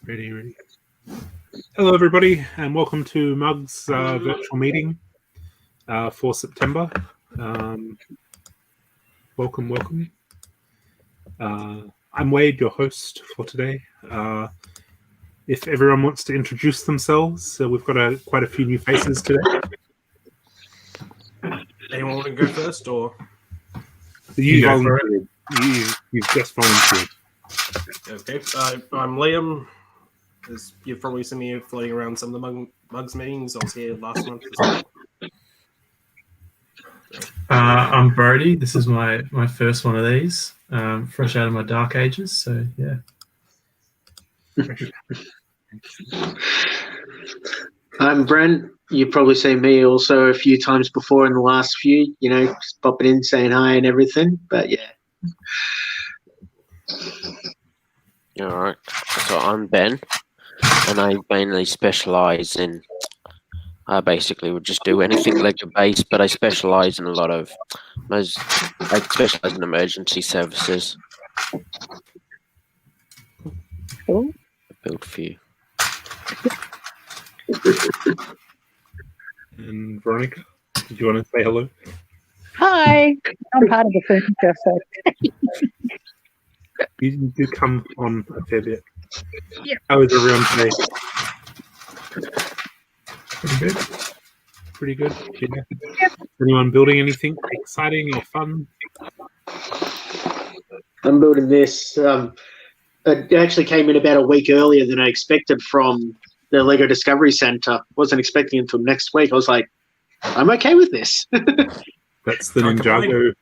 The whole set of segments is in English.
Ready. Hello, everybody, and welcome to Mug's virtual meeting for September. Welcome. I'm Wade, your host for today. If everyone wants to introduce themselves, we've got quite a few new faces today. Anyone want to go first, or You volunteered. You've just volunteered. okay? I'm Liam. As you've probably seen me floating around some of the Mugs meetings. I was here last month as well. I'm Brody. This is my first one of these, fresh out of my dark ages. So yeah. I'm Brent. You've probably seen me also a few times before in the last few, just popping in, saying hi and everything. But yeah. All right. So I'm Ben, and I mainly specialize in. I basically would just do anything Lego based, but I specialize in a lot of. I specialize in emergency services. Cool. Build a few. And Veronica, did you want to say hello? Hi, I'm part of the furniture, so You did come on a fair bit. Yeah. How is everyone today? Pretty good. Yeah. Yep. Anyone building anything exciting or fun? I'm building this. It actually came in about a week earlier than I expected from the Lego Discovery Centre. Wasn't expecting it until next week. I was like, I'm okay with this. That's the Ninjago,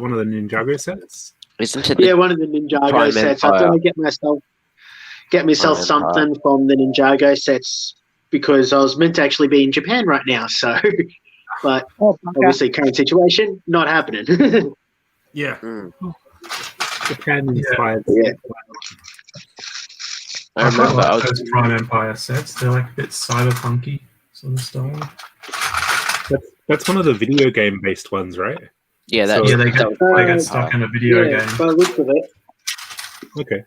one of the Ninjago sets. Isn't it? Yeah, one of the Ninjago Prime sets. Empire. I thought I'd get myself Prime something from the Ninjago sets because I was meant to actually be in Japan right now. So, but obviously, current situation not happening. Yeah. Japan inspired. Yeah. I remember I like was. those Prime Empire sets. They're like a bit cyberpunky sort of style. That's one of the video game based ones, right? Yeah, that. So- Yeah, they that get stuck in a video yeah, game. by the looks of it. Okay.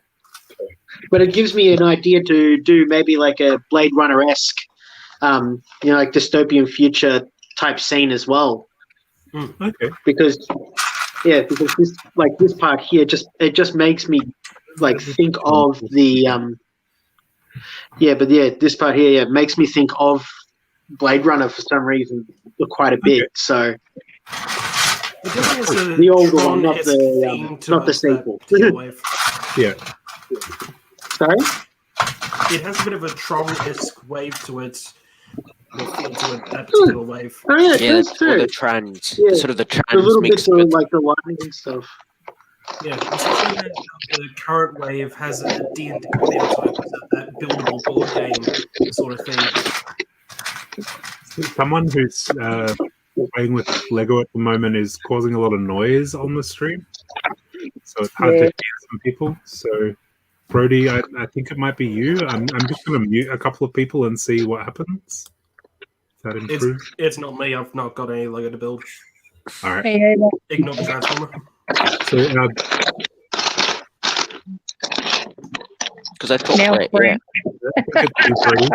But it gives me an idea to do maybe like a Blade Runner-esque, like dystopian future type scene as well. Okay. Because this part here just makes me like think of the this part here makes me think of Blade Runner for some reason quite a bit. Okay. So It definitely has a the older one, Tron-esque theme not to the it, sequel. that particular wave. Yeah. Sorry. It has a bit of a Tron-esque wave to it. Or feel to it, that particular wave. Oh yeah, Yeah, that's or true. the trans, Yeah. sort of the The trans little mix bits of with like the lighting and stuff. Yeah, especially that the current wave has a D&D feel to it, that buildable board game sort of thing. Someone who's playing with Lego at the moment is causing a lot of noise on the stream, so it's hard to Yeah. hear some people. So, Brody, I think it might be you. I'm just going to mute a couple of people and see what happens. Does that improve? It's not me. I've not got any Lego to build. All right. hey, Ignore the Transformer. So, because I thought, Now yeah, Brent. Brody,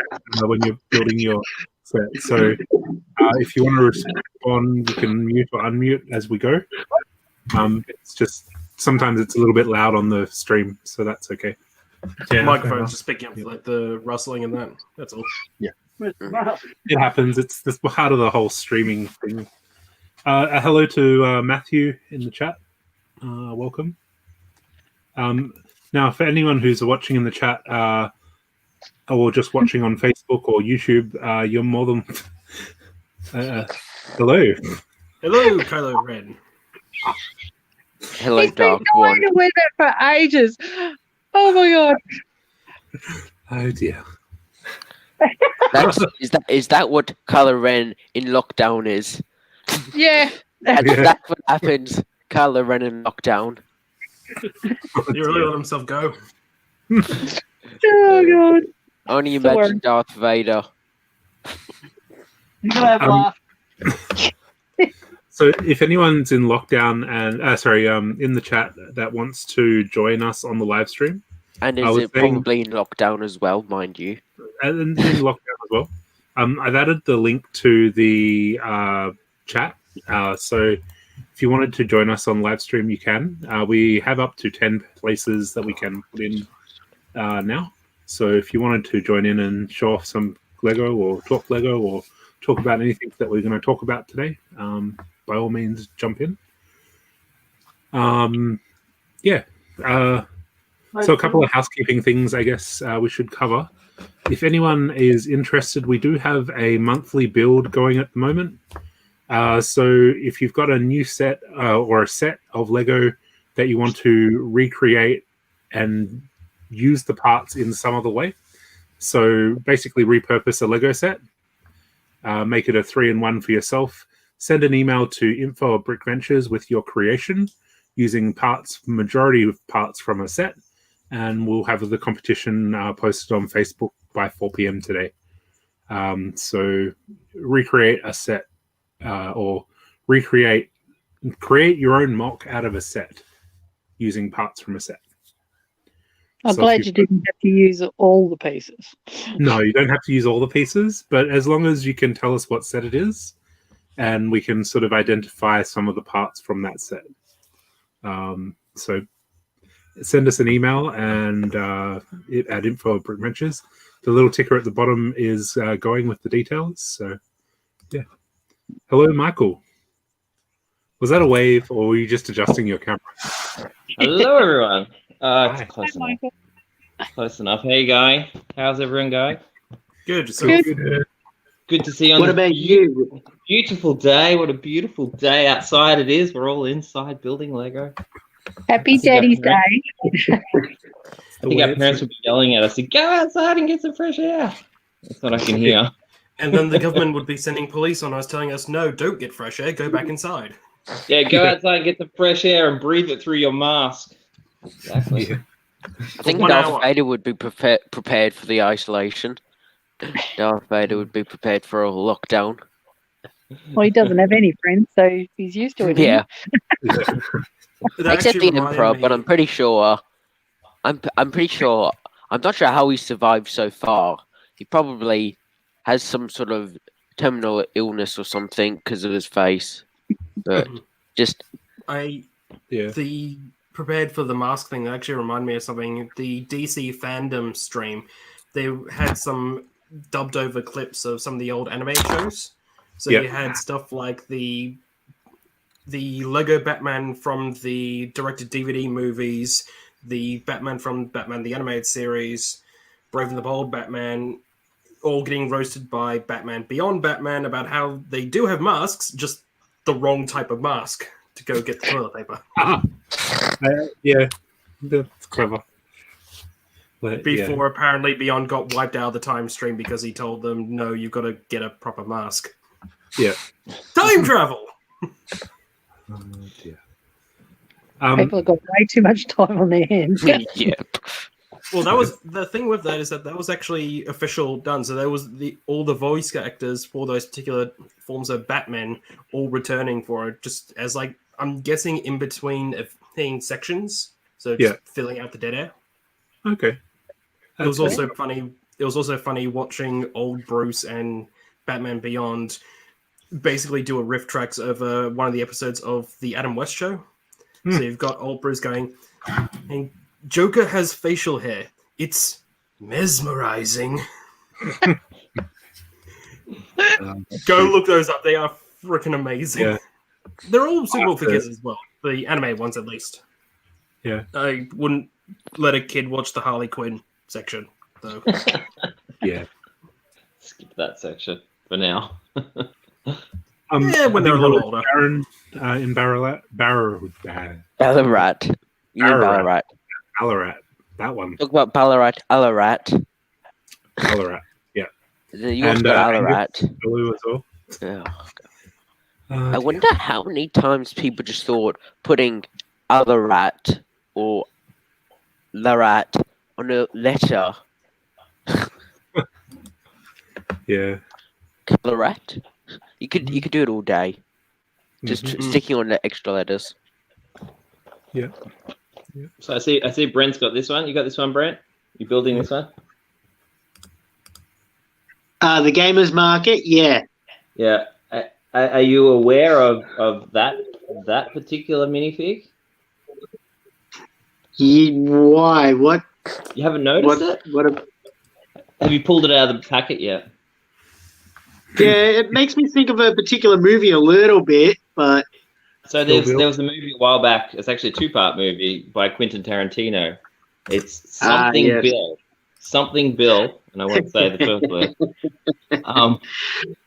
when you're building your set. So, if you want to respond, you can mute or unmute as we go. It's just sometimes it's a little bit loud on the stream, so that's okay. Yeah, Microphone's just picking up like the rustling and that. That's all. It happens. It's the part of the whole streaming thing. Hello to Matthew in the chat. Welcome. Now, for anyone who's watching in the chat or just watching on Facebook or YouTube, you're more than... hello. Hello, Kylo Ren. hello, he's been Dark going One. with it for ages. Oh my god! Oh, dear. Is that what Kylo Ren in lockdown is? Yeah, That's, Yeah. that's what happens. Kylo Ren in lockdown. He really let himself go. oh god. Only So imagine Darth Vader. You gotta have a laugh. So if anyone's in lockdown and in the chat that wants to join us on the live stream, And I is was it saying- probably in lockdown as well, mind you? And in lockdown as well. I've added the link to the chat. So if you wanted to join us on live stream, you can. We have up to 10 places that we can put in now. So if you wanted to join in and show off some Lego or talk about anything that we're going to talk about today, by all means, jump in. So a couple of housekeeping things, I guess, we should cover. If anyone is interested, we do have a monthly build going at the moment. So if you've got a new set or a set of Lego that you want to recreate and use the parts in some other way, so basically repurpose a Lego set, make it a 3-in-1 for yourself, send an email to info@brickventures with your creation using majority of parts from a set, and we'll have the competition posted on Facebook by 4 p.m. today. So recreate a set or create your own mock out of a set using parts from a set. I'm So glad if you didn't have to use all the pieces. No, you don't have to use all the pieces, but as long as you can tell us what set it is, and we can sort of identify some of the parts from that set. So send us an email and at info@brickventures. The little ticker at the bottom is going with the details. So, yeah. Hello, Michael. Was that a wave, or were you just adjusting your camera? Hello, everyone. Hi. It's close Hi, enough. Michael. Close enough. How you going? How's everyone going? Good. So Good. Good to see you on What this about you? beautiful day. What a beautiful day outside it is. We're all inside building Lego. Happy I think our Daddy's parents- Day. I think our parents would be yelling at us to go outside and get some fresh air. That's what I can hear. and then the government would be sending police on us telling us, no, don't get fresh air, go back inside. Yeah, go outside and get some fresh air and breathe it through your mask. Exactly. Yeah. I think 1 Darth hour. Vader would be prepared for the isolation. Darth Vader would be prepared for a lockdown. Well, he doesn't have any friends, so he's used to it. Yeah, That except actually the reminded Emperor, but me- I'm pretty sure. I'm pretty sure. I'm not sure how he survived so far. He probably has some sort of terminal illness or something because of his face. But just Yeah. The prepared for the mask thing that actually reminded me of something. The DC fandom stream, they had some dubbed over clips of some of the old anime shows. So Yeah. you had stuff like the Lego Batman from the directed DVD movies, the Batman from Batman the Animated Series, Brave and the Bold Batman, all getting roasted by Batman Beyond Batman about how they do have masks, just the wrong type of mask to go get the toilet paper. Yeah, that's clever. But, Before apparently Beyond got wiped out of the time stream because he told them, no, you've got to get a proper mask. Yeah. Time travel! Oh, dear. People have got way too much time on their hands. yep. Well, that was the thing with that is that was actually official done. So there was all the voice actors for those particular forms of Batman all returning for it, just as like I'm guessing in between sections. So just filling out the dead air. Okay. It was also funny. It was also funny watching old Bruce and Batman Beyond basically do a riff tracks over one of the episodes of the Adam West show. So you've got old Bruce going, and Joker has facial hair. It's mesmerizing. Go look those up. They are freaking amazing. Yeah. They're all Super After- figures as well. The anime ones, at least. Yeah. I wouldn't let a kid watch the Harley Quinn section, though. Yeah. Skip that section for now. Yeah, when they're a little older. Baron in Ballarat. Ballarat. You mean Ballarat. Ballarat. Ballarat. That one. Talk about Ballarat. Ballarat. Ballarat. You also And, got Ballarat. Blue as well. Yeah. Uh, I wonder how many times people just thought putting Ballarat or Larat on a letter. Yeah. Ballarat. You could do it all day. Just Mhm. sticking on the extra letters. Yeah. So I see Brent's got this one. You got this one, Brent? You building this one? The gamers market, yeah. Yeah. Are you aware of that particular minifig? Why? What? You haven't noticed it? Have you pulled it out of the packet yet? Yeah, it makes me think of a particular movie a little bit, but So there was a movie a while back. It's actually a 2-part movie by Quentin Tarantino. It's Something yes. Bill. Something Bill, and I won't say the first word.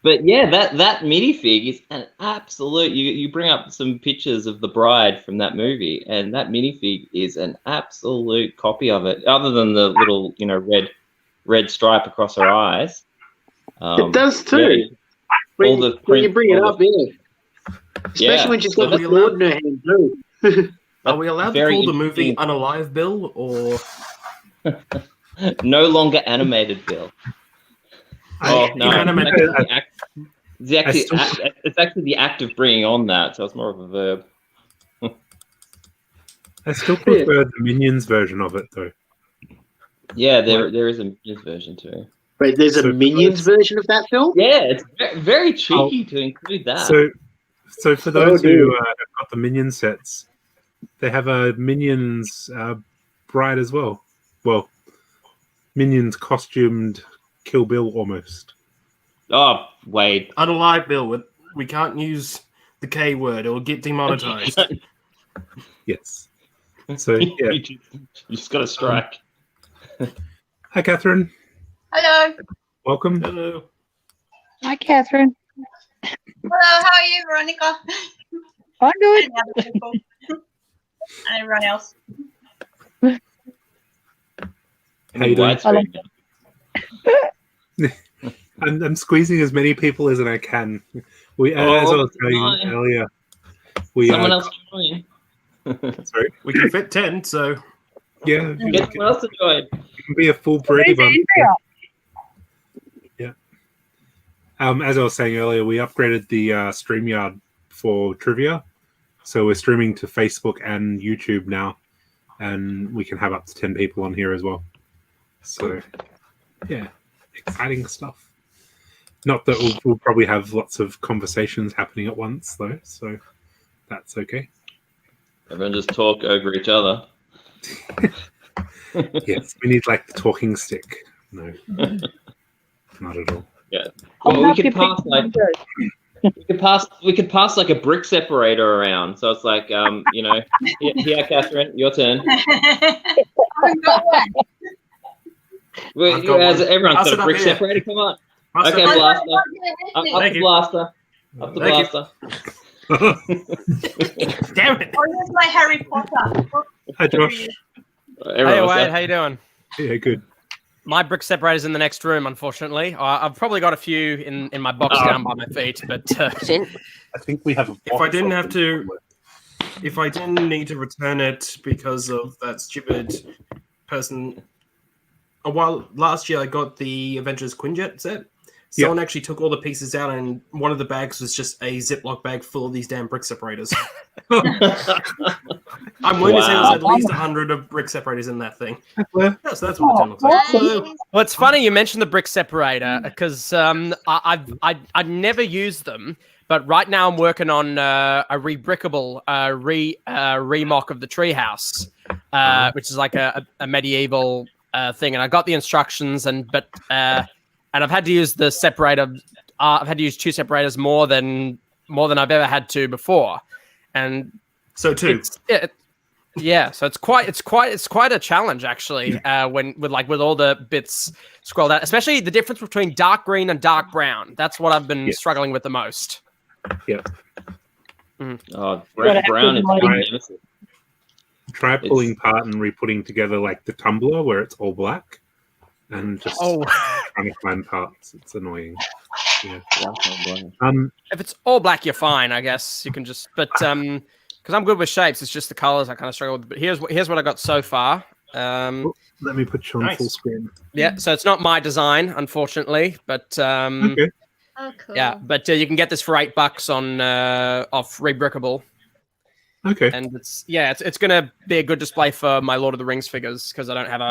But yeah, that minifig is an absolute. You bring up some pictures of the bride from that movie, and that minifig is an absolute copy of it. Other than the little, red stripe across her eyes. it does too. Yeah, when you bring it up, especially when she's got the sword in her hand too. Are we allowed to Very call the movie interesting. Unalive Bill, or No longer animated, Bill. Oh no! Inanimate. It's actually the act of bringing on that, so it's more of a verb. I still prefer the Minions version of it, though. Yeah, there is a Minions version too. Wait, there's a So Minions version of that film? Yeah, it's very cheeky to include that. So for those who have got the Minion sets, they have a Minions bride as well. Well, Minions costumed Kill Bill almost. Oh, wait. Unalive Bill? We can't use the K word; it will get demonetized. Yes. So yeah. you just got to strike. Hi, Catherine. Hello. Welcome. Hello. Hi, Catherine. Hello, how are you, Veronica? I'm good. And the other people. And everyone else. How you doing? Widescreen. I'm squeezing as many people as I can. As I was telling you earlier, Someone else join. Sorry. We can fit 10, so Yeah, Get someone else to join. it can be a full Brady bunch. Yeah. As I was saying earlier, we upgraded the StreamYard for trivia, so we're streaming to Facebook and YouTube now, and we can have up to 10 people on here as well. So, yeah, exciting stuff. Not that we'll probably have lots of conversations happening at once, though, so that's okay. Everyone just talk over each other. Yes, we need like the talking stick. No, not at all. Yeah. I'll Well, we help you could pick pass like numbers. we could pass like a brick separator around. So it's like here, Catherine, your turn. I've got one. Well, I've got one. everyone's Pass got it a up brick here. separator. Come on. Pass Okay, it up. Blaster. Up Thank the you. blaster. Up the Thank you. blaster. Damn it! Oh, here's my Harry Potter. Hi, Josh. Everyone Hey was Wade, there. how you doing? Yeah, good. My brick separator's in the next room, unfortunately. I've probably got a few in my box down by my feet, but Sin? I think we have a. If I didn't have to, if I didn't need to return it because of that stupid person, last year I got the Avengers Quinjet set. Someone actually took all the pieces out, and one of the bags was just a Ziploc bag full of these damn brick separators. I'm willing to say there's at least 100 of brick separators in that thing. Yes, that's what the tin looks like. Awesome. well, it's funny you mentioned the brick separator because I've never used them, but right now I'm working on a rebrickable remock of the treehouse, which is like a medieval thing, and I got the instructions, and I've had to use the separator. I've had to use 2 separators more than I've ever had to before, and So two. yeah. So it's quite a challenge actually. With all the bits scrolled out, especially the difference between dark green and dark brown. That's what I've been struggling with the most. Yeah. Oh, Gotta brown is have Right. nemesis. Try pulling apart and re-putting together like the tumbler where it's all black, and just trying to find parts. It's annoying. Yeah. If it's all black, you're fine, I guess. You can just, but because I'm good with shapes, it's just the colors I kind of struggle with. But here's what I got so far. Let me put you on Nice. full screen. Yeah, so it's not my design, unfortunately, but Okay. Oh, cool. yeah, but you can get this for $8 on off Rebrickable. Okay. and it's going to be a good display for my Lord of the Rings figures because I don't have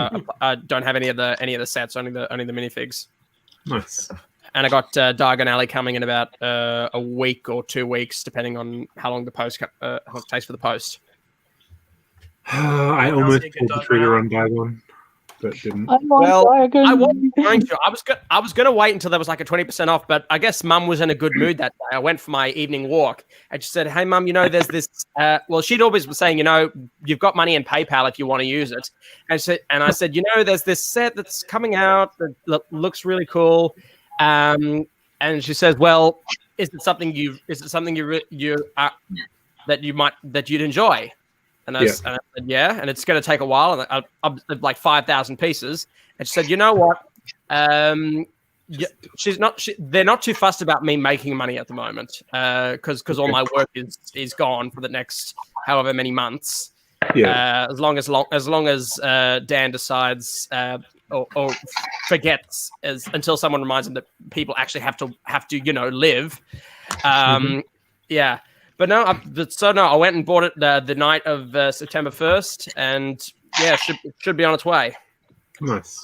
I don't have any of the sets, only the minifigs. Nice. And I got Diagon Alley coming in about a week or 2 weeks, depending on how long the post how long it takes for the post. I What else almost do you get pulled the done trigger now? on Dagon, but didn't. I want Well, Diagon. I wasn't going to. I was going to wait until there was like a 20% off, but I guess Mum was in a good mood that day. I went for my evening walk, and she said, "Hey, Mum, there's this." Well, she'd always been saying, you've got money in PayPal if you want to use it, and I said, there's this set that's coming out that looks really cool, and she says, "Well, is it something that you'd enjoy?" And I said, yeah, and it's going to take a while, and I'm like 5,000 pieces. And she said, "You know what? They're not too fussed about me making money at the moment, because all my work is gone for the next however many months. Yeah. As long as Dan decides or forgets until someone reminds him that people actually have to live. Yeah." But no, I went and bought it the night of September 1st, and yeah, it should be on its way. Nice.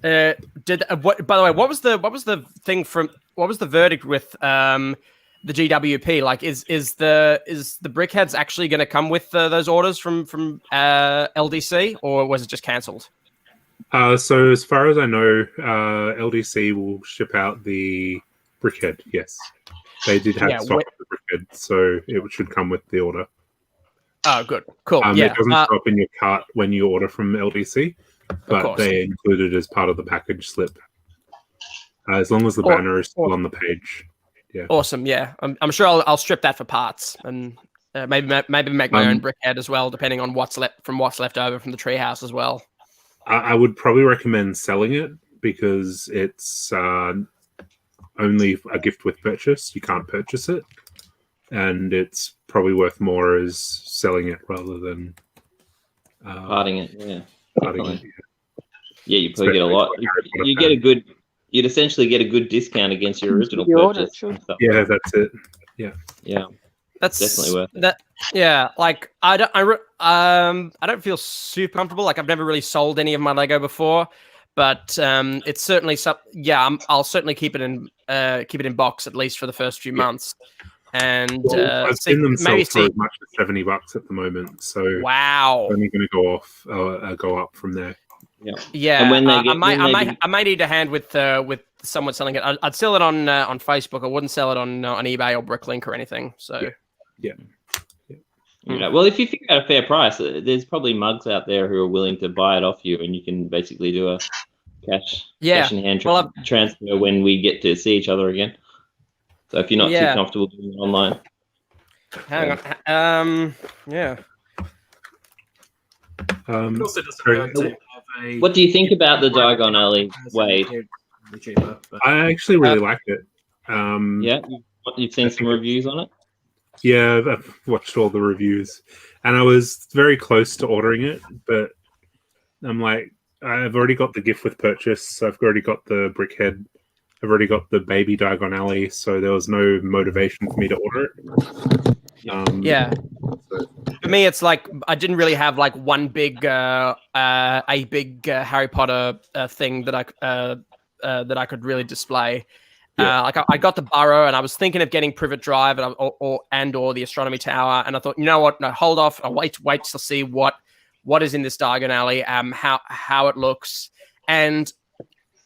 By the way, what was the verdict with the GWP? Like, is the Brickheads actually going to come with those orders from LDC, or was it just cancelled? So as far as I know, LDC will ship out the Brickhead. Yes. They did have stock of the Brickhead, so it should come with the order. Oh, good. Cool. It doesn't show up in your cart when you order from LDC, but they include it as part of the package slip. As long as the banner is still on the page. Yeah. Awesome. Yeah. I'm sure I'll strip that for parts and maybe make my own Brickhead as well, depending on what's left over from the treehouse as well. I would probably recommend selling it because it's only a gift with purchase. You can't purchase it, and it's probably worth more as selling it rather than parting it. Yeah, parting it, yeah. You probably get a lot. You get a good. You'd essentially get a good discount against your original purchase. Yeah, that's it. Yeah, yeah. That's definitely worth it. That. Yeah, like I don't feel super comfortable. Like I've never really sold any of my Lego before. But it's certainly I'll certainly keep it in box at least for the first few months, and I've seen them sell for as much as $70 at the moment. So wow, only going to go up from there. Yeah. And when I might need a hand with someone selling it. I'd sell it on Facebook. I wouldn't sell it on eBay or Bricklink or anything. So yeah. Yeah. Well, if you figure out a fair price, there's probably mugs out there who are willing to buy it off you, and you can basically do a cash in hand transfer when we get to see each other again. So if you're not too comfortable doing it online, hang on. What do you think about the Diagon Alley, Wade? I actually really liked it. You've seen some reviews on it? Yeah, I've watched all the reviews, and I was very close to ordering it, but I'm like, I've already got the gift with purchase. I've already got the Brickhead. I've already got the baby Diagon Alley, so there was no motivation for me to order it. For me, it's like I didn't really have like one big, Harry Potter thing that I could really display. Like I got the Burrow, and I was thinking of getting Privet Drive or the Astronomy Tower, and I thought, you know what? No, hold off. I'll wait to see what is in this Diagon Alley, how it looks, and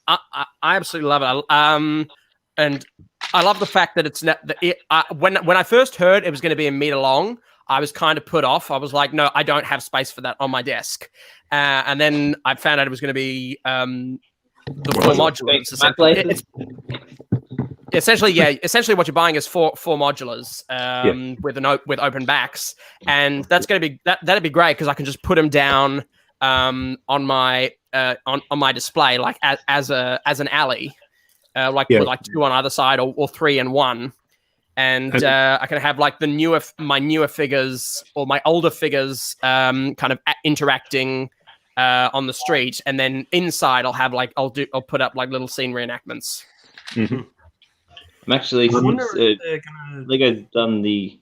I absolutely love it. And I love the fact that it's when I first heard it was going to be a meter long, I was kind of put off. I was like, no, I don't have space for that on my desk. And then I found out it was going to be the 4 modulars. Essentially what you're buying is four modulars with open backs, and that's going to be that'd be great because I can just put them down on my display like as an alley, with like 2 on either side or 3 and 1, and I can have like my newer figures or my older figures kind of interacting on the street, and then inside I'll put up like little scene reenactments. Mm-hmm. I'm actually Lego's done the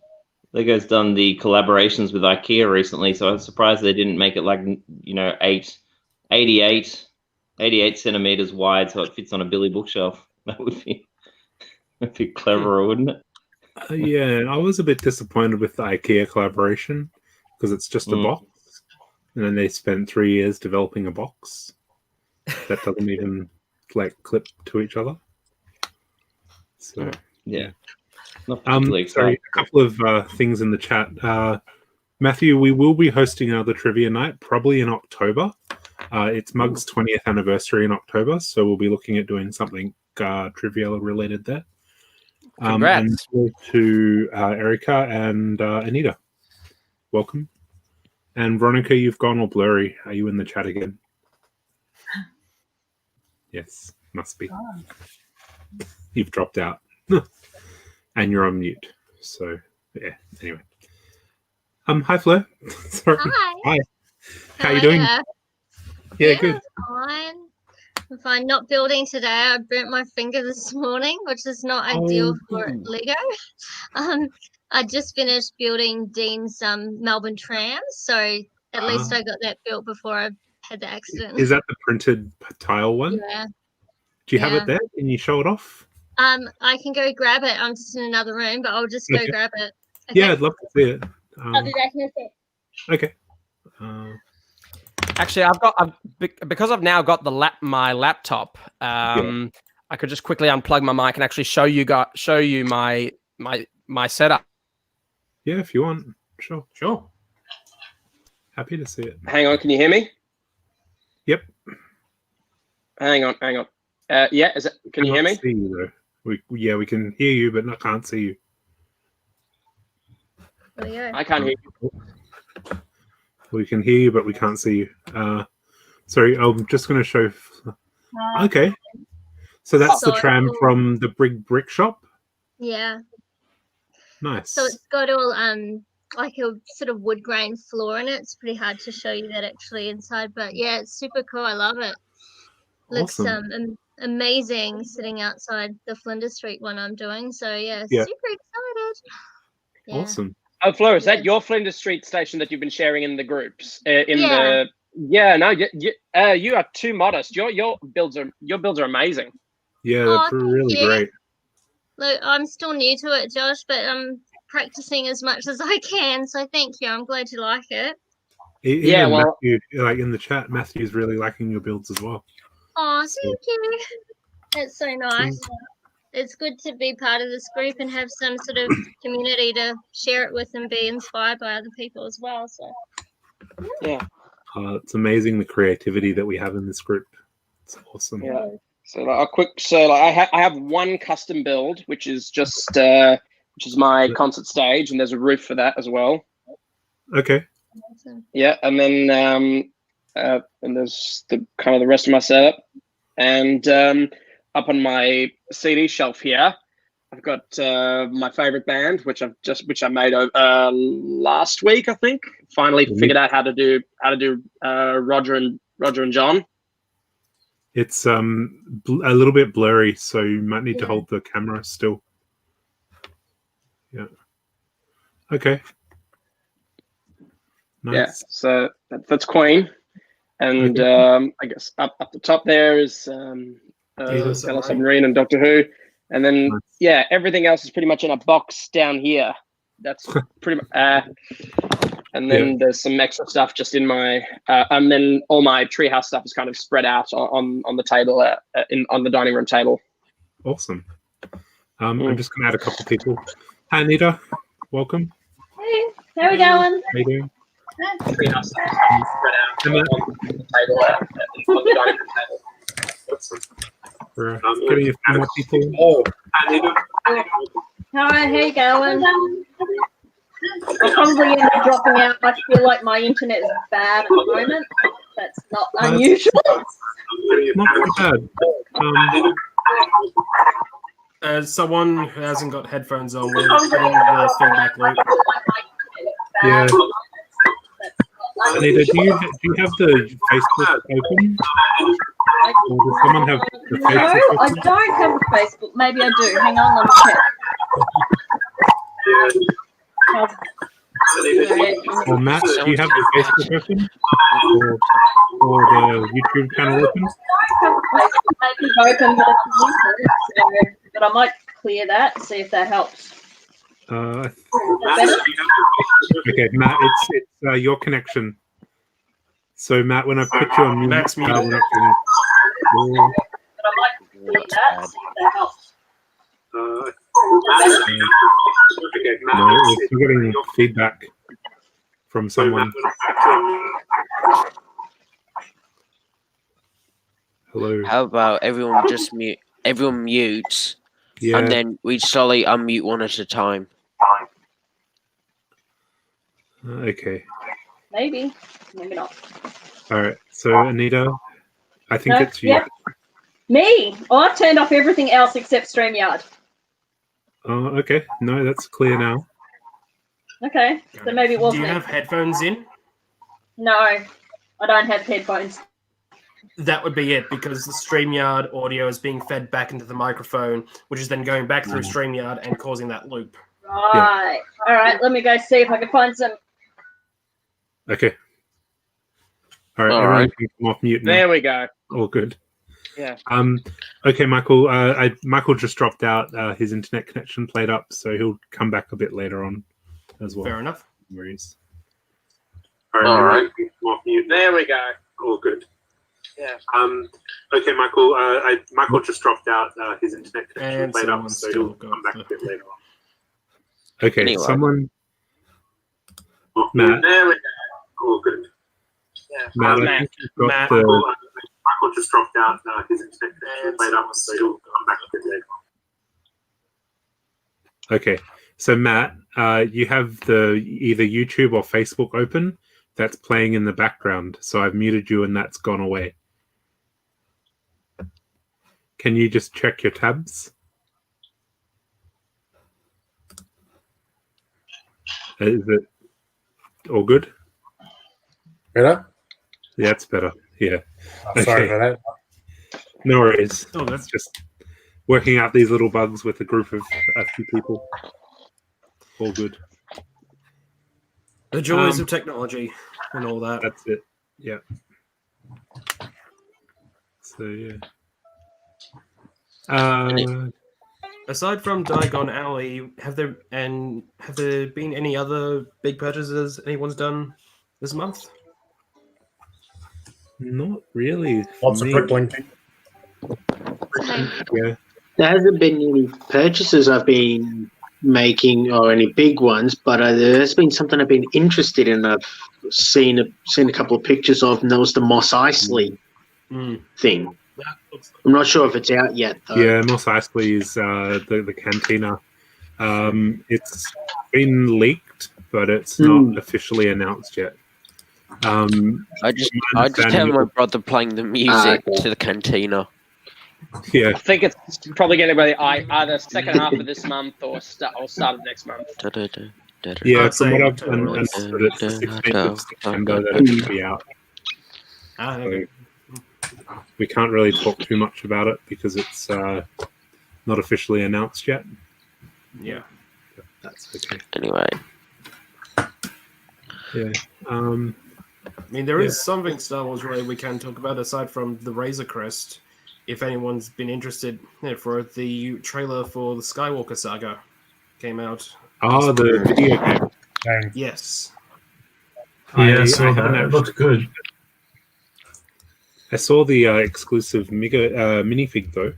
Lego's done the collaborations with IKEA recently, so I'm surprised they didn't make it like 88 centimeters wide, so it fits on a Billy bookshelf. That would be cleverer, wouldn't it? Yeah, I was a bit disappointed with the IKEA collaboration because it's just a box, and then they spent 3 years developing a box that doesn't even like clip to each other. So yeah. Not particularly sorry, a couple of things in the chat. Matthew, we will be hosting another trivia night probably in October. It's Mug's 20th anniversary in October, so we'll be looking at doing something trivia related there. Congrats. And to Erica and Anita. Welcome. And Veronica, you've gone all blurry. Are you in the chat again? Yes, must be. You've dropped out. And you're on mute. So, yeah, anyway. Hi, Fleur. Sorry. Hi. How you doing? Yeah, good. Fine. I'm fine. Not building today. I burnt my finger this morning, which is not ideal for Lego. I just finished building Dean's Melbourne trams, so at least I got that built before I had the accident. Is that the printed tile one? Yeah. Do you have it there? Can you show it off? I can go grab it. I'm just in another room, but I'll just go grab it. Okay. Yeah, I'd love to see it. I'll do that in a sec. Okay. Actually, because I've now got my laptop. I could just quickly unplug my mic and actually show you my setup. Yeah, if you want, sure. Happy to see it. Hang on, can you hear me? Yep. Hang on. Yeah, can you hear me? See you, though. We can hear you, but I can't see you. I can't hear you. We can hear you, but we can't see you. Sorry, I'm just going to show. Okay. So that's the tram from the brick shop? Yeah. Nice. So it's got all like a sort of wood grain floor in it. It's pretty hard to show you that actually inside, but yeah, it's super cool. I love it. Looks amazing sitting outside the Flinders Street one I'm doing. So yeah, super excited. Yeah. Awesome. Oh, Fleur, is that your Flinders Street station that you've been sharing in the groups? You are too modest. Your builds are amazing. Yeah, they're really great. Look, I'm still new to it, Josh, but I'm practicing as much as I can. So thank you. I'm glad you like it. Matthew, like in the chat, Matthew's really liking your builds as well. Oh, thank you. That's so nice. It's good to be part of this group and have some sort of community to share it with and be inspired by other people as well. So, yeah. It's amazing the creativity that we have in this group. It's awesome. Yeah. So I have one custom build, which is just which is my concert stage, and there's a roof for that as well. Okay. Yeah, and then and there's the kind of the rest of my setup, and up on my CD shelf here, I've got my favorite band, which I made last week, I think. Finally figured out how to do Roger and John. It's a little bit blurry, so you might need to hold the camera still. Yeah. Okay. Nice. Yeah. So that's Queen, and I guess up the top there is Yellow Submarine and Doctor Who, and then everything else is pretty much in a box down here. That's pretty much. And then there's some extra stuff just in my, and then all my treehouse stuff is kind of spread out on the table, on the dining room table. Awesome. I'm just going to add a couple of people. Hi, Anita. Welcome. Hey, how are we going? How you doing? Treehouse stuff is kind of spread out on the table, on the dining room table. Awesome. We're getting a few more people. Oh, hi, Anita. Hi, how you going? I'll probably end up dropping out. I feel like my internet is bad at the moment. That's not unusual. Not too bad. As someone who hasn't got headphones on, we're putting the feedback loop. Yeah. Anita, do you have the Facebook open? Or does someone have the Facebook No, I open? don't have a Facebook. Maybe I do. Hang on, let me check. Or Matt, do you have the Facebook open or the YouTube channel open? Open, but I might clear that. See if that helps. Okay, Matt, it's your connection. So Matt, when I put you on mute, Matt's muted. But I might clear that. See if that helps. No, we're still getting feedback from someone. Hello. How about everyone just mute? Everyone mutes, Yeah. and then we slowly unmute one at a time. Okay. Maybe not. All right. So Anita, I think No, it's you. yep. Me? Oh, I've turned off everything else except StreamYard. Oh, okay. No, that's clear now. Okay, so maybe it Do wasn't. you have headphones in? No, I don't have headphones. That would be it, because the StreamYard audio is being fed back into the microphone, which is then going back through StreamYard and causing that loop. Right. All right, let me go see if I can find some. Okay. All right. All Everyone right. can come off mute now. There we go. All good. Yeah. Okay, Michael. Michael just dropped out. His internet connection played up, so he'll come back a bit later on as well. Fair enough. No worries. All right. Come off mute. There we go. All good. Yeah. Okay, Michael. Michael just dropped out. His internet connection And played up, someone's so still he'll got come back the- a bit later on. Okay, Anyway. someone. Matt. There we go. All good. Yeah. Matt, I Matt. think you've got Matt. the. Michael just dropped out. His internet connection played up, so he'll come back a bit later on. Okay, so Matt, you have the either YouTube or Facebook open that's playing in the background. So I've muted you, and that's gone away. Can you just check your tabs? Is it all good? Better? Yeah, it's better. Yeah. Sorry Okay. for that. No worries. Oh, that's Just working out these little bugs with a group of a few people. All good. the joys of technology and all that. That's it. Yeah. So yeah. Aside from Diagon Alley, have there been any other big purchases anyone's done this month? Not really. for Lots of me. Bricklink. Yeah. There hasn't been any purchases I've been making or any big ones, but there's been something I've been interested in. I've seen a couple of pictures of, and that was the Mos Eisley thing. I'm not sure if it's out yet, though. Yeah, Mos Eisley is the cantina. It's been leaked, but it's not officially announced yet. I just tell my brother playing the music to the cantina. Yeah, I think it's probably going to be either second half of this month or start of next month. Yeah, I'd from say what I've October. understood, it's the 16th of September that it should be out. Okay. We can't really talk too much about it because it's not officially announced yet. Yeah. That's okay. Anyway. Yeah. I mean, there is something Star Wars related we can talk about aside from the Razor Crest. If anyone's been interested, for the trailer for the Skywalker Saga came out. Oh, the video game. Yes. Yeah, I saw haven't that. It looked good. I saw the exclusive minifig though.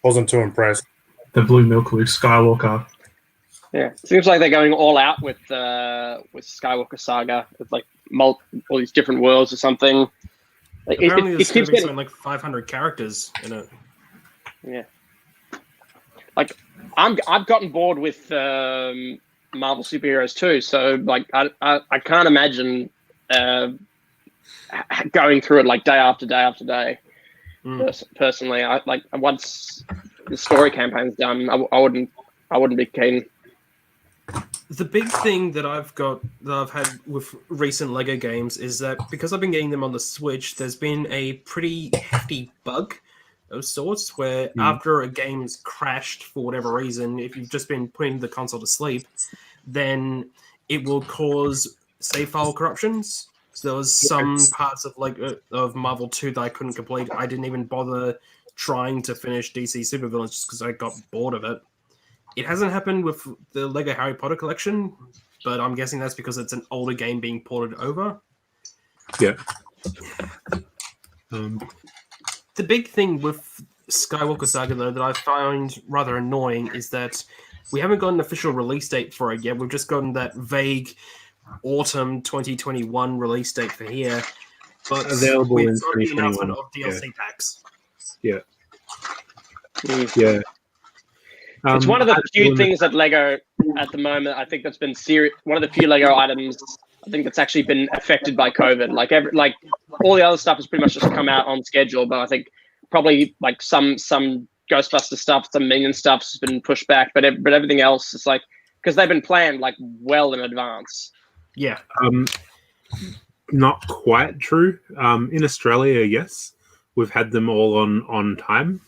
Wasn't too impressed. The Blue Milk Luke Skywalker. Yeah, seems like they're going all out with Skywalker Saga, with like all these different worlds or something. Like, Apparently, it there's keeps going to be getting something like 500 characters in it. yeah. Like I've gotten bored with Marvel superheroes too, so like I can't imagine going through it like day after day after day. Personally, I like once the story campaign's done, I wouldn't be keen. The big thing that I've had with recent Lego games is that because I've been getting them on the Switch, there's been a pretty hefty bug of sorts, where after a game's crashed for whatever reason, if you've just been putting the console to sleep, then it will cause save file corruptions. So there was some parts of of Marvel 2 that I couldn't complete. I didn't even bother trying to finish DC Supervillains just because I got bored of it. It hasn't happened with the Lego Harry Potter collection, but I'm guessing that's because it's an older game being ported over. Yeah. The big thing with Skywalker Saga, though, that I find rather annoying is that we haven't got an official release date for it yet. We've just gotten that vague autumn 2021 release date for here. But Available we've in got the announcement 2021. of DLC packs. Yeah. Mm. Yeah. It's one of the few things that Lego at the moment, I think that's been one of the few Lego items I think that's actually been affected by COVID. Like all the other stuff has pretty much just come out on schedule, but I think probably like some Ghostbuster stuff, some Minion stuff has been pushed back, but everything else is like because they've been planned like well in advance. Yeah. Not quite true. In Australia, yes, we've had them all on time.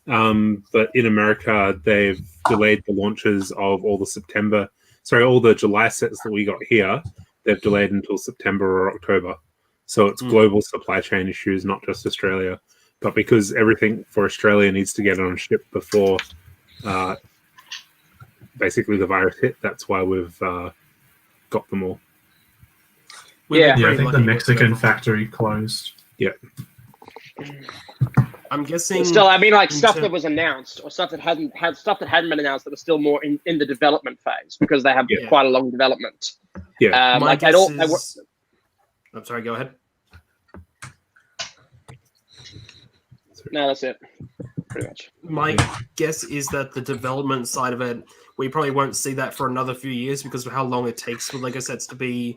But in America, they've delayed the launches of all the July sets that we got here. They've delayed until September or October. So it's global supply chain issues, not just Australia. But because everything for Australia needs to get on ship before basically the virus hit, that's why we've got them all. Yeah, I think the Mexican factory closed. Yeah. I'm guessing. But still, I mean, like stuff that was announced or stuff that hadn't been announced that was still more in the development phase because they have quite a long development. Yeah. My guess is... I'm sorry. Go ahead. No, that's it. Pretty much. My guess is that the development side of it, we probably won't see that for another few years because of how long it takes for Lego sets to be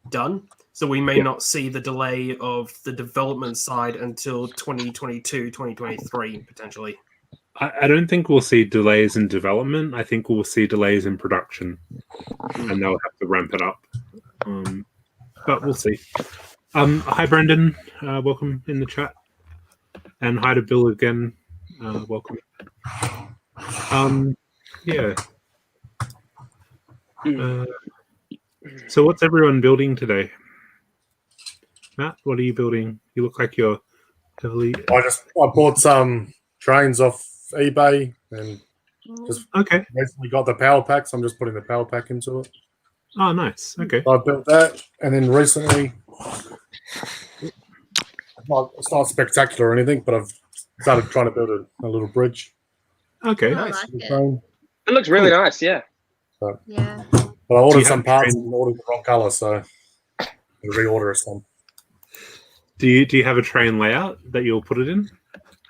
done. So we may not see the delay of the development side until 2022, 2023, potentially. I don't think we'll see delays in development. I think we'll see delays in production, and they'll have to ramp it up. But we'll see. Hi, Brendan. Welcome in the chat. And hi to Bill again. Welcome. Yeah. So what's everyone building today? Matt, what are you building? You look like you're heavily... I bought some trains off eBay and just recently got the power pack, so I'm just putting the power pack into it. Oh, nice. Okay. So I built that, and then recently, it's not spectacular or anything, but I've started trying to build a little bridge. Okay, nice. It looks really nice, yeah. So, yeah. But I ordered some parts and ordered the wrong color, so I'll reorder some. Do you have a train layout that you'll put it in?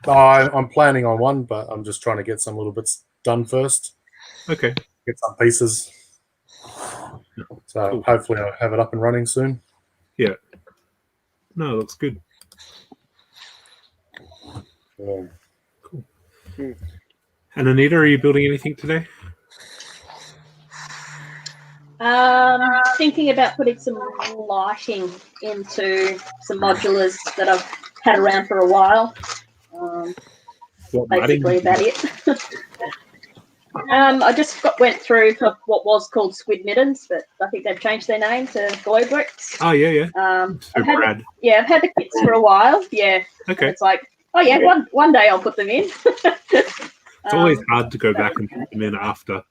I'm planning on one, but I'm just trying to get some little bits done first. Okay. Get some pieces. So hopefully I'll have it up and running soon. Yeah. No, it looks good. Yeah. Cool. And Anita, are you building anything today? Thinking about putting some lighting into some modulars that I've had around for a while. Basically about it. I just went through what was called Squid Middens, but I think they've changed their name to Glowbricks. Oh, yeah. I've had the kits for a while. Yeah. Okay. It's like, one day I'll put them in. It's always hard to go back and put them in after.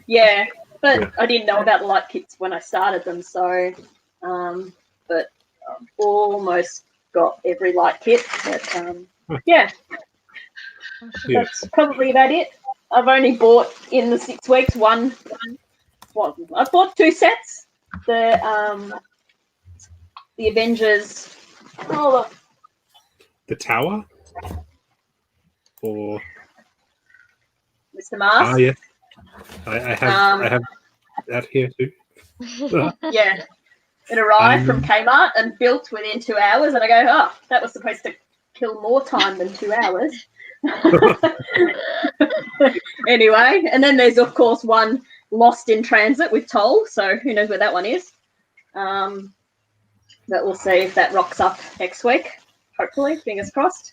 Yeah, but I didn't know about the light kits when I started them, so but I've almost got every light kit. But that's probably about it. I've only bought in the 6 weeks I bought 2 sets. The Avengers. The Tower? Or Mr. Mars? Ah, yeah. I have that here too. Yeah. It arrived from Kmart and built within 2 hours, and I go, that was supposed to kill more time than 2 hours. Anyway, and then there's of course one lost in transit with Toll, so who knows where that one is. But we'll see if that rocks up next week. Hopefully, fingers crossed.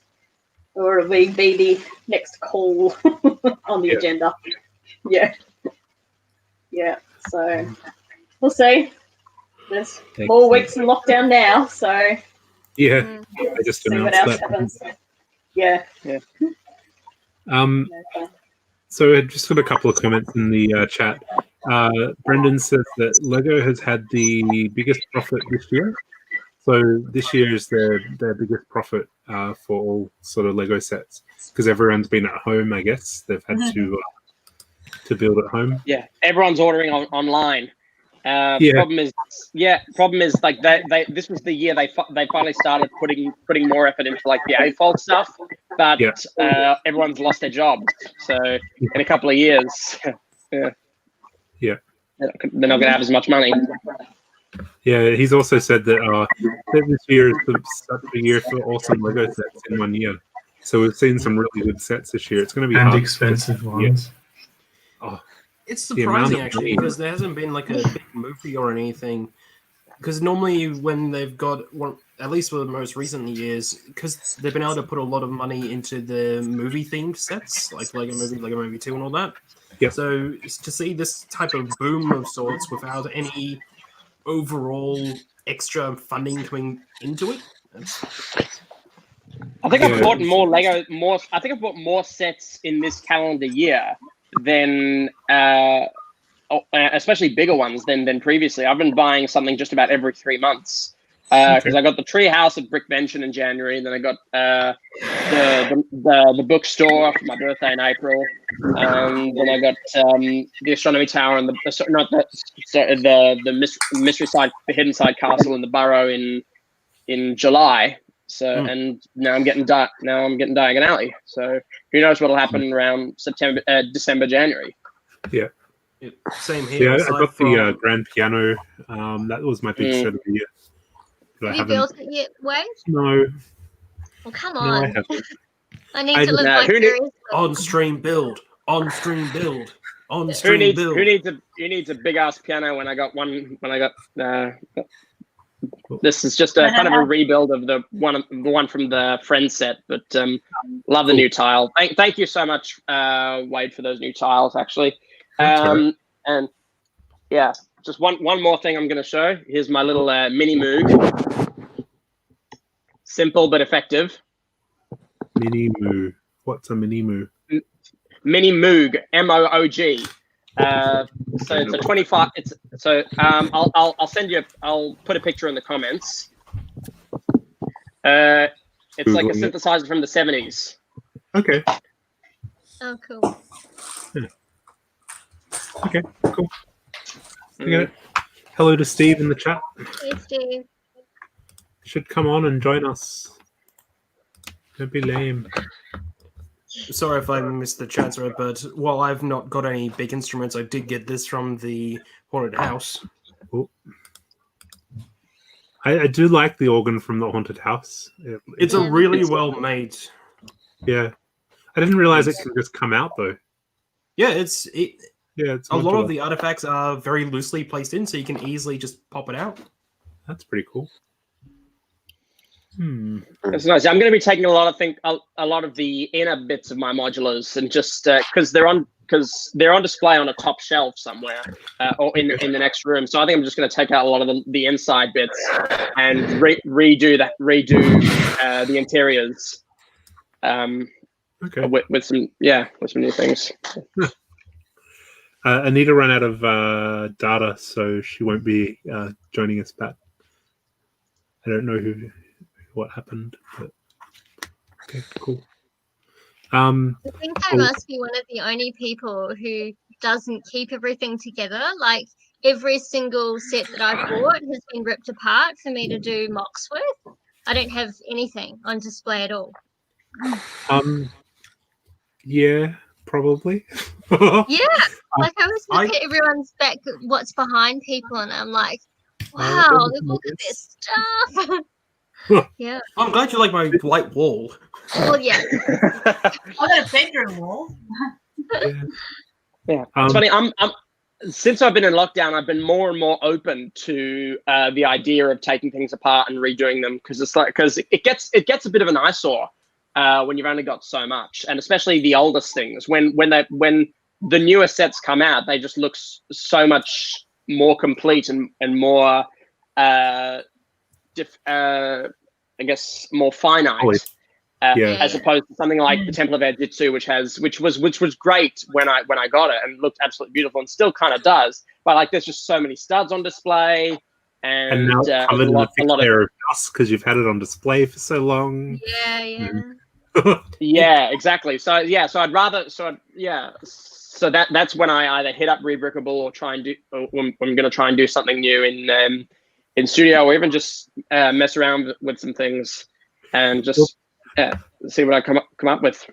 or it'll be the next call on the agenda. Yeah. Yeah. So we'll see. There's more weeks in lockdown now, so yeah, I just see what announced else that. happens. Yeah. Yeah. So I just got a couple of comments in the chat. Brendan says that Lego has had the biggest profit this year. So this year is their biggest profit for all sort of Lego sets because everyone's been at home. I guess they've had to build at home. Yeah, everyone's ordering online. Yeah. Problem is like this was the year they finally started putting more effort into like the AFOL stuff, but everyone's lost their jobs. So in a couple of years, they're not going to have as much money. Yeah, he's also said that this year is such a year for awesome Lego sets in 1 year. So we've seen some really good sets this year. It's going to be And hard expensive ones. Oh, It's the amount surprising of actually money. because there hasn't been like a big movie or anything. Because normally when they've got one, at least for the most recent years, because they've been able to put a lot of money into the movie themed sets, like Lego Movie 2, and all that. Yep. So to see this type of boom of sorts without any overall extra funding coming into it, I think I've bought I think I've bought more sets in this calendar year than, especially bigger ones than previously. I've been buying something just about every 3 months because I got the Tree House at Brickvention in January, and then I got the bookstore for my birthday in April, then I got the Astronomy Tower and the Mystery Side, the Hidden Side Castle in the Burrow in July. So and now I'm getting Diagon Alley. So who knows what'll happen around December, January. Yeah. Same here. Yeah, I got the grand piano. That was my big set of the year. But Have you built it yet, Wade? No. Well, come No, on. I haven't. I need to live vicariously. On stream build. On stream build. On Who stream build. needs a big ass piano when I got one? This is just a kind of a rebuild of the one from the Friends set, but love the new tile. Thank you so much, Wade, for those new tiles. Actually, and yeah, just one more thing I'm going to show. Here's my little mini Moog. Simple but effective. Mini Moo. What's a Mini Moo? Mini Moog, Moog. So it's a 25. I'll send you. I'll put a picture in the comments. It's like a synthesizer from the 70s. Okay. Oh, cool. Yeah. Okay. Cool. Hello to Steve in the chat. Hey, Steve. Should come on and join us. Don't be lame. Sorry if I missed the transfer, but while I've not got any big instruments, I did get this from the Haunted House. Oh. I do like the organ from the Haunted House. It's a really well made. Yeah, I didn't realize it can just come out though. Yeah, it's a lot modular. of the artifacts are very loosely placed in, so you can easily just pop it out. That's pretty cool. That's nice. I'm going to be taking a lot of the inner bits of my modulars and just because they're on display on a top shelf somewhere or in the next room. So I think I'm just going to take out a lot of the inside bits and redo the interiors. Okay. With some new things. Anita ran out of data, so she won't be joining us back. I don't know what happened, but okay, cool. I think I must be one of the only people who doesn't keep everything together. Like every single set that I bought has been ripped apart for me to do mocks with. I don't have anything on display at all. Yeah, probably. Yeah, like I was looking at everyone's back, what's behind people, and I'm like, wow, look at this stuff. Yeah. I'm glad you like my white wall. Well, yeah. I got a bedroom wall. Yeah, it's funny. I'm since I've been in lockdown, I've been more and more open to the idea of taking things apart and redoing them because it gets a bit of an eyesore when you've only got so much, and especially the oldest things. When the newer sets come out, they just look so much more complete and more, I guess, more finite. As opposed to something like the Temple of Air Jitsu, which was great when I got it and looked absolutely beautiful and still kind of does. But like, there's just so many studs on display, and now covered in a thick lot layer of dust because you've had it on display for so long. Yeah, exactly. So that's when I either hit up Rebrickable or try and do, or I'm going to try and do something new in studio, or even just mess around with some things and just see what I come up with.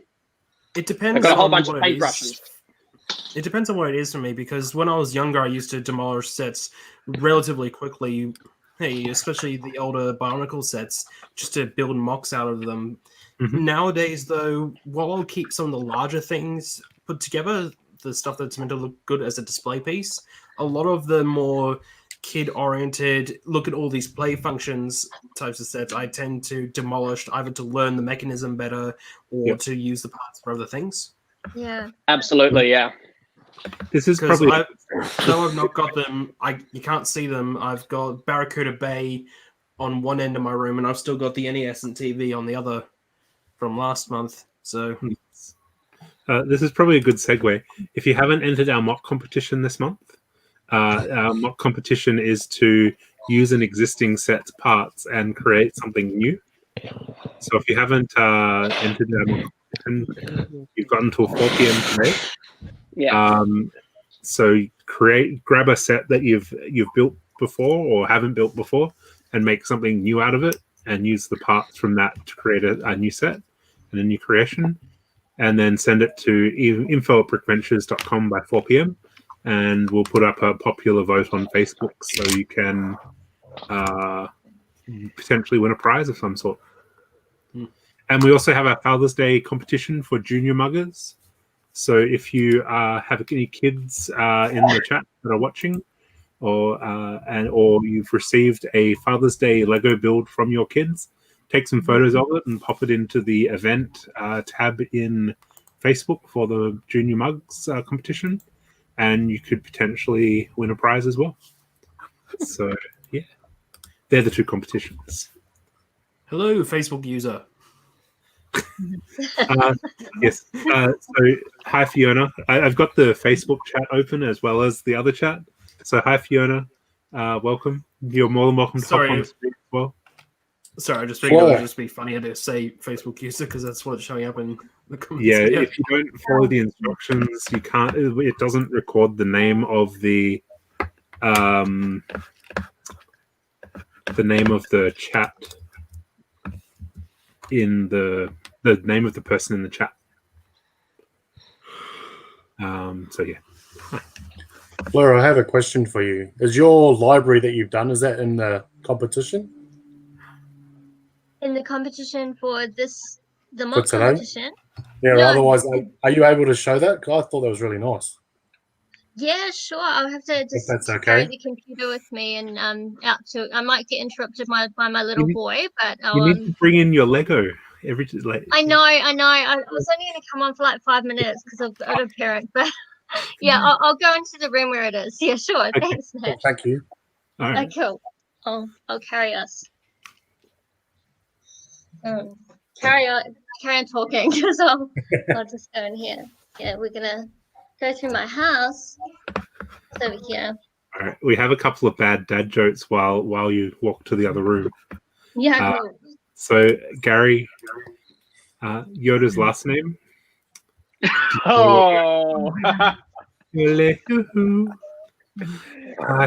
It depends. I've got a whole on bunch what of it paintbrushes. is. It depends on what it is for me, because when I was younger, I used to demolish sets relatively quickly. Hey, especially the older Bionicle sets, just to build mocks out of them. Nowadays, though, while I'll keep some of the larger things put together, the stuff that's meant to look good as a display piece, a lot of the more kid-oriented, look at all these play functions types of sets, I tend to demolish either to learn the mechanism better or to use the parts for other things. Yeah. Absolutely, yeah. This is probably... though I've not got them, you can't see them. I've got Barracuda Bay on one end of my room, and I've still got the NES and TV on the other from last month. So this is probably a good segue. If you haven't entered our mock competition this month, our mock competition is to use an existing set's parts and create something new. So if you haven't entered our mock competition, you've got until 4 p.m. today. Yeah. So grab a set that you've built before or haven't built before, and make something new out of it, and use the parts from that to create a new set and a new creation, and then send it to info@brickventures.com by 4 p.m. and we'll put up a popular vote on Facebook so you can potentially win a prize of some sort. And we also have our Father's Day competition for junior muggers. So if you have any kids in the chat that are watching, or you've received a Father's Day Lego build from your kids, take some photos of it and pop it into the event tab in Facebook for the Junior Mugs competition, and you could potentially win a prize as well. So yeah, they're the two competitions. Hello, Facebook user. Yes. So hi, Fiona. I've got the Facebook chat open as well as the other chat. So hi, Fiona. Welcome. You're more than welcome to hop on the screen as well. Sorry, I just figured it would just be funnier to say Facebook user because that's what's showing up in the comments. Yeah, if you don't follow the instructions, you can't. It doesn't record the name of the chat in the name of the person in the chat. So yeah. Fleur, I have a question for you. Is your library that you've done, is that in the competition? In the competition for the For mock today? competition? Yeah, No. otherwise, are you able to show that? 'Cause I thought that was really nice. Yeah, sure. I'll have to just that's carry okay. the computer with me and out to. I might get interrupted by my little boy, but You I'll. need to bring in your Lego I know. I was only going to come on for like 5 minutes because I've got a parent, but yeah, I'll go into the room where it is. Yeah, sure. Okay. Thanks, Ned. Thank you. All right. Cool. I'll carry us. Carry on talking because I'll just go in here. Yeah, we're gonna go through my house. It's over here. All right. We have a couple of bad dad jokes while you walk to the other room. Yeah. Cool. So Gary, Yoda's last name. Oh. I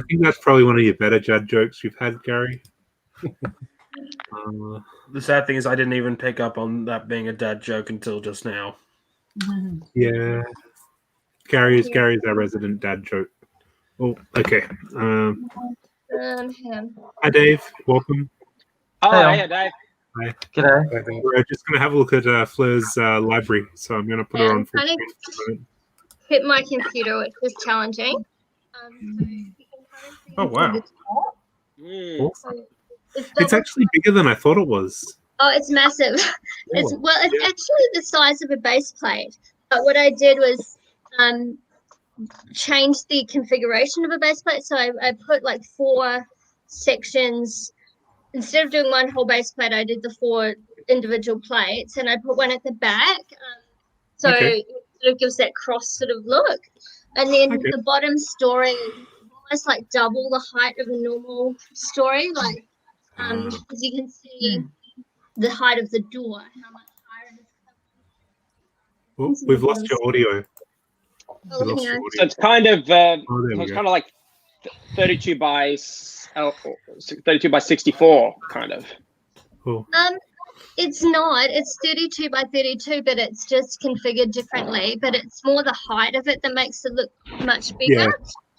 think that's probably one of your better dad jokes you've had, Gary. The sad thing is I didn't even pick up on that being a dad joke until just now. Yeah. Gary's our resident dad joke. Oh, okay. Hi, Dave. Welcome. Oh, Hey, yeah, Dave. Hi. G'day. We're just going to have a look at Fleur's library, so I'm going to put her on full Trying screen for a moment. to hit my computer, which is challenging. Oh, wow. Mm. It's actually bigger than I thought it was. Oh, it's massive. It's actually the size of a base plate. But what I did was change the configuration of a base plate. So I put like 4 sections. Instead of doing one whole base plate, I did the 4 individual plates, and I put one at the back. So it sort of gives that cross sort of look. And then the bottom story is almost like double the height of a normal story. Like, as you can see, the height of the door, how much higher it is. Oh, we've lost your audio. Oh, hang on. So it's kind of it's kind of like 32 by 64, kind of. Cool. It's not. It's 32 by 32, but it's just configured differently. But it's more the height of it that makes it look much bigger.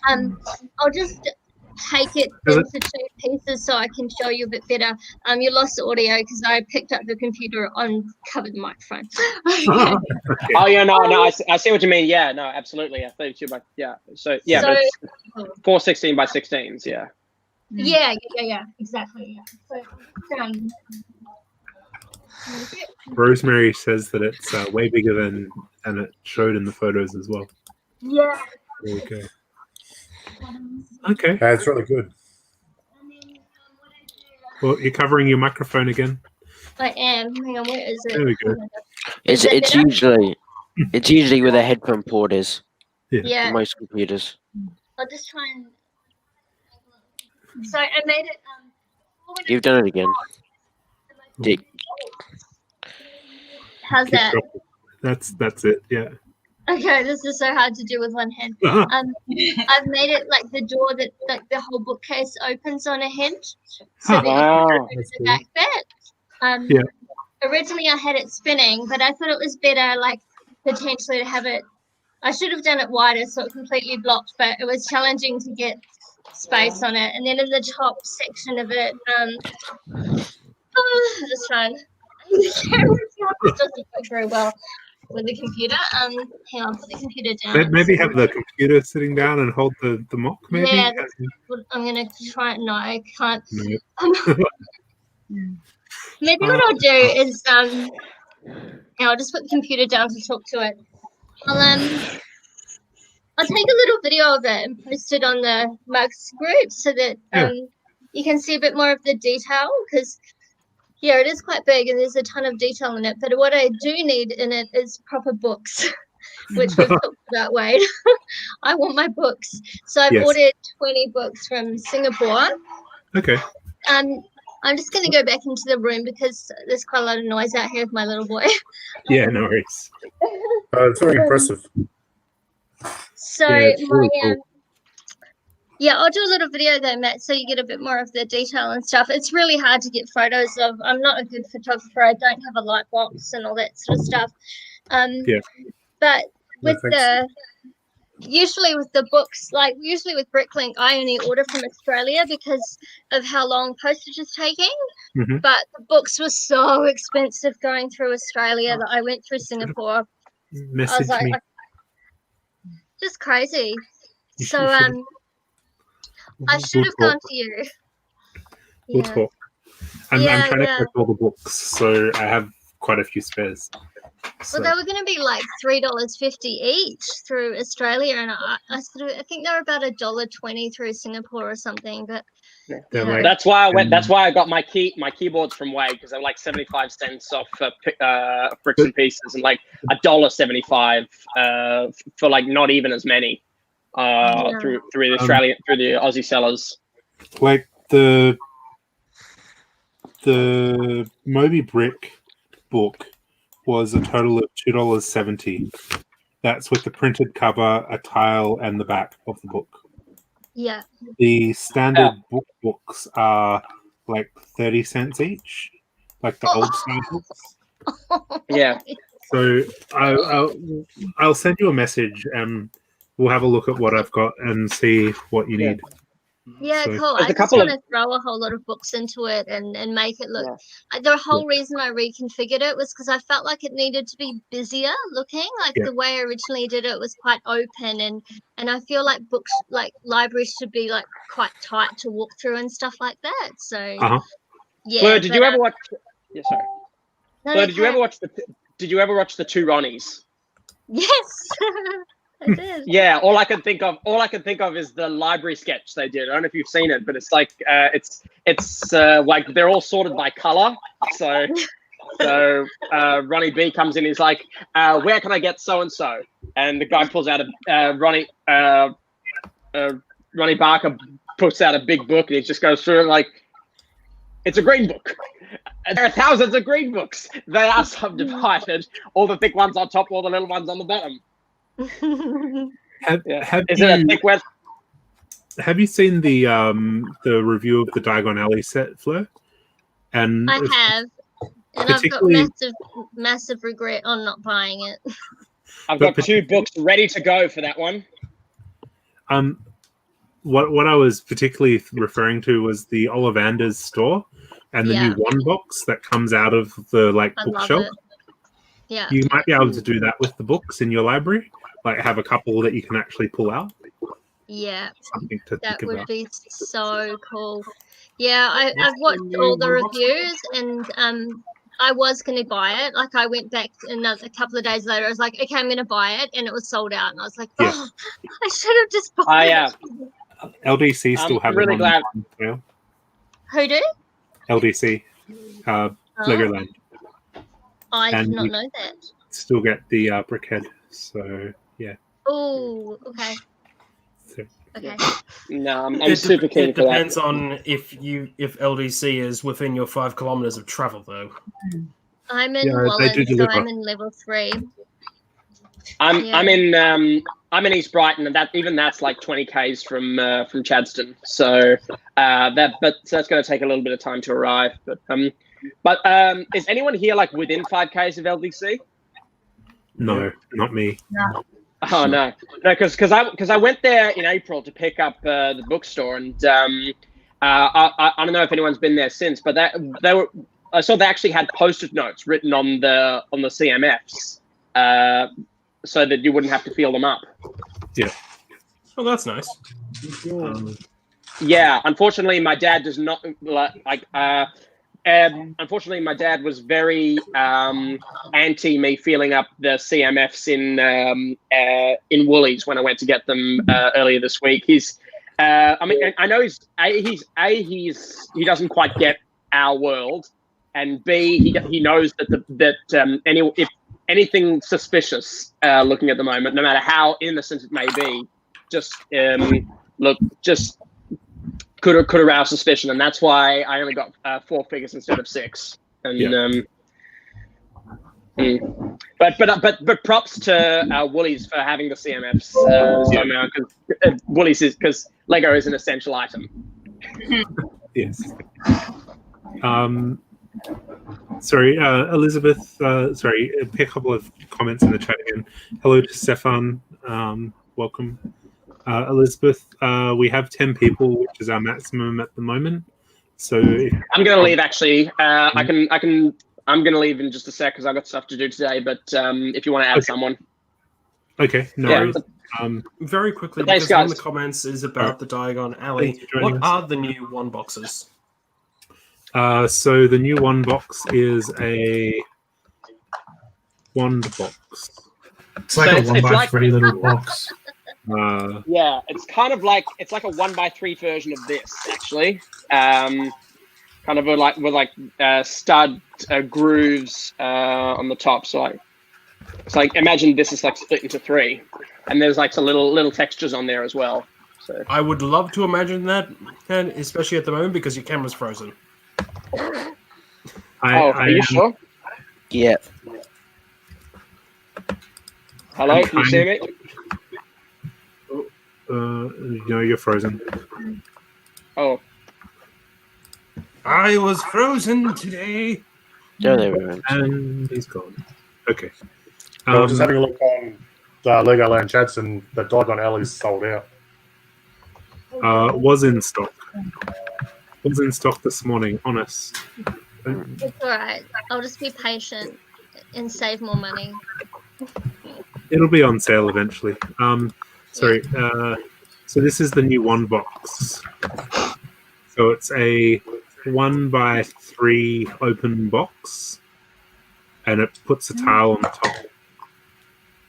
I'll just take it into 2 pieces so I can show you a bit better. You lost the audio because I picked up the computer on covered the microphone. Oh yeah, no, I see what you mean. Yeah, no, absolutely. Yeah, 32 by So yeah, but it's 4 16 by 16s. Yeah. Yeah, exactly. Yeah. So, Rosemary says that it's way bigger than it showed in the photos as well. Yeah. There we go. Okay. That's really good. Well, you're covering your microphone again. I am. Hang on, where is it? There we go. It's usually where the headphone port is. Yeah. For most computers. I'll just try and. So I made it. You've done it again. How's that? That's it. Yeah. Okay, this is so hard to do with one hand. I've made it like the door that like the whole bookcase opens on a hinge. So that you can open the back bit. Originally I had it spinning, but I thought it was better like potentially to have it. I should have done it wider so it completely blocked, but it was challenging to get space on it. And then in the top section of it, just trying. The camera doesn't work very well with the computer. Hang on, put the computer down. Maybe have the computer sitting down and hold the mock, maybe? Yeah, I'm going to try. No, I can't. No. Maybe what I'll do is, I'll just put the computer down to talk to it. I'll take a little video of it and post it on the Mugs group so that you can see a bit more of the detail, because yeah, it is quite big and there's a ton of detail in it. But what I do need in it is proper books, which we've talked about, Wade. I want my books. So I've ordered 20 books from Singapore. Okay. I'm just going to go back into the room because there's quite a lot of noise out here with my little boy. Yeah, no worries. It's very impressive. So really cool. Yeah, I'll do a little video though, Matt, so you get a bit more of the detail and stuff. It's really hard to get photos of. I'm not a good photographer. I don't have a light box and all that sort of stuff. But with usually with the books, like usually with Bricklink, I only order from Australia because of how long postage is taking. Mm-hmm. But the books were so expensive going through Australia that I went through Singapore. Message I was like, me. Just crazy. So I should have gone to you. We'll talk. I'm trying to collect all the books, so I have quite a few spares. So. Well, they were going to be like $3.50 each through Australia, and I think they were about $1.20 through Singapore or something. But that's why I went. That's why I got my keyboards from Wade, because they're like 75 cents off bricks and pieces, and like $1.75 for like not even as many through the Australian through the Aussie sellers. Like the Moby Brick book was a total of $2.70. That's with the printed cover, a tile, and the back of the book. Yeah. The standard books are like 30 cents each, like the old style books. Yeah. So I'll send you a message and we'll have a look at what I've got and see what you need. Yeah, So, cool. I just want to throw a whole lot of books into it and make it look. The whole reason I reconfigured it was because I felt like it needed to be busier looking. Like the way I originally did it was quite open, and I feel like books, like libraries, should be like quite tight to walk through and stuff like that. So Fleur, did you ever watch? Yeah, sorry. No, So no, did you ever watch the Two Ronnies? Yes, I did. Yeah, all I can think of is the library sketch they did. I don't know if you've seen it, but it's like it's like they're all sorted by color. So Ronnie B comes in. He's like, "Where can I get so and so?" And the guy pulls out Ronnie Barker puts out a big book, and he just goes through it like, "It's a green book. There are thousands of green books. They are subdivided. All the thick ones on top, all the little ones on the bottom." Have you seen the review of the Diagon Alley set, Fleur? And I have, and I've got massive regret on not buying it. I've got 2 books ready to go for that one. What I was particularly referring to was the Ollivander's store and the new one box that comes out of the bookshelf. Yeah, you might be able to do that with the books in your library. Like have a couple that you can actually pull out. Yeah, something to that think would about. be so cool. Yeah, I've watched all the reviews, and I was going to buy it. Like I went back a couple of days later. I was like, okay, I'm going to buy it, and it was sold out. And I was like, oh, I should have just bought it. LDC still have really it glad. on sale. Who do? LDC, Legoland. I did And not you know that. Still get the Brickhead. So yeah. Oh, okay. Okay. No, I'm super keen It for that. depends on if LDC is within your 5 kilometers of travel, though. I'm in Yeah, they Wallen, do so deliver. I'm in level 3. I'm Yeah. I'm in East Brighton, and that's like 20 k's from Chadstone. So that's going to take a little bit of time to arrive. But is anyone here like within 5 k's of LDC? No, not me. No. Oh no, because I went there in April to pick up the bookstore, and I don't know if anyone's been there since, but I saw they actually had post-it notes written on the CMFs, so that you wouldn't have to feel them up. Yeah. Oh, that's nice. Yeah, unfortunately, my dad does not like. Unfortunately, my dad was very anti me feeling up the CMFs in Woolies when I went to get them earlier this week. I know he doesn't quite get our world, and B, he knows that if anything suspicious looking at the moment, no matter how innocent it may be, just could arouse suspicion, and that's why I only got 4 figures instead of 6. And but props to Woolies for having the CMFs somehow, because Woolies is Lego is an essential item. Yes. Sorry, Elizabeth. Sorry, a couple of comments in the chat again. Hello to Stefan. Welcome. Elizabeth, we have 10 people, which is our maximum at the moment. So I'm going to leave. Actually, I'm going to leave in just a sec because I've got stuff to do today. But if you want to add someone, okay, no worries. Very quickly, Thanks, because one of guys. the comments is about the Diagon Alley. Thanks for joining What us. are the new one boxes? So the new one box is a wand box. It's like So a it's 1 by like- 3 little box. yeah, it's kind of like it's like a 1x3 version of this actually. Kind of with stud grooves on the top. So it's like imagine this is like split into 3, and there's like some little textures on there as well. So I would love to imagine that, Ken, especially at the moment because your camera's frozen. are you sure? Yeah. Hello, can you see me? No, you're frozen. Oh, I was frozen today. There they were. And he's gone. Okay. I was just having a look on Legoland chats, and the Diagon Alley's sold out. Was in stock. Was in stock this morning. Honest. It's all right. I'll just be patient and save more money. It'll be on sale eventually. Sorry. So this is the new one box. So it's a 1x3 open box, and it puts a tile on the top.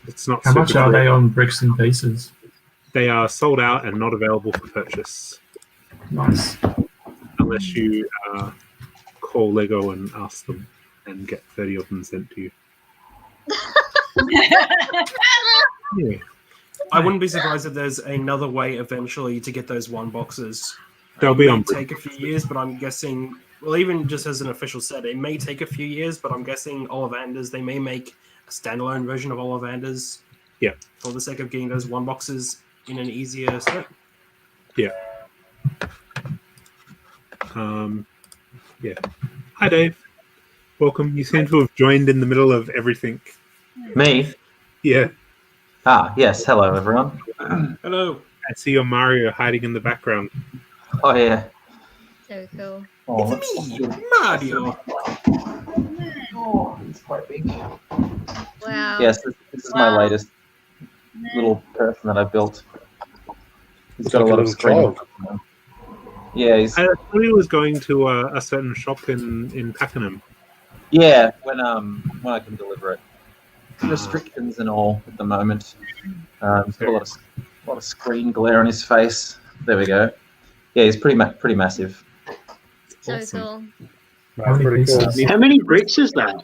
It's not. How much super are they cool. on Bricks and Pieces? They are sold out and not available for purchase. Nice. Unless you call Lego and ask them and get 30 of them sent to you. Yeah. I wouldn't be surprised if there's another way eventually to get those 1 boxes. They'll It be may on. take a few years, but I'm guessing. Well, even just as an official set, it may take a few years, but I'm guessing Ollivanders, they may make a standalone version of Ollivanders. Yeah. For the sake of getting those 1 boxes in an easier set. Yeah. Yeah. Hi, Dave. Welcome. You seem to have joined in the middle of everything. Me? Yeah. Ah, yes. Hello, everyone. Hello. I see your Mario hiding in the background. Oh, yeah. So cool. Oh, It's me, Mario. Oh, he's quite big. Wow. Yes, this is my latest little person that I built. He's got a lot of screen. Yeah, he's I thought he was going to a certain shop in Pakenham. yeah. When I can deliver it. Restrictions and all at the moment. He's got a lot of screen glare on his face. There we go. Yeah, he's pretty massive. So cool. That's pretty cool. How many bricks is that?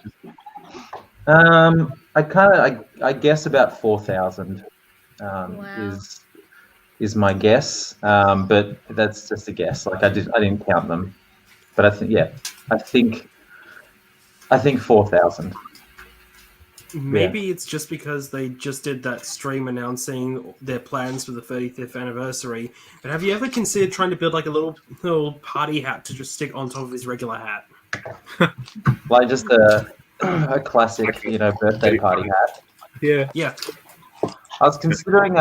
I guess about 4,000 is my guess, but that's just a guess. Like I didn't count them, but I think 4,000. Maybe it's just because they just did that stream announcing their plans for the 35th anniversary. But have you ever considered trying to build like a little party hat to just stick on top of his regular hat? Like just a classic, birthday party hat. Yeah. Yeah. I was considering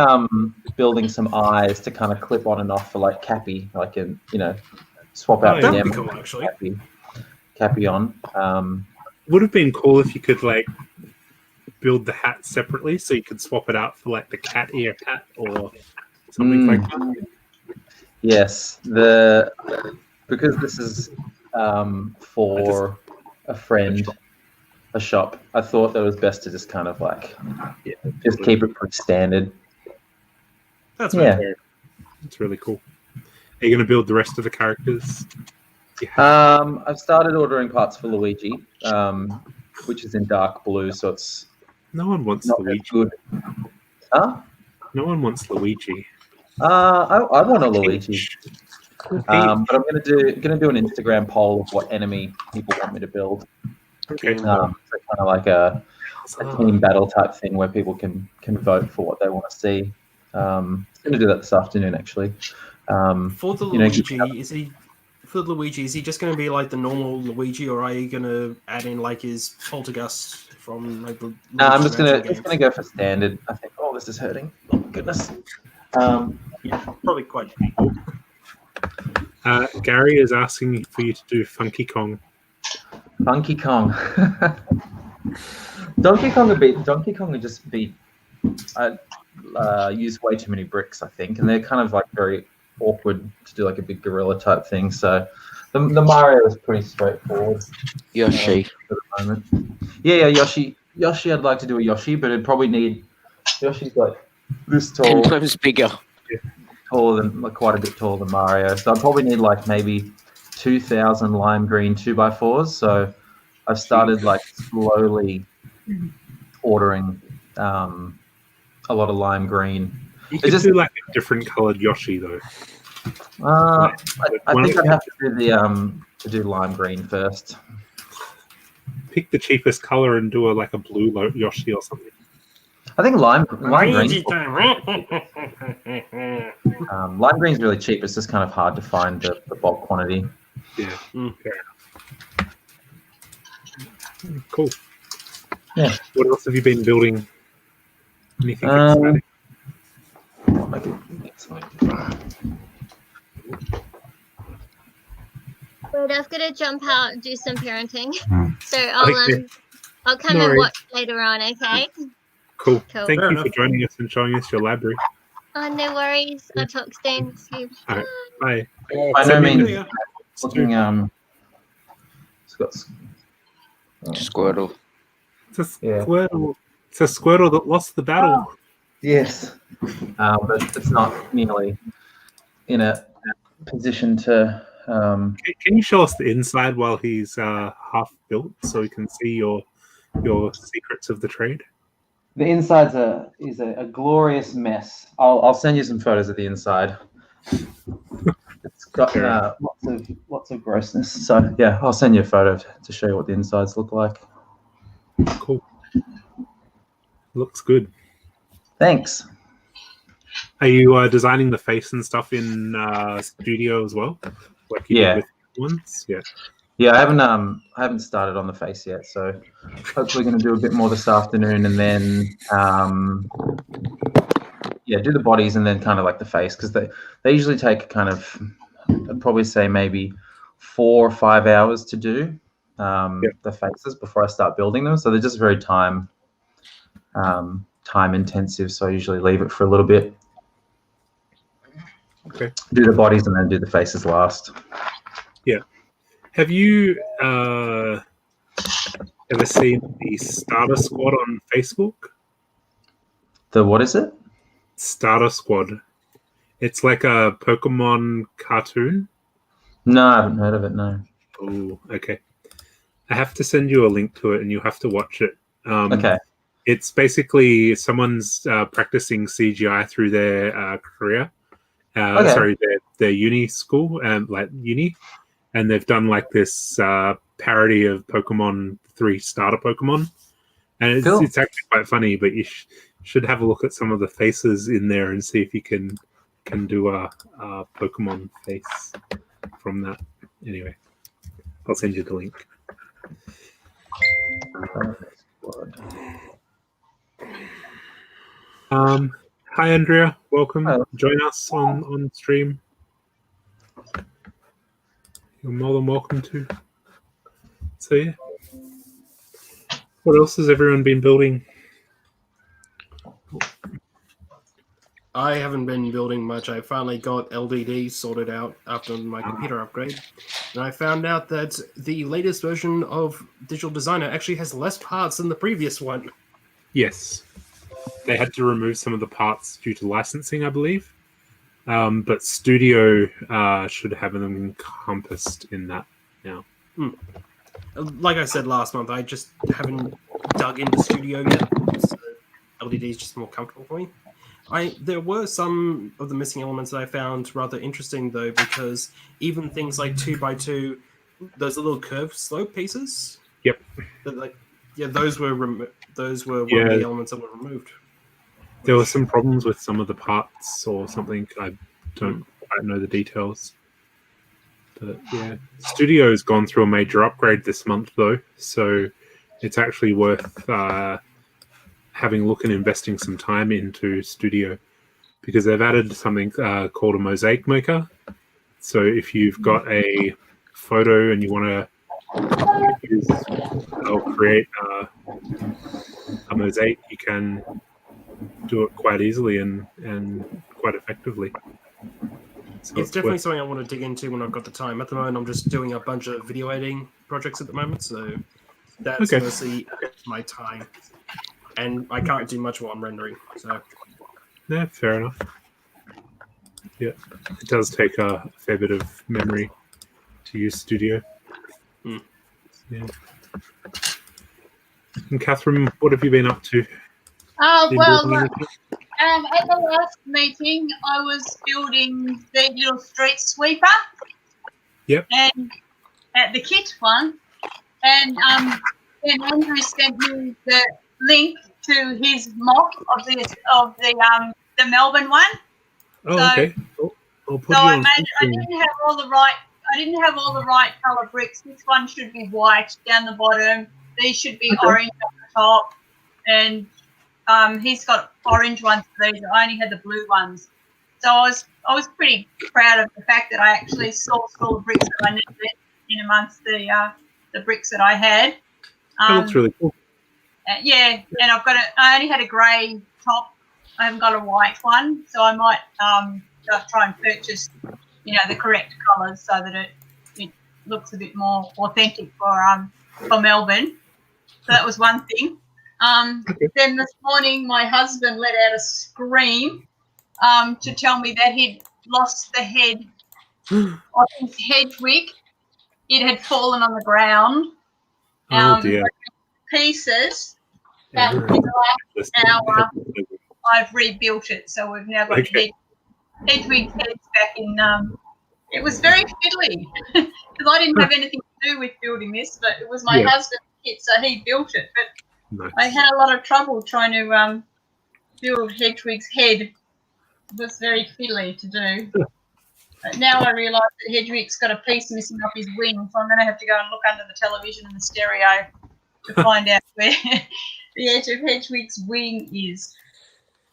building some eyes to kind of clip on and off for like Cappy, like swap out That'd the be cool, actually. Cappy on. Would have been cool if you could like build the hat separately, so you could swap it out for like the cat ear hat or something like that. Yes, because this is for a friend, a shop. I thought that it was best to just kind of like just keep it pretty standard. That's fair. It's really cool. Are you going to build the rest of the characters? I've started ordering parts for Luigi, which is in dark blue, so it's no one wants not Luigi. Good. Huh? No one wants Luigi. I want a Luigi. But I'm gonna do an Instagram poll of what enemy people want me to build. Okay. So kind of like a team battle type thing where people can vote for what they want to see. I'm gonna do that this afternoon actually. For the Luigi, is he just going to be like the normal Luigi, or are you going to add in like his Poltergust from like the? No, I'm just gonna go for standard. I think. Oh, this is hurting. Oh goodness. Yeah, probably quite. Gary is asking for you to do Funky Kong. Funky Kong. Donkey Kong would just be. I use way too many bricks, I think, and they're kind of like very awkward to do like a big gorilla type thing. So the Mario is pretty straightforward. Yoshi. For the moment. Yeah, Yoshi. Yoshi, I'd like to do a Yoshi, but it'd probably need Yoshi's like this tall. 10 times bigger. Taller than quite a bit taller than Mario. So I'd probably need like maybe 2,000 lime green 2x4s. So I've started like slowly ordering a lot of lime green. You could do like a different colored Yoshi though. I think I'd have to do lime green first. Pick the cheapest color and do like a blue Yoshi or something. I think lime green. Lime green's really cheap. It's just kind of hard to find the bulk quantity. Yeah. Fair enough. Cool. Yeah. What else have you been building? Anything exciting? But I've got to jump out and do some parenting. So Okay. I'll come No and worries. watch later on, okay? Cool. Cool. Thank Fair you for enough. joining us and showing us your library. Oh, no worries. I'll talk soon. See you. All right. Bye. By no Send me means the- got Squirtle. It's a Squirtle. It's a Squirtle that lost the battle. Yes, but it's not nearly in a position to. Can you show us the inside while he's half built, so we can see your secrets of the trade? The inside's is a glorious mess. I'll send you some photos of the inside. It's got lots of grossness. So yeah, I'll send you a photo to show you what the insides look like. Cool. Looks good. Thanks. Are you designing the face and stuff in Studio as well? Like you did with ones? Yeah. Yeah, I haven't started on the face yet, so hopefully going to do a bit more this afternoon, and then do the bodies and then kind of like the face, because they usually take kind of, I'd probably say maybe 4 or 5 hours to do the faces before I start building them. So they're just very time intensive. So I usually leave it for a little bit. Okay. Do the bodies and then do the faces last. Yeah. Have you ever seen the Starter Squad on Facebook? The what is it? Starter Squad. It's like a Pokemon cartoon. No, I haven't heard of it, no. Oh, okay. I have to send you a link to it and you have to watch it. Okay. It's basically someone's practicing CGI through their career. Sorry, their uni school, like uni. And they've done like this parody of Pokemon 3 starter Pokemon. And it's actually quite funny, but you should have a look at some of the faces in there and see if you can do a Pokemon face from that. Anyway, I'll send you the link. Hi, Andrea. Welcome. Hello. Join us on stream. You're more than welcome to. So yeah. What else has everyone been building? I haven't been building much. I finally got LDD sorted out after my computer upgrade. And I found out that the latest version of Digital Designer actually has less parts than the previous one. Yes. They had to remove some of the parts due to licensing, I believe. But Studio should have them encompassed in that now. Like I said last month, I just haven't dug into Studio yet. So LDD is just more comfortable for me. There were some of the missing elements that I found rather interesting, though, because even things like 2x2, those little curved slope pieces. Yep. Those were one of the elements that were removed. There were some problems with some of the parts or something. I don't quite know the details. But yeah, Studio's gone through a major upgrade this month, though, so it's actually worth having a look and investing some time into Studio, because they've added something called a mosaic maker. So if you've got a photo and you want to create a mosaic, you can do it quite easily and quite effectively. So it's definitely something I want to dig into when I've got the time. At the moment, I'm just doing a bunch of video editing projects at the moment, so that's mostly my time. And I can't do much while I'm rendering. So yeah, fair enough. Yeah, it does take a fair bit of memory to use Studio. Yeah. And Catherine, what have you been up to? At the last meeting, I was building the little street sweeper. Yep. And at the kit one, and then Andrew sent me the link to his mock of the Melbourne one. Oh, okay. I'll put I didn't have all the right color bricks. This one should be white down the bottom. These should be orange on the top, and he's got orange ones for these. I only had the blue ones. So I was pretty proud of the fact that I actually sourced all the bricks that I needed in amongst the bricks that I had. That looks really cool. Yeah, and I only had a grey top. I haven't got a white one, so I might just try and purchase, the correct colours so that it looks a bit more authentic for Melbourne. So that was one thing. Then this morning, my husband let out a scream to tell me that he'd lost the head of his hedgewig. It had fallen on the ground. Oh dear. Pieces. But in the last hour, I've rebuilt it. So we've now got hedgewig heads back in. It was very fiddly because I didn't have anything to do with building this, but it was my husband's kit, so he built it. But I had a lot of trouble trying to build Hedwig's head. It was very fiddly to do. But now I realise that Hedwig's got a piece missing off his wing, so I'm going to have to go and look under the television and the stereo to find out where the edge of Hedwig's wing is.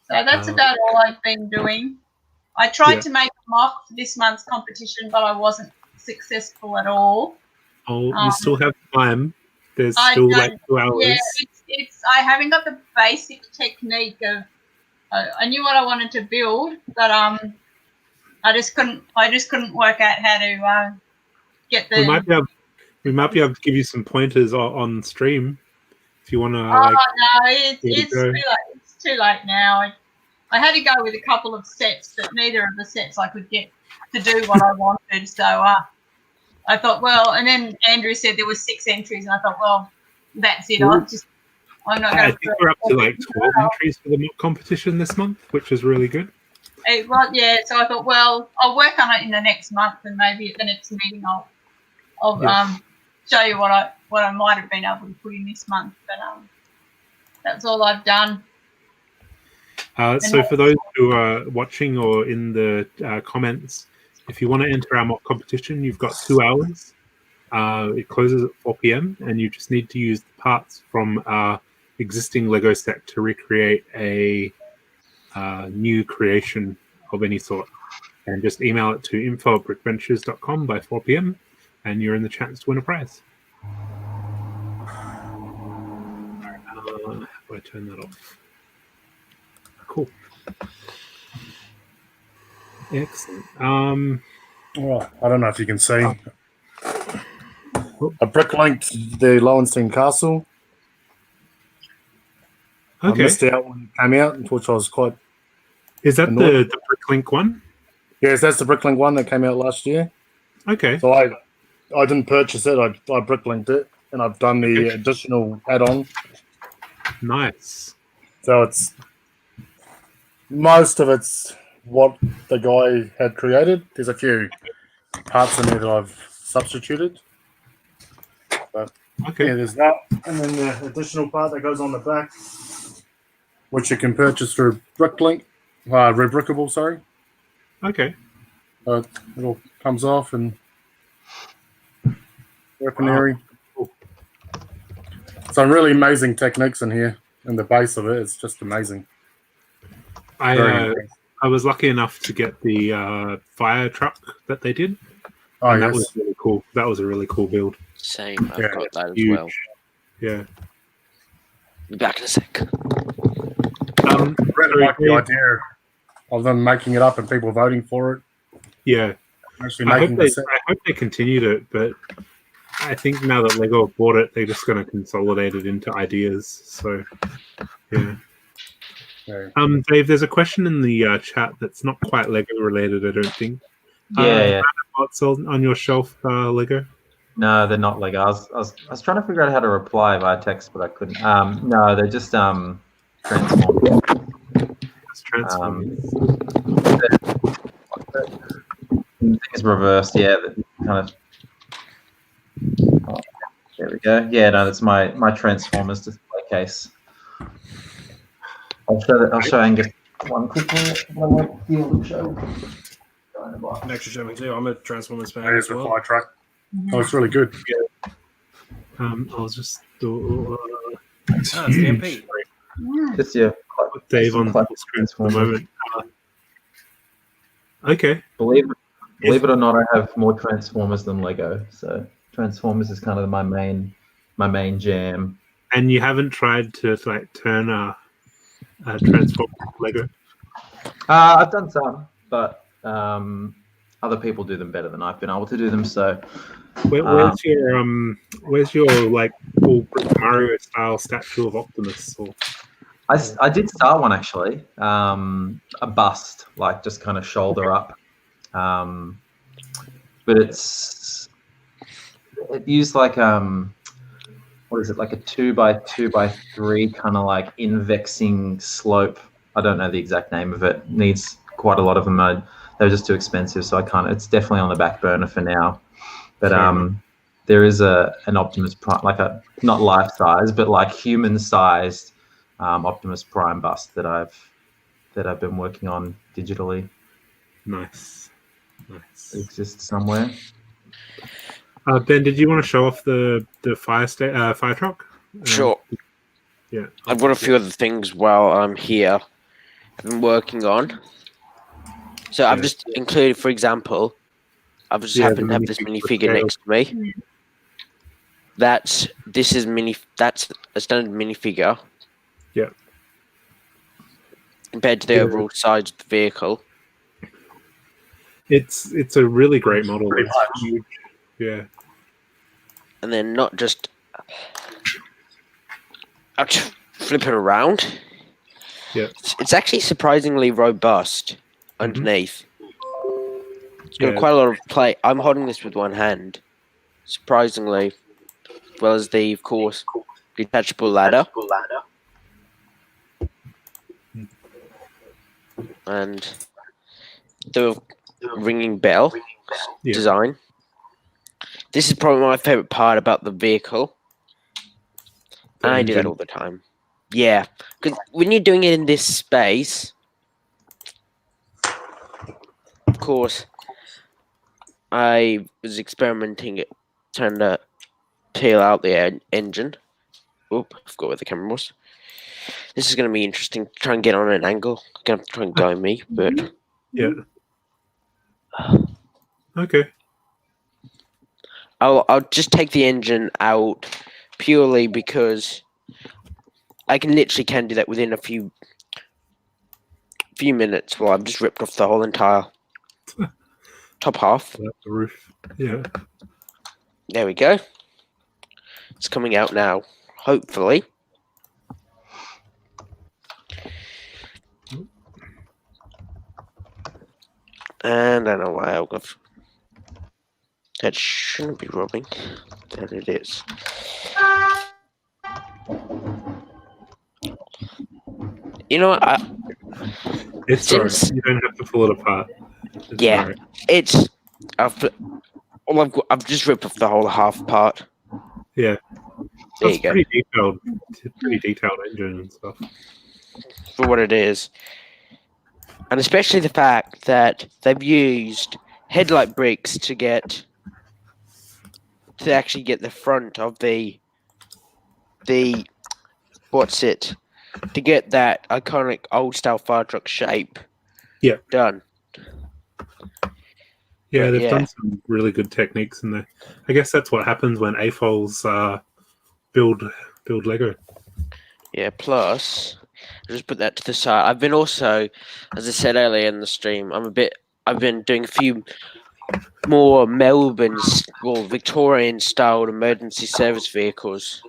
So that's about all I've been doing. I tried to make a mock for this month's competition, but I wasn't successful at all. Oh, you still have time. There's still like 2 hours. Yeah, it's. I haven't got the basic technique of. I knew what I wanted to build, but I just couldn't work out how to get the. We might be able to give you some pointers on stream if you want to. Oh no, it's too late. It's too late now. I had to go with a couple of sets, but neither of the sets I could get to do what I wanted. So I thought, well, and then Andrew said there was 6 entries, and I thought, well, that's it. I'm not going to. I think we're up to like 12 entries for the mock competition this month, which is really good. Yeah. So I thought, well, I'll work on it in the next month, and maybe at the next meeting I'll show you what I might have been able to put in this month. But that's all I've done. So for those who are watching or in the comments, if you want to enter our mock competition, you've got 2 hours. It closes at 4 p.m. and you just need to use the parts from our existing Lego set to recreate a new creation of any sort. And just email it to info@brickventures.com by 4 p.m. and you're in the chance to win a prize. How do I turn that off? Cool. Excellent. Well, I don't know if you can see. I brick-linked the Lowenstein Castle. Okay. I missed out when it came out, which I was quite. Is that the Bricklink one? Yes, that's the Bricklink one that came out last year. Okay. So I didn't purchase it. I bricklinked it, and I've done the additional add-on. Nice. So it's most of it's what the guy had created. There's a few parts in there that I've substituted. But yeah, there's that, and then the additional part that goes on the back, which you can purchase through Bricklink, Rebrickable, sorry. Okay. It all comes off and weaponry. Wow. Some really amazing techniques in here, and the base of it is just amazing. I was lucky enough to get the fire truck that they did. Oh, yes. That was really cool. That was a really cool build. Same, I've got that as Huge. well. Yeah. Be back in a sec. I really like the idea of them making it up and people voting for it. Yeah. Actually I making hope they continued it, but I think now that Lego have bought it, they're just going to consolidate it into ideas. So, yeah. Dave, there's a question in the chat that's not quite Lego related, I don't think. Yeah. What's on your shelf, Lego? No, they're not Lego. I was trying to figure out how to reply via text, but I couldn't. No, they're just transformers. It's transformers. The thing is reversed. Yeah, kind of. Oh, there we go. Yeah, no, that's my Transformers display case. I'll show Angus one quickly. An extra show me too. I'm a Transformers fan. It is as a well. fire truck. Oh, it's really good. Yeah. I'll just do. It's the MP. Just yeah. Dave on the screen for the moment. Okay. Believe it or not, I have more Transformers than Lego. So Transformers is kind of my main jam. And you haven't tried to like turn a Transformer Lego? I've done some, but other people do them better than I've been able to do them. So Where's your like full Mario style statue of Optimus? Or I did start one actually, a bust, like just kind of shoulder up, but it used like what is it, like a 2x2x3 kind of like invexing slope. I don't know the exact name of it. Needs quite a lot of them. They're just too expensive, so I can't. It's definitely on the back burner for now. But there is an Optimus Prime, like a not life size, but like human sized Optimus Prime bust that I've been working on digitally. Nice. It exists somewhere. Ben, did you want to show off the fire truck? Sure. Yeah. I've got a few other things while I'm here I've been working on. So I've just included, for example, I've just happened to have this minifigure next to me. That's a standard minifigure. Yeah. Compared to the overall size of the vehicle. It's a really great model. It's huge. Yeah. And then not just I'll just flip it around. Yeah. It's actually surprisingly robust underneath. It's got quite a lot of play. I'm holding this with one hand. Surprisingly. As well as the, of course, detachable ladder. And the ringing bell design. This is probably my favorite part about the vehicle. And I do that all the time. Yeah, because when you're doing it in this space, of course, I was experimenting it, trying to peel out the engine. Oop, I forgot where the camera was. This is going to be interesting to try and get on an angle. I'm going to try and go me, but... Yeah. Okay. I'll just take the engine out purely because I can do that within a few minutes. Well, I've just ripped off the whole entire top half. The roof. Yeah. There we go. It's coming out now, hopefully. And I don't know why I'll go. That shouldn't be rubbing. That it is. You know what? It's alright. You don't have to pull it apart. It's I've just ripped off the whole half part. Yeah. There you go. Pretty detailed engine and stuff. For what it is. And especially the fact that they've used headlight bricks to actually get the front of the to get that iconic old style fire truck shape done. Yeah, they've done some really good techniques in there. I guess that's what happens when AFOLs build Lego. Yeah, plus I'll just put that to the side. I've been also, as I said earlier in the stream, I've been doing a few more Victorian styled emergency service vehicles.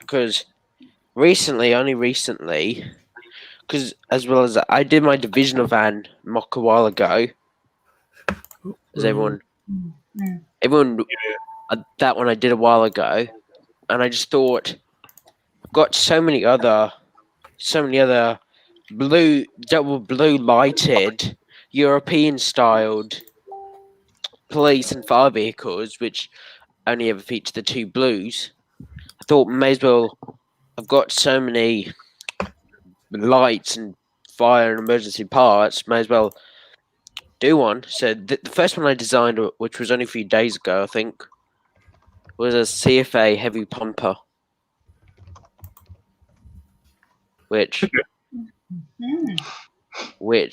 Because only recently, because as well as I did my divisional van mock a while ago, as everyone, that one I did a while ago, and I just thought, I've got so many other double blue lighted European styled police and fire vehicles, which only ever feature the two blues. I thought may as well. I've got so many lights and fire and emergency parts. May as well do one. So the first one I designed, which was only a few days ago, I think, was a CFA heavy pumper, which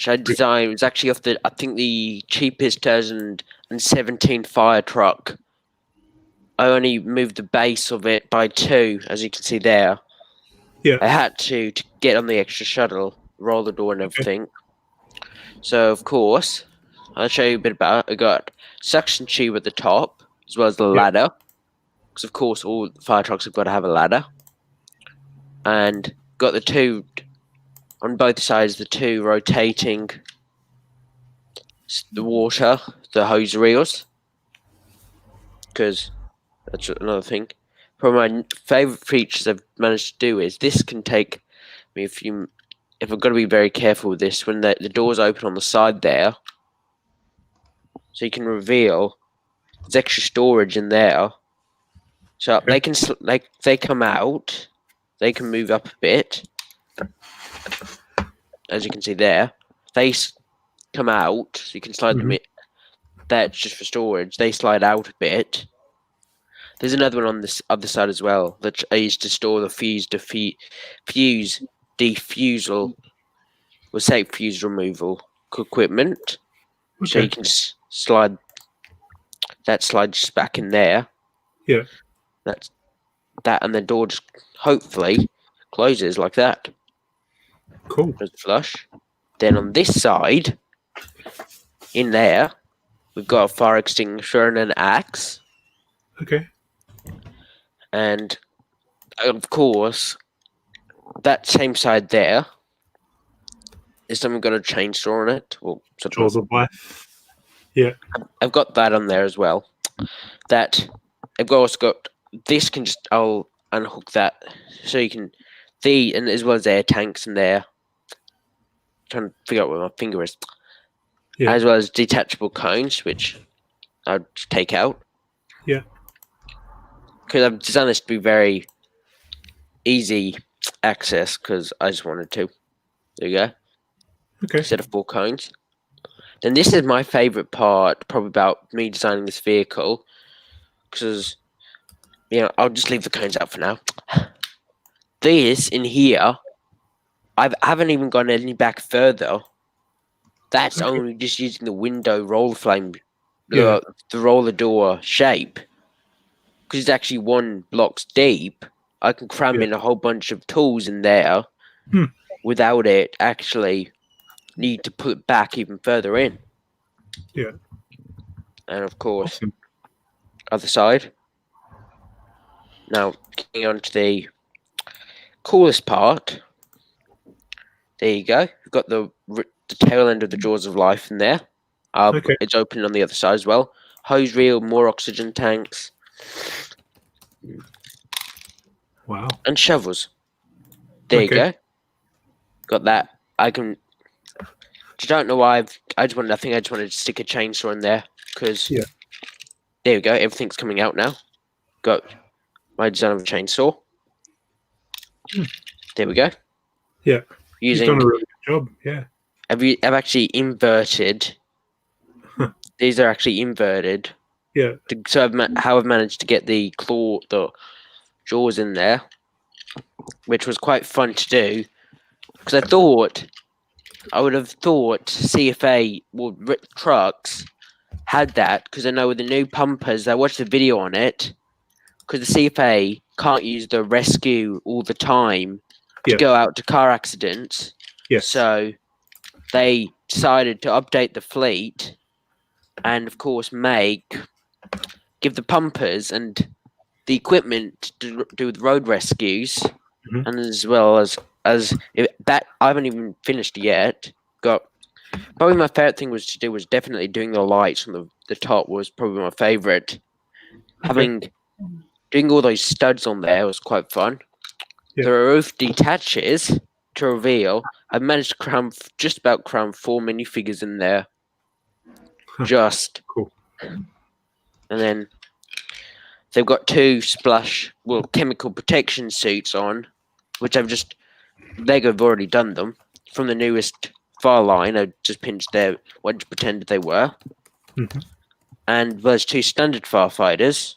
I designed was actually off the cheapest 2017 fire truck. I only moved the base of it by 2, as you can see there. Yeah. I had to get on the extra shuttle, roll the door and everything. So, of course, I'll show you a bit about it. I got suction tube at the top, as well as the ladder. Because, of course, all fire trucks have got to have a ladder. And got the two, on both sides, the two rotating the water, the hose reels. Because that's another thing. Probably my favourite features I've managed to do is this can take me if I've got to be very careful with this, when the doors open on the side there, so you can reveal there's extra storage in there. So they can they come out, they can move up a bit, as you can see there. They come out, so you can slide them in. That's just for storage. They slide out a bit. There's another one on this other side as well that I used to store the fuse defusal, or say fuse removal equipment. So you can just slide that just back in there. Yeah. That's that, and the door just hopefully closes like that. Cool. Just flush. Then on this side, in there, we've got a fire extinguisher and an axe. Okay. And of course, that same side there is something got a chainsaw on it. Or Jaws of Life. Yeah. I've got that on there as well. That I've also got this can just I'll unhook that so you can and as well as air tanks in there. Trying to figure out where my finger is. Yeah. As well as detachable cones, which I'd take out. Yeah. Because I've designed this to be very easy access because I just wanted to. There you go. Okay. Instead of 4 cones. Then this is my favourite part, probably about me designing this vehicle, because I'll just leave the cones out for now. This in here, I haven't even gone any back further. That's only just using the window roller frame, the roller door shape. Because it's actually 1 blocks deep, I can cram in a whole bunch of tools in there without it actually need to put back even further in. Yeah. And of course, other side. Now, getting on to the coolest part. There you go. We've got the tail end of the Jaws of Life in there. It's open on the other side as well. Hose reel, more oxygen tanks. Wow. And shovels. There you go. Got that. I don't know why I think I just wanted to stick a chainsaw in there because there we go. Everything's coming out now. Got my design of a chainsaw. There we go. Yeah. You've done a really good job. Yeah. I've actually inverted. These are actually inverted. Yeah. So how I've managed to get the jaws in there, which was quite fun to do, because I would have thought CFA trucks had that, because I know with the new pumpers, I watched the video on it, because the CFA can't use the rescue all the time to go out to car accidents. Yes. So they decided to update the fleet and, of course, give the pumpers and the equipment to do with road rescues, and as well as that, I haven't even finished yet. Probably my favorite thing was definitely doing the lights on the top was probably my favorite. Doing all those studs on there was quite fun. The roof detaches to reveal. I've managed to just about cram 4 minifigures in there. Just cool. And then they've got 2 chemical protection suits on, which Lego have already done them from the newest fire line. I just pretended they were. And there's 2 standard firefighters.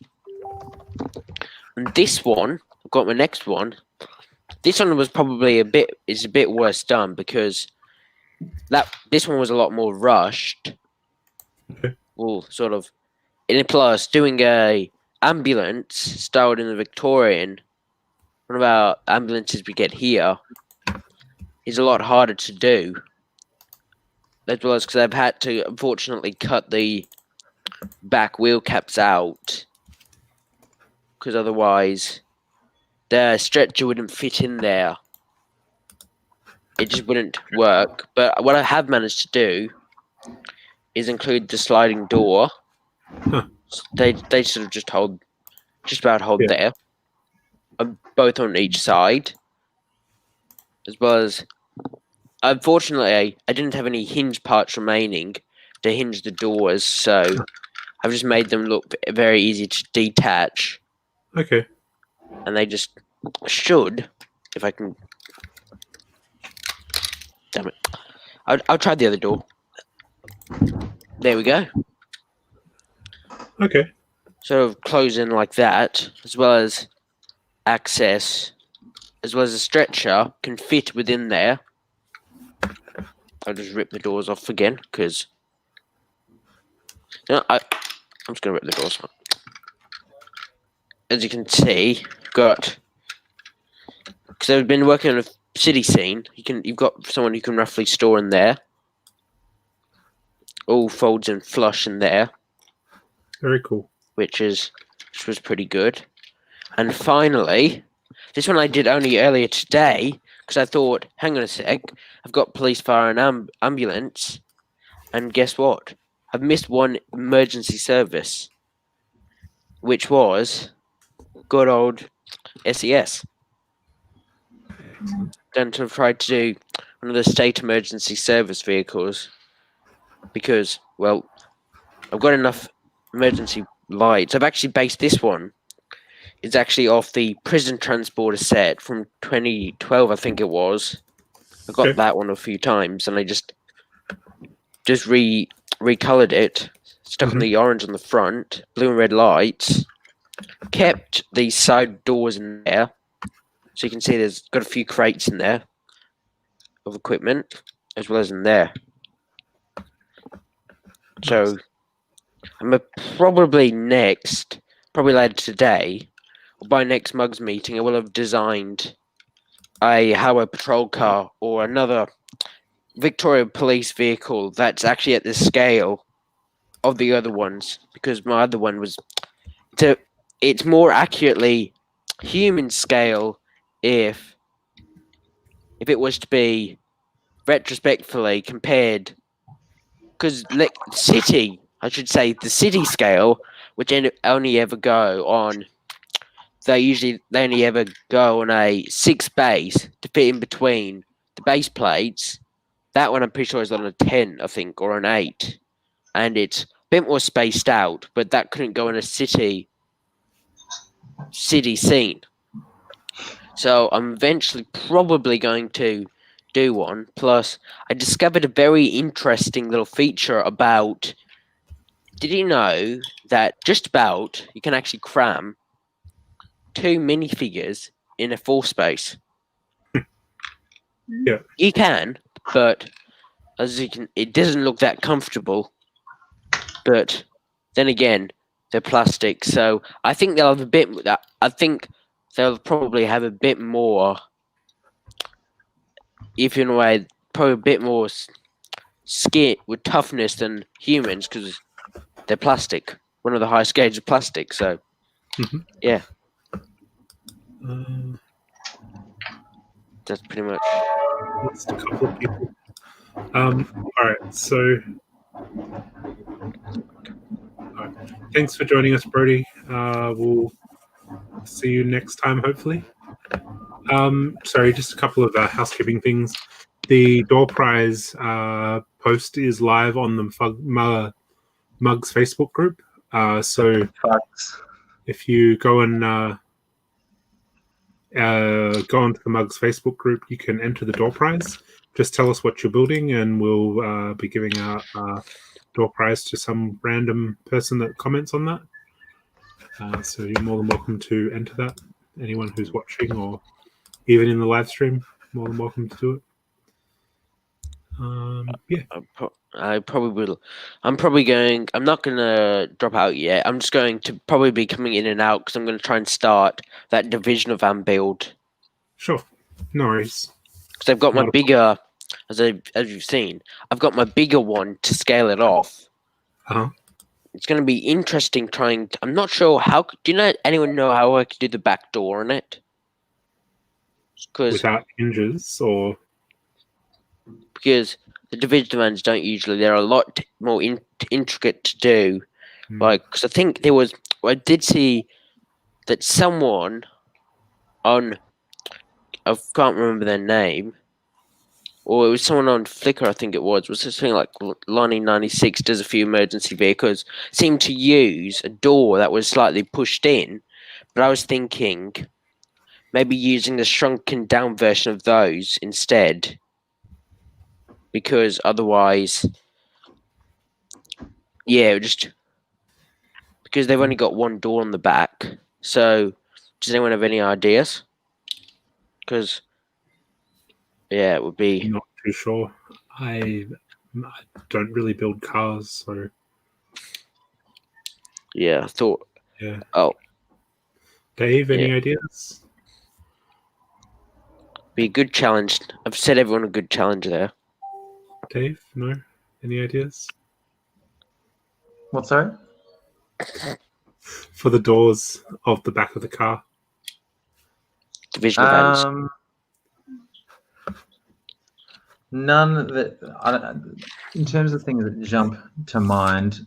And this one, I've got my next one. This one was probably a bit worse done because this one was a lot more rushed. Well, sort of. And plus, doing a ambulance styled in the Victorian, one of our ambulances we get here, is a lot harder to do. as well as because I've had to unfortunately cut the back wheel caps out, because otherwise the stretcher wouldn't fit in there. It just wouldn't work. But what I have managed to do is include the sliding door. They sort of just about hold there, both on each side, as well as. Unfortunately, I didn't have any hinge parts remaining to hinge the doors, so I've just made them look very easy to detach. Okay. And they just should, if I can. Damn it! I'll try the other door. There we go. Okay. Sort of close in like that, as well as access, as well as a stretcher can fit within there. I'll just rip the doors off again, because I'm just going to rip the doors off. As you can see, got, because I've been working on a city scene, you've got someone who can roughly store in there. All folds and flush in there. Very cool. Which was pretty good. And finally, this one I did only earlier today, because I thought, hang on a sec, I've got police, fire, and ambulance, and guess what? I've missed one emergency service, which was good old SES. Then to try to do one of the state emergency service vehicles, because, well, I've got enough emergency lights. I've actually based this one. It's actually off the prison transporter set from 2012, I think it was. I got that one a few times, and I just recolored it, stuck on the orange on the front, blue and red lights, kept the side doors in there, so you can see there's got a few crates in there of equipment, as well as in there. So I'm probably later today, or by next Mugs meeting, I will have designed a highway patrol car or another Victoria police vehicle that's actually at the scale of the other ones, because my other one was it's more accurately human scale if it was to be retrospectively compared, because the city scale, which only ever go on, they only ever go on a 6 base to fit in between the base plates. That one I'm pretty sure is on a 10, I think, or an 8, and it's a bit more spaced out, but that couldn't go in a city scene. So I'm eventually probably going to do one. Plus, I discovered a very interesting little feature about. Did you know that just about you can actually cram 2 minifigures in a 4 space? Yeah, you can, but as you can, it doesn't look that comfortable. But then again, they're plastic, so I think they'll have a bit. I think they'll probably have a bit more, if in a way, probably a bit more skin with toughness than humans, because they're plastic. One of the highest grades of plastic. So, yeah. That's pretty much. Just a couple of people. All right. So, thanks for joining us, Brody. We'll see you next time, hopefully. Sorry, just a couple of housekeeping things. The door prize post is live on the Mugs Facebook group. So if you go and go onto the Mugs Facebook group, you can enter the door prize. Just tell us what you're building, and we'll be giving out door prize to some random person that comments on that. So you're more than welcome to enter that. Anyone who's watching or even in the live stream, more than welcome to do it. Yeah. I probably will. I'm not going to drop out yet. I'm just going to probably be coming in and out because I'm going to try and start that Division of Am build. Sure. No worries. Because I've got my bigger as you've seen, I've got my bigger one to scale it off. Uh-huh. It's going to be interesting trying. I'm not sure how. Do you know anyone know how I could do the back door on it? Without hinges or because the division ones don't usually. They're a lot more intricate to do. Like, because I think I did see that someone on, I can't remember their name, or it was someone on Flickr, I think it was something like Lonnie96 does a few emergency vehicles, seemed to use a door that was slightly pushed in, but I was thinking maybe using the shrunken down version of those instead, because otherwise, yeah, because they've only got one door on the back. So, does anyone have any ideas? Because, yeah, it would be. Not too sure. I don't really build cars, so. Yeah, I thought. Yeah. Oh. Dave, any ideas? Be a good challenge. I've set everyone a good challenge there. Dave, no? Any ideas? What's sorry? For the doors of the back of the car. Division vans. None that, in terms of things that jump to mind,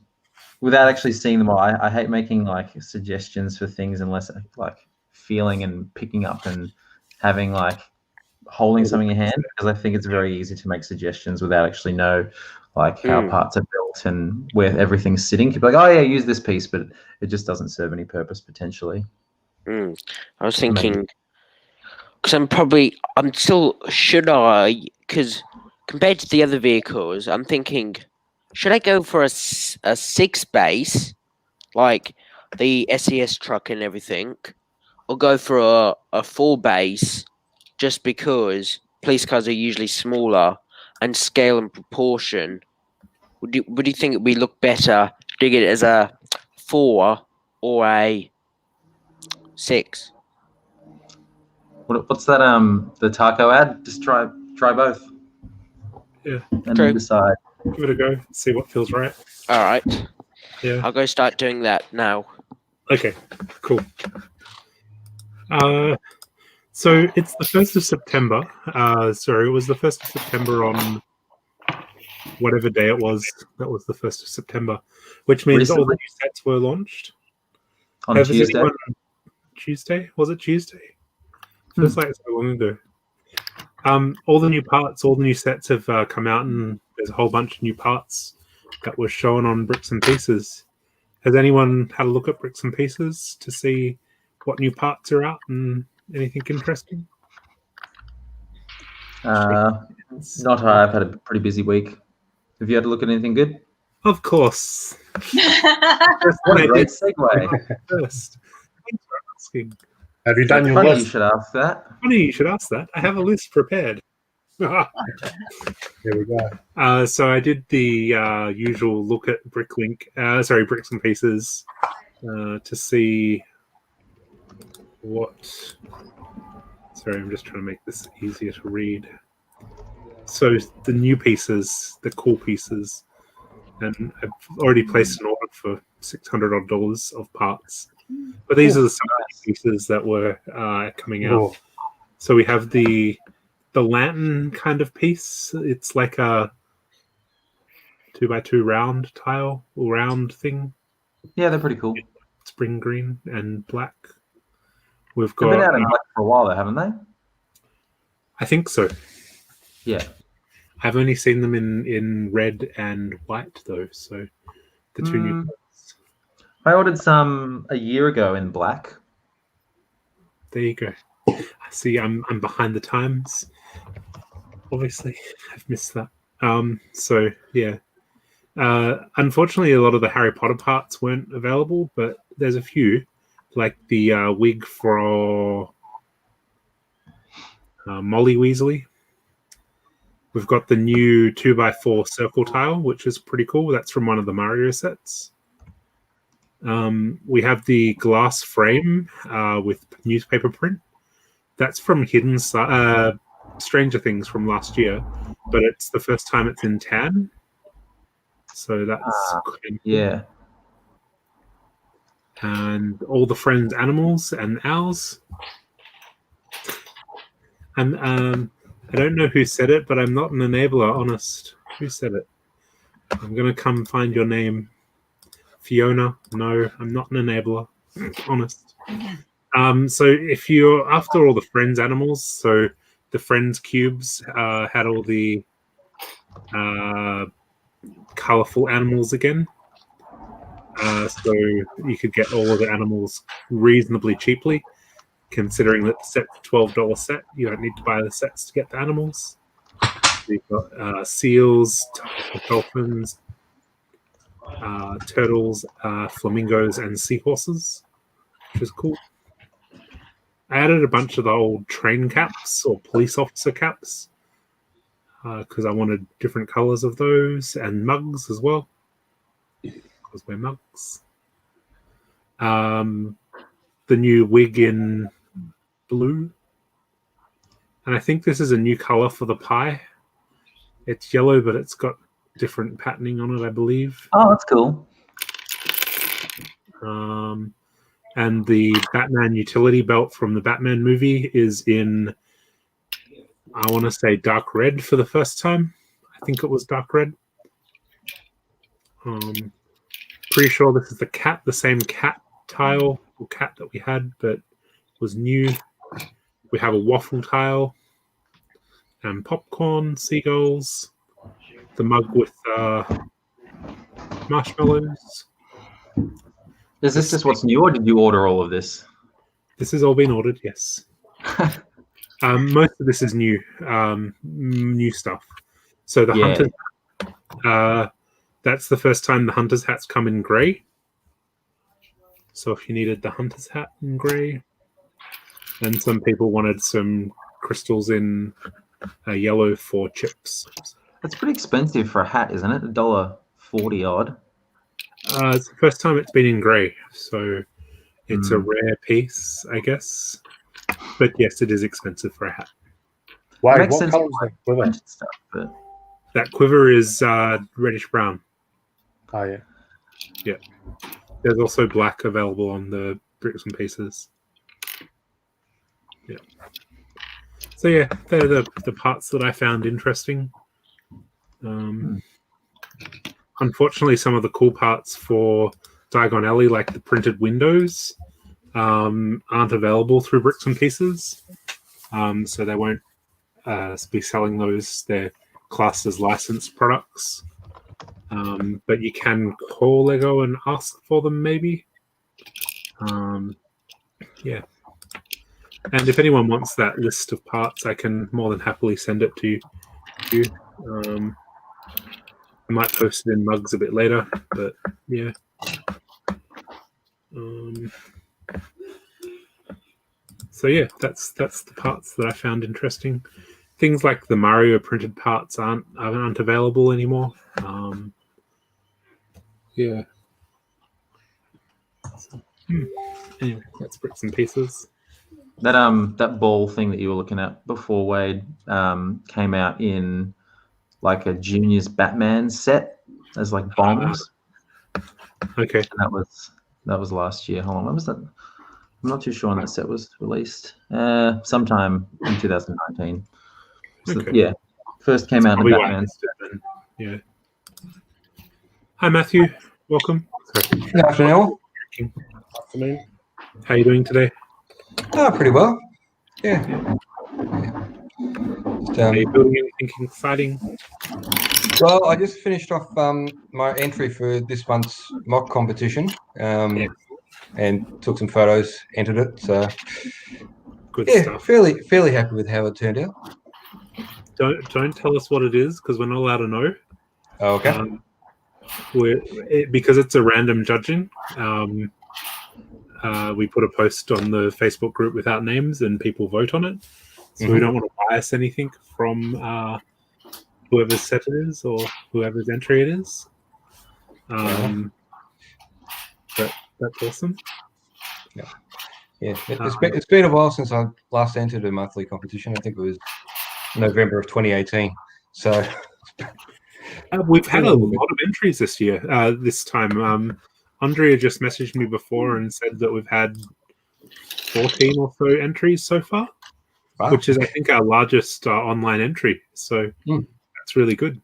without actually seeing them all, I hate making like suggestions for things unless like feeling and picking up and having like holding something in your hand, because I think it's very easy to make suggestions without actually know like how parts are built and where everything's sitting. You could be like, oh yeah, use this piece, but it just doesn't serve any purpose potentially. I was thinking, because I'm still, should I, because compared to the other vehicles, I'm thinking, should I go for a 6 base, like the SES truck and everything, or go for a 4 base, just because police cars are usually smaller and scale and proportion? Would you think it would look better doing it as a 4 or a 6? What's that? The taco ad? Just try both. Yeah. And then decide. Give it a go. See what feels right. All right. Yeah. I'll go start doing that now. Okay. Cool. So it's the 1st of September. Sorry, it was the 1st of September on whatever day it was. That was the 1st of September, which means all the new sets were launched. On Tuesday? Tuesday? Was it Tuesday? Feels like so long ago. All the new parts, all the new sets have come out, and there's a whole bunch of new parts that were shown on Bricks and Pieces. Has anyone had a look at Bricks and Pieces to see what new parts are out and anything interesting? Not I've had a pretty busy week. Have you had a look at anything good? Of course. What a great segue. First. Thanks for asking. Have you done your Funny list? you should ask that. Funny you should ask that. I have a list prepared. Here we go. So I did the usual look at Bricks and Pieces to see what. Sorry, I'm just trying to make this easier to read. So the new pieces, the cool pieces, and I've already placed an order for $600 odd of parts. But these are the pieces that were coming out. Oh. So we have the lantern kind of piece. It's like a 2x2 round tile, round thing. Yeah, they're pretty cool. Spring green and black. We've They've got. been out in black for a while, though, haven't they? I think so. Yeah. I've only seen them in red and white though. So the two new. I ordered some a year ago in black. There you go. See, I'm behind the times. Obviously, I've missed that. So yeah. Unfortunately, a lot of the Harry Potter parts weren't available, but there's a few, like the wig for Molly Weasley. We've got the new 2x4 circle tile, which is pretty cool. That's from one of the Mario sets. We have the glass frame with newspaper print. That's from Stranger Things from last year. but it's the first time it's in tan. So that's yeah. And all the friends' animals and ours. And I don't know who said it, but I'm not an enabler, honest. Who said it? I'm going to come find your name. Fiona. No, I'm not an enabler, honest. So if you're after all the friends' animals, so the friends' cubes had all the colorful animals again. So you could get all of the animals reasonably cheaply, considering that the set's a $12 set. You don't need to buy the sets to get the animals. You've got seals, dolphins, turtles, flamingos, and seahorses, which is cool. I added a bunch of the old train caps or police officer caps because I wanted different colors of those, and mugs as well, because we're mugs. The new wig in blue. And I think this is a new color for the pie. It's yellow, but it's got different patterning on it, I believe. Oh, that's cool. And the Batman utility belt from the Batman movie is in, I want to say, dark red for the first time. I think it was dark red. Pretty sure this is the same cat tile or cat that we had, but was new. We have a waffle tile and popcorn, seagulls, the mug with marshmallows. Is this just what's new, or did you order all of this? This has all been ordered, yes. Most of this is new, new stuff. So the Hunter's that's the first time the Hunter's hats come in grey. So if you needed the Hunter's hat in grey, and some people wanted some crystals in yellow for chips. It's pretty expensive for a hat, isn't it? $1.40 odd. It's the first time it's been in grey, so it's a rare piece, I guess. But yes, it is expensive for a hat. Why? What colour is that quiver? Stuff, but... That quiver is reddish brown. Oh yeah. Yeah. There's also black available on the bricks and pieces. Yeah. So yeah, they're the parts that I found interesting. Unfortunately, some of the cool parts for Diagon Alley, like the printed windows, aren't available through Bricks and Pieces. So they won't be selling those. They're classed as licensed products. But you can call Lego and ask for them, maybe. Yeah. And if anyone wants that list of parts, I can more than happily send it to you. I might post it in mugs a bit later, but yeah. So yeah, that's the parts that I found interesting. Things like the Mario printed parts aren't available anymore. Yeah. So, anyway, that's Bricks and Pieces. That ball thing that you were looking at before, Wade, came out in like a Juniors Batman set as like bombs. Okay. And that was last year. Hold on, when was that? I'm not too sure when that set was released. Sometime in 2019. So, Okay. yeah, first came out in Batman. Yeah. Hi, Matthew. Welcome. Good afternoon. Afternoon. How are you doing today? Oh, pretty well. Yeah. Are you building anything exciting? Well, I just finished off my entry for this month's mock competition, and took some photos, entered it. So, Good yeah, stuff. fairly happy with how it turned out. Don't tell us what it is because we're not allowed to know. Oh, okay. Because it's a random judging. We put a post on the Facebook group without names, and people vote on it. So we don't want to bias anything from whoever's set it is or whoever's entry it is. But that's awesome. Yeah, it's been a while since I last entered a monthly competition. I think it was November of 2018. So we've had a lot of entries this year. This time, Andrea just messaged me before and said that we've had 14 or so entries so far, which is, I think, our largest online entry. So that's really good.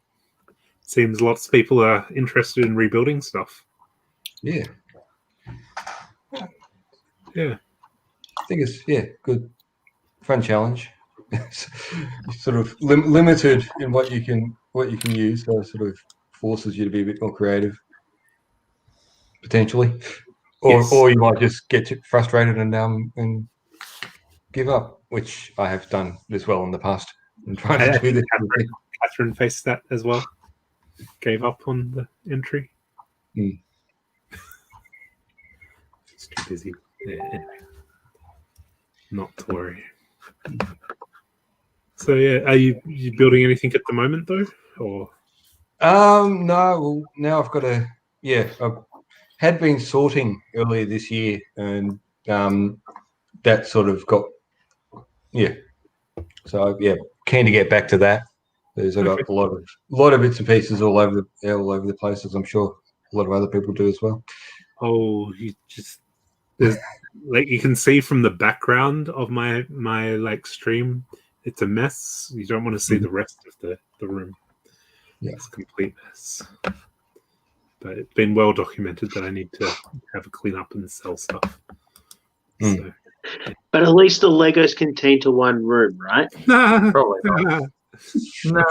Seems lots of people are interested in rebuilding stuff. Yeah. Yeah. I think it's good, fun challenge. Sort of limited in what you can use, so it sort of forces you to be a bit more creative, potentially, or you might just get frustrated and give up, which I have done as well in the past. And trying to do this. Catherine faced that as well. Gave up on the entry. It's too busy. Yeah, anyway. Not to worry. So yeah, are you building anything at the moment though, or? No. Well, now I've got I had been sorting earlier this year, and that sort of got So keen to get back to that. I've got a lot of bits and pieces all over the place, as I'm sure a lot of other people do as well. Oh, there's like you can see from the background of my like stream, it's a mess. You don't want to see the rest of the room. Yeah, it's a complete mess. But it's been well documented that I need to have a clean up and sell stuff. So, but at least the Legos contain to one room, right? Probably not. No.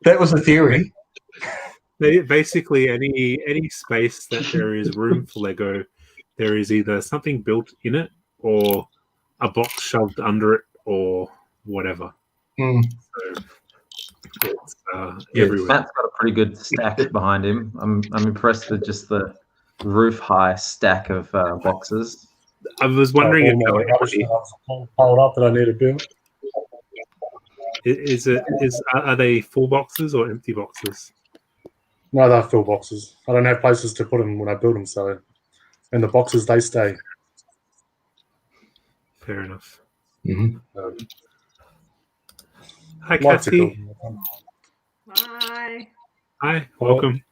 That was a theory. Basically, any space that there is room for Lego, there is either something built in it or a box shoved under it or whatever. So it's everywhere. Matt's got a pretty good stack behind him. I'm impressed with just the roof high stack of boxes. I was wondering piled up that I need to build. Are they full boxes or empty boxes? No, they're full boxes. I don't have places to put them when I build them, so in the boxes they stay. Fair enough. Hi, Cassie. Hi. Hi, welcome.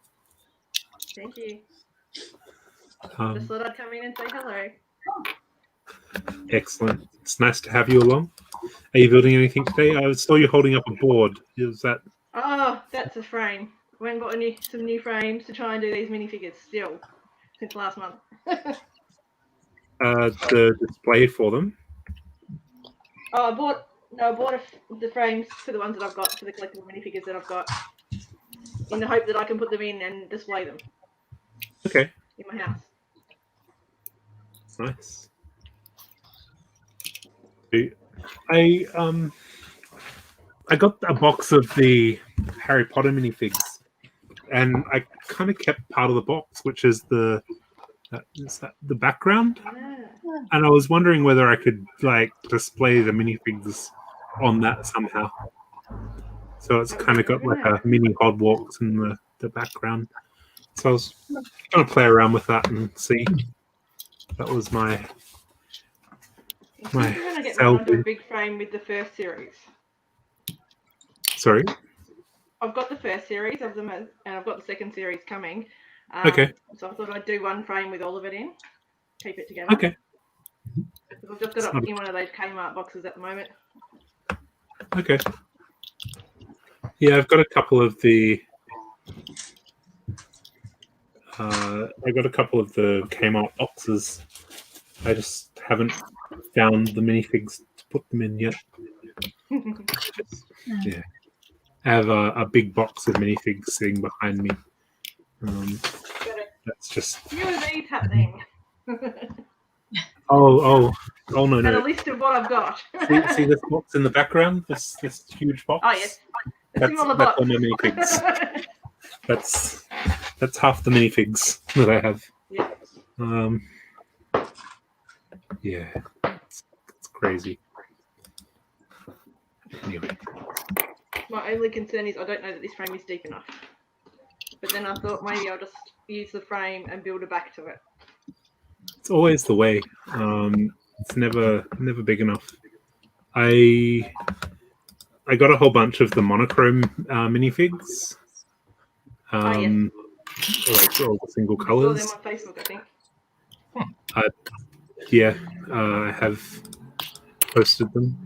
Thank you. Um, Just thought I'd come in and say hello. Excellent. It's nice to have you along. Are you building anything today? I saw you holding up a board. Is that? Oh, that's a frame. Went and got some new frames to try and do these minifigures still since last month. The display for them? Oh, I bought the frames for the ones that I've got, for the collectible minifigures that I've got, in the hope that I can put them in and display them. Okay. In my house. Nice. I got a box of the Harry Potter minifigs, and I kind of kept part of the box, which is the background. And I was wondering whether I could like display the minifigs on that somehow. So it's kind of got like a mini Hogwarts in the background. So I was going to play around with that and see. That was my I'm going to get mine onto a big frame with the first series. Sorry? I've got the first series of them, and I've got the second series coming. Okay. So I thought I'd do one frame with all of it in, keep it together. Okay. I've just got it in one of those Kmart boxes at the moment. Okay. Yeah, I've got a couple of the. I got a couple of the Kmart boxes. I just haven't found the minifigs to put them in yet. Yeah, I have a big box of minifigs sitting behind me. That's just. Few of these happening. Oh no! And a list of what I've got. see this box in the background? This huge box. Oh yes. That's all my minifigs. That's half the minifigs that I have. Yeah. Yeah, it's crazy. Anyway. My only concern is I don't know that this frame is deep enough. But then I thought maybe I'll just use the frame and build a back to it. It's always the way. It's never big enough. I got a whole bunch of the monochrome minifigs. Like all the single Saw colors. them on Facebook, I think. Yeah, I have posted them.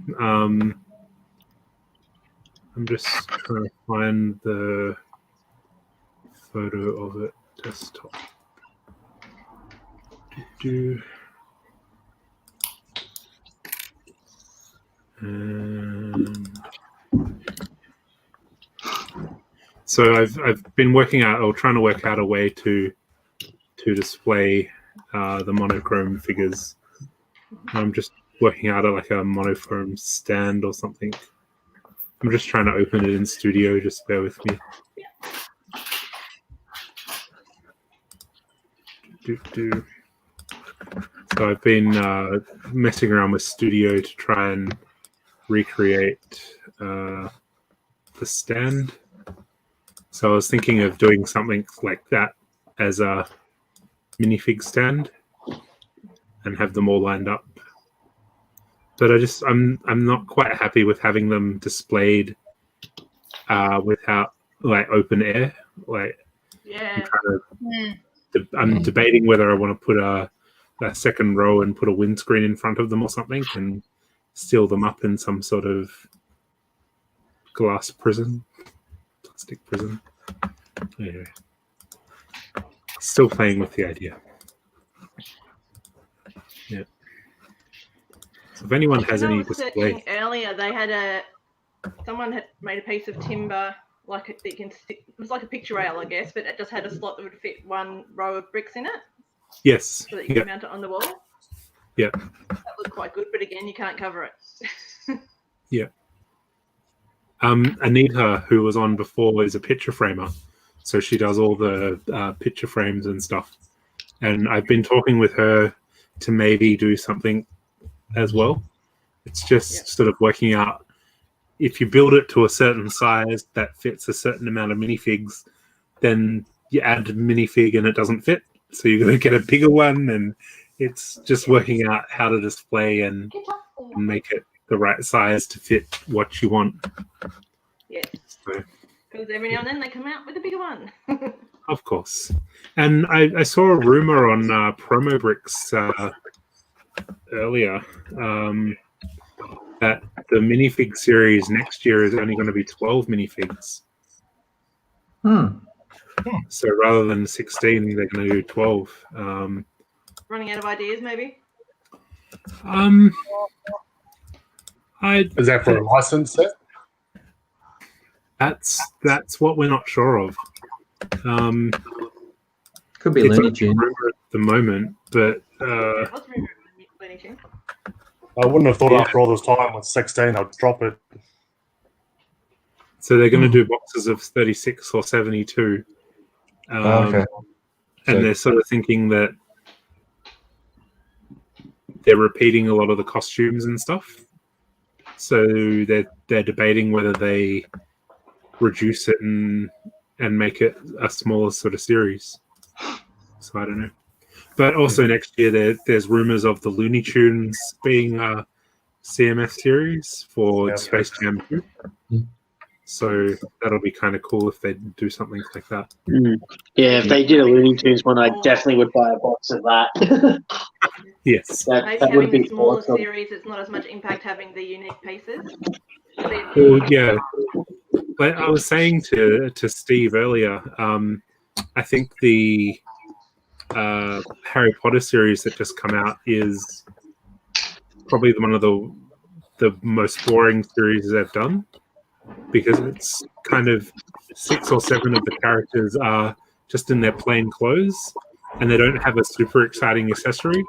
I'm just trying to find the photo of it. Desktop. So I've been working out, or trying to work out a way to display the monochrome figures. I'm just working out like a monochrome stand or something. I'm just trying to open it in Studio. Just bear with me. So I've been messing around with Studio to try and recreate the stand. So I was thinking of doing something like that as a minifig stand and have them all lined up. But I'm not quite happy with having them displayed without like open air. Like Yeah. I'm debating whether I want to put a second row and put a windscreen in front of them or something and seal them up in some sort of glass prison, plastic prison. Anyway, still playing with the idea. Yeah. So if anyone has any display, Earlier, they had someone had made a piece of timber, like it was like a picture rail, I guess, but it just had a slot that would fit one row of bricks in it. yes, So that you can mount it on the wall. yeah, That looked quite good, but again, you can't cover it. yeah. Anita, who was on before, is a picture framer, so she does all the picture frames and stuff. And I've been talking with her to maybe do something as well. It's just sort of working out if you build it to a certain size that fits a certain amount of minifigs, then you add a minifig and it doesn't fit, so you're going to get a bigger one, and it's just working out how to display and make it the right size to fit what you want. Yes. So, Because every now and then they come out with a bigger one. of course. And I saw a rumor on Promo Bricks earlier that the minifig series next year is only going to be 12 minifigs. So rather than 16, they're going to do 12. Running out of ideas, maybe? Is that for a license set? That's what we're not sure of. Could be it's Looney only Tunes. rumor at the moment, but I wouldn't have thought after all this time with 16 I'd drop it. so they're going to do boxes of 36 or 72. Okay. And So- they're sort of thinking that they're repeating a lot of the costumes and stuff. So they're debating whether they reduce it and make it a smaller sort of series. So I don't know. But also next year there's rumors of the Looney Tunes being a CMF series for Space Jam 2. So that'll be kind of cool if they do something like that. Yeah, if they did a Looney Tunes one, I definitely would buy a box of that. Yes. Maybe that having would be the smaller awesome. series, it's not as much impact having the unique pieces. Well, yeah. But I was saying to Steve earlier, I think the Harry Potter series that just come out is probably one of the most boring series they've done, because it's kind of 6 or 7 of the characters are just in their plain clothes and they don't have a super exciting accessory,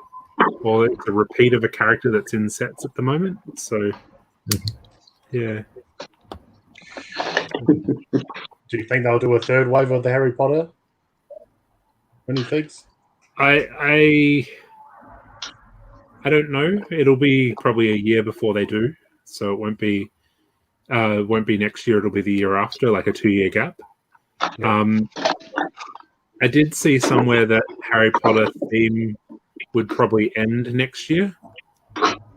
or it's a repeat of a character that's in sets at the moment. So, yeah. Do you think they'll do a third wave of the Harry Potter minifigs? I don't know. It'll be probably a year before they do, so it won't be next year. It'll be the year after, like a 2-year gap. I did see somewhere that Harry Potter theme would probably end next year,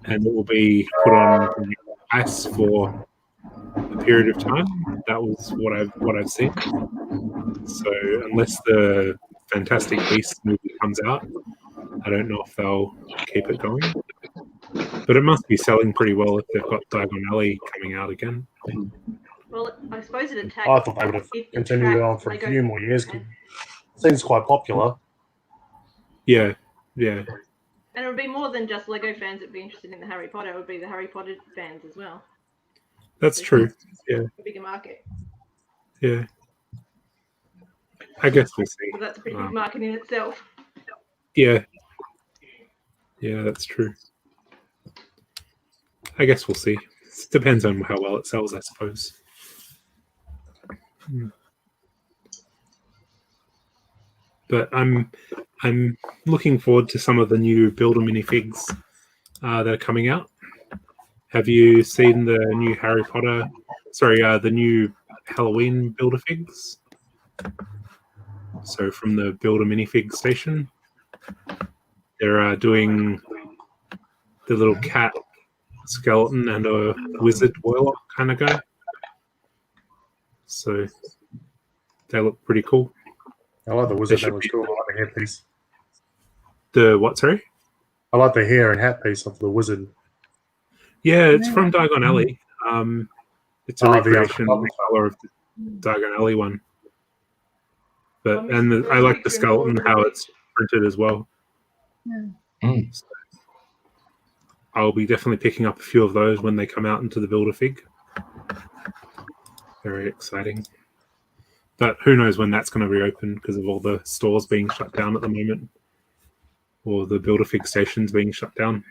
and it will be put on ice for a period of time. That was what I've seen. So unless the Fantastic Beasts movie comes out, I don't know if they'll keep it going. But it must be selling pretty well if they've got Diagon Alley coming out again. Well, I suppose it attacked. I thought they would have continued it on for a few more years. It seems quite popular. Yeah, yeah. And it would be more than just Lego fans that'd be interested in the Harry Potter. It would be the Harry Potter fans as well. That's true. Yeah, A bigger market. yeah. I guess we'll see. So that's a pretty big market in itself. Yeah. Yeah, that's true. I guess we'll see. It depends on how well it sells, I suppose. But I'm looking forward to some of the new Builder minifigs that are coming out. Have you seen the new Harry Potter? Sorry, the new Halloween Builder figs. So from the Builder minifig station, they're doing the little cat skeleton and a wizard warlock kind of guy. So they look pretty cool. I like the wizard. That looks cool. I like the hairpiece. The what? Sorry. I like the hair and hat piece of the wizard. Yeah, it's from Diagon Alley. It's a recreation the color of the Diagon Alley one. But I like the skeleton, how it's printed as well. So I'll be definitely picking up a few of those when they come out into the Builder fig. Very exciting. But who knows when that's going to reopen because of all the stores being shut down at the moment, or the Builder fig stations being shut down.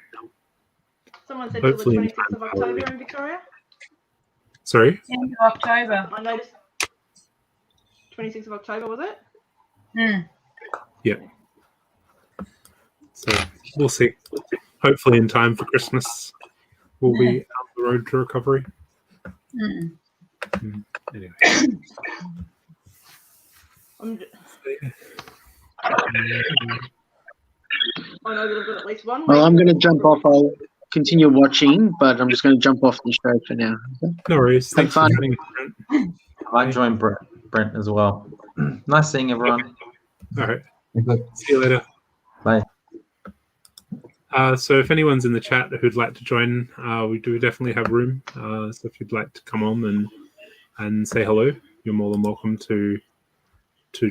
Someone said Hopefully till the in time 26th of for October Halloween. in Victoria. Sorry? End of October. I noticed. 26th of October, was it? Yeah. So we'll see. Hopefully in time for Christmas, we'll be on the road to recovery. Anyway. I know that I've got at least one. Well, I'm going to jump off. I'll continue watching, but I'm just going to jump off the show for now. No worries. Have fun. I might join Brent as well. Nice seeing everyone. All right. See you later. Bye. So if anyone's in the chat who'd like to join, we do definitely have room. So if you'd like to come on and say hello, you're more than welcome to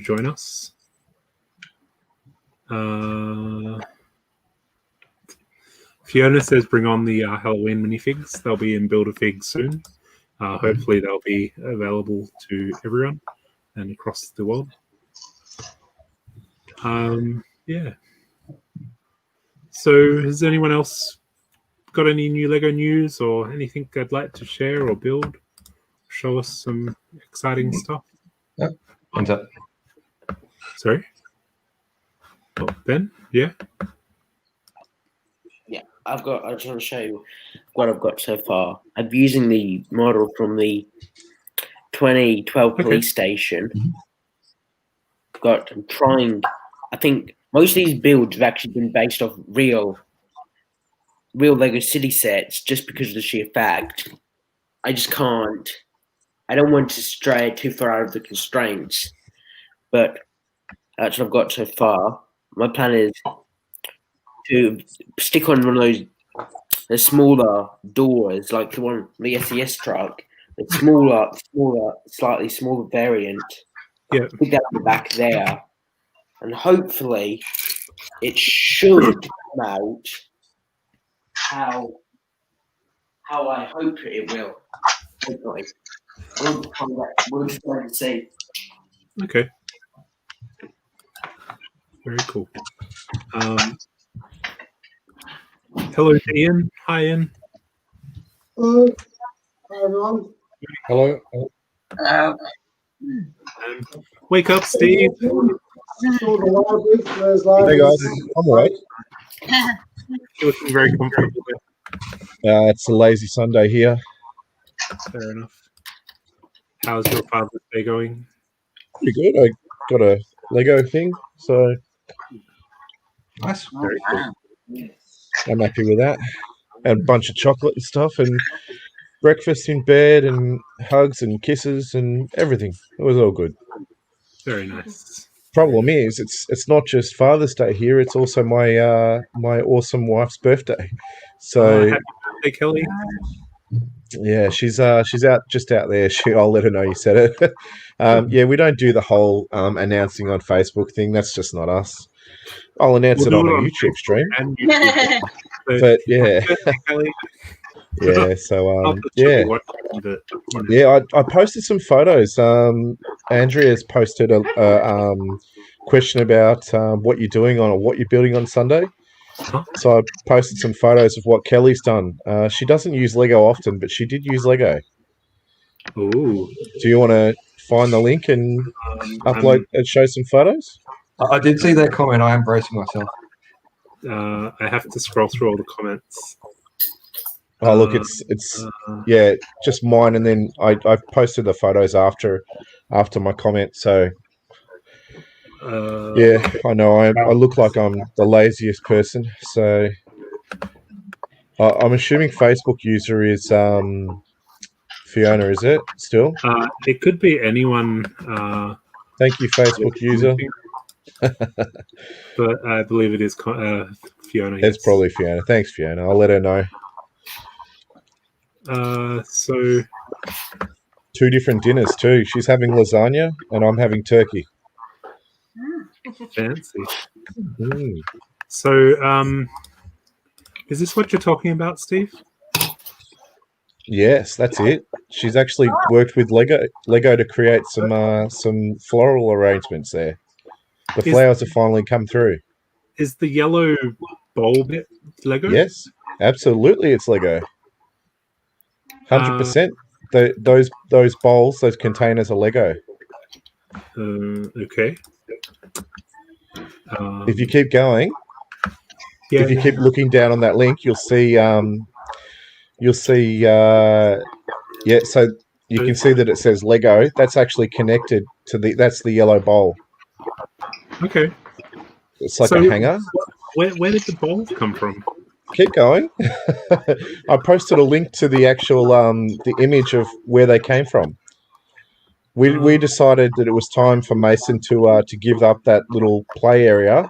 join us. Fiona says bring on the Halloween minifigs. They'll be in Builder Fig soon. Hopefully they'll be available to everyone and across the world. Yeah. So has anyone else got any new Lego news or anything they'd like to share or build? Show us some exciting stuff. Yep. Hands up. Sorry? Oh, Ben? Yeah? Yeah, I just want to show you what I've got so far. I'm using the model from the 2012 police station. I'm trying. I think most of these builds have actually been based off real Lego City sets, just because of the sheer fact I just can't. I don't want to stray too far out of the constraints, but that's what I've got so far. My plan is to stick on one of the smaller doors, like the SES truck, the smaller, slightly smaller variant. Yeah. Put that on the back there, and hopefully it should come out how I hope it will. Hopefully. We'll just try to see. Okay. Very cool. Hello to Ian. Hi, Ian. Hello. Hi, everyone. Hello. Wake up, Steve. Hey guys, I'm alright. You're looking very comfortable there. It's a lazy Sunday here. Fair enough. How's your Father's Day going? Pretty good. I got a Lego thing, so nice. Very cool. I'm happy with that. And a bunch of chocolate and stuff, and breakfast in bed and hugs and kisses and everything. It was all good. Very nice. Problem is, it's not just Father's Day here. It's also my my awesome wife's birthday. So Happy birthday, Kelly. yeah, she's out there. I'll let her know you said it. Yeah, we don't do the whole announcing on Facebook thing. That's just not us. I'll announce We'll it do on it a on YouTube stream. And YouTube. But yeah, Happy birthday, Kelly. yeah. So Not that yeah. she'll be watching, but, you know. Yeah, I posted some photos. Andrea's posted a question about what you're doing on or what you're building on Sunday. So I posted some photos of what Kelly's done. She doesn't use Lego often, but she did use Lego. Ooh. Do you want to find the link and upload and show some photos? I did see that comment. I am bracing myself. I have to scroll through all the comments. Oh, look, it's yeah, just mine, and then I've posted the photos after my comment. So yeah, I know I look like I'm the laziest person. So I'm assuming Facebook user is Fiona. Is it still? It could be anyone. Thank you, Facebook user. But I believe it is Fiona. It's probably Fiona. Thanks, Fiona. I'll let her know. So 2 different dinners too. She's having lasagna and I'm having turkey. Fancy. So, is this what you're talking about, Steve? Yes, that's it. She's actually worked with Lego to create some floral arrangements there. The flowers have finally come through. Is the yellow bowl bit Lego? Yes, absolutely, it's Lego. 100%. Those bowls, those containers are Lego. Okay. If you keep going, Yeah, if you keep looking down on that link, you'll see. Yeah, so you can see that it says Lego. That's actually connected to that's the yellow bowl. Okay. It's like So, a hanger. Where did the bowls come from? Keep going. I posted a link to the actual the image of where they came from. We decided that it was time for Mason to give up that little play area,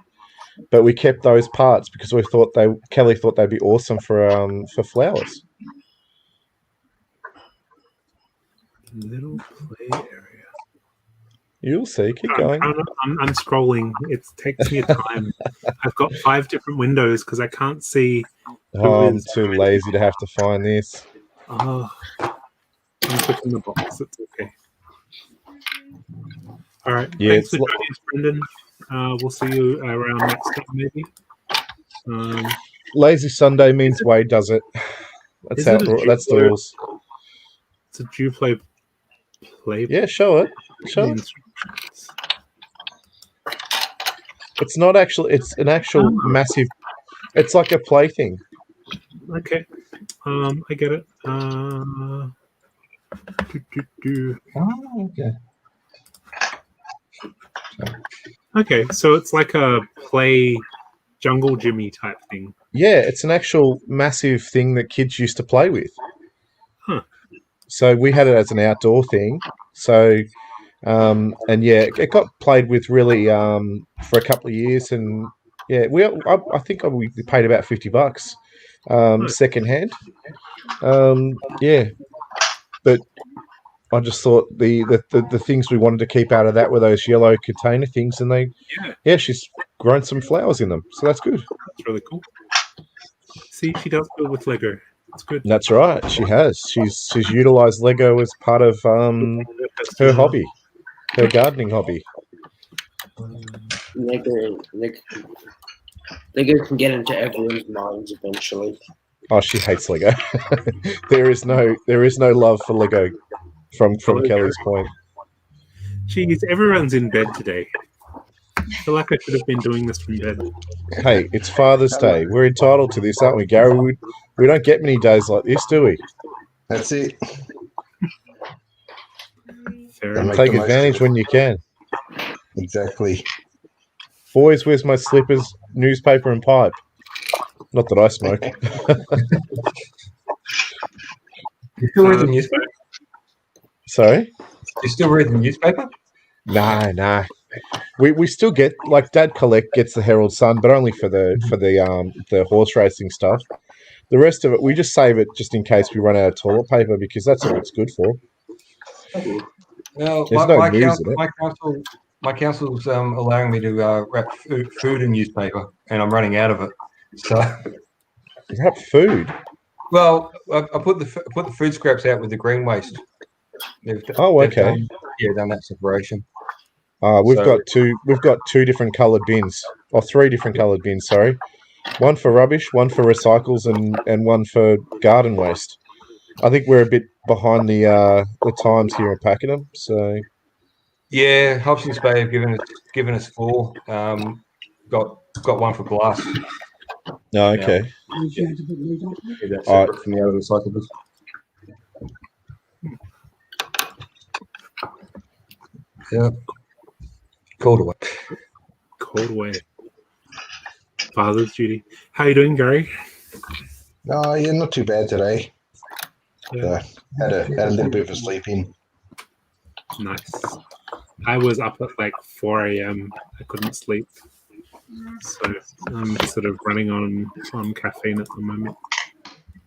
but we kept those parts because we thought Kelly thought they'd be awesome for flowers. Little play area. You'll see. Keep going. I'm scrolling. It takes me time. I've got 5 different windows because I can't see. Oh, I'm too lazy to have to find this. Oh, I'm clicking the box. It's okay. All right. Yeah, Thanks for joining us, Brendan. We'll see you around next time, maybe. Lazy Sunday means Wade does it. That's Is it a that's the Duplo? rules. It's a Duplo play. Yeah, show it. Show it. It's not actually. It's an actual massive. It's like a plaything. Okay. I get it. Oh, okay. Okay, so it's like a play jungle Jimmy type thing. Yeah, it's an actual massive thing that kids used to play with. Huh. So we had it as an outdoor thing. So, and yeah, it got played with really for a couple of years, and yeah, I think we paid about $50 secondhand. Yeah, but I just thought the things we wanted to keep out of that were those yellow container things, and she's grown some flowers in them, so that's good. That's really cool. See, she does build with Lego. That's good. That's right. She has. She's utilized Lego as part of her hobby, her gardening hobby. Lego can get into everyone's minds eventually. Oh, she hates Lego. there is no love for Lego from Kelly's point. Jeez, everyone's in bed today. I feel like I should have been doing this from bed. Hey, it's Father's Day. We're entitled to this, aren't we, Gary? We don't get many days like this, do we? That's it. Take advantage when you can. Exactly. Boys, where's my slippers, newspaper, and pipe? Not that I smoke. You still read the newspaper? Sorry? You still read the newspaper? No. We still get, like, Dad gets the Herald Sun, but only for the horse racing stuff. The rest of it, we just save it just in case we run out of toilet paper, because that's all it's good for. Well, There's no news in it. my council's allowing me to wrap food in newspaper, and I'm running out of it. So wrap food? Well, I put the food scraps out with the green waste. They've okay. done that separation. We've got two different coloured bins, or three different coloured bins. Sorry, one for rubbish, one for recycles, and one for garden waste. I think we're a bit behind the times here in Pakenham. So yeah, Hobson's Bay have given us 4. Got one for glass. Oh, okay. Yeah, that's separate from the other recyclables. Yeah. Called away. Father's duty. How you doing, Gary? No, yeah, not too bad today. Yeah. Had a little bit of a sleep in. Nice. I was up at like 4 a.m. I couldn't sleep. So I'm sort of running on caffeine at the moment.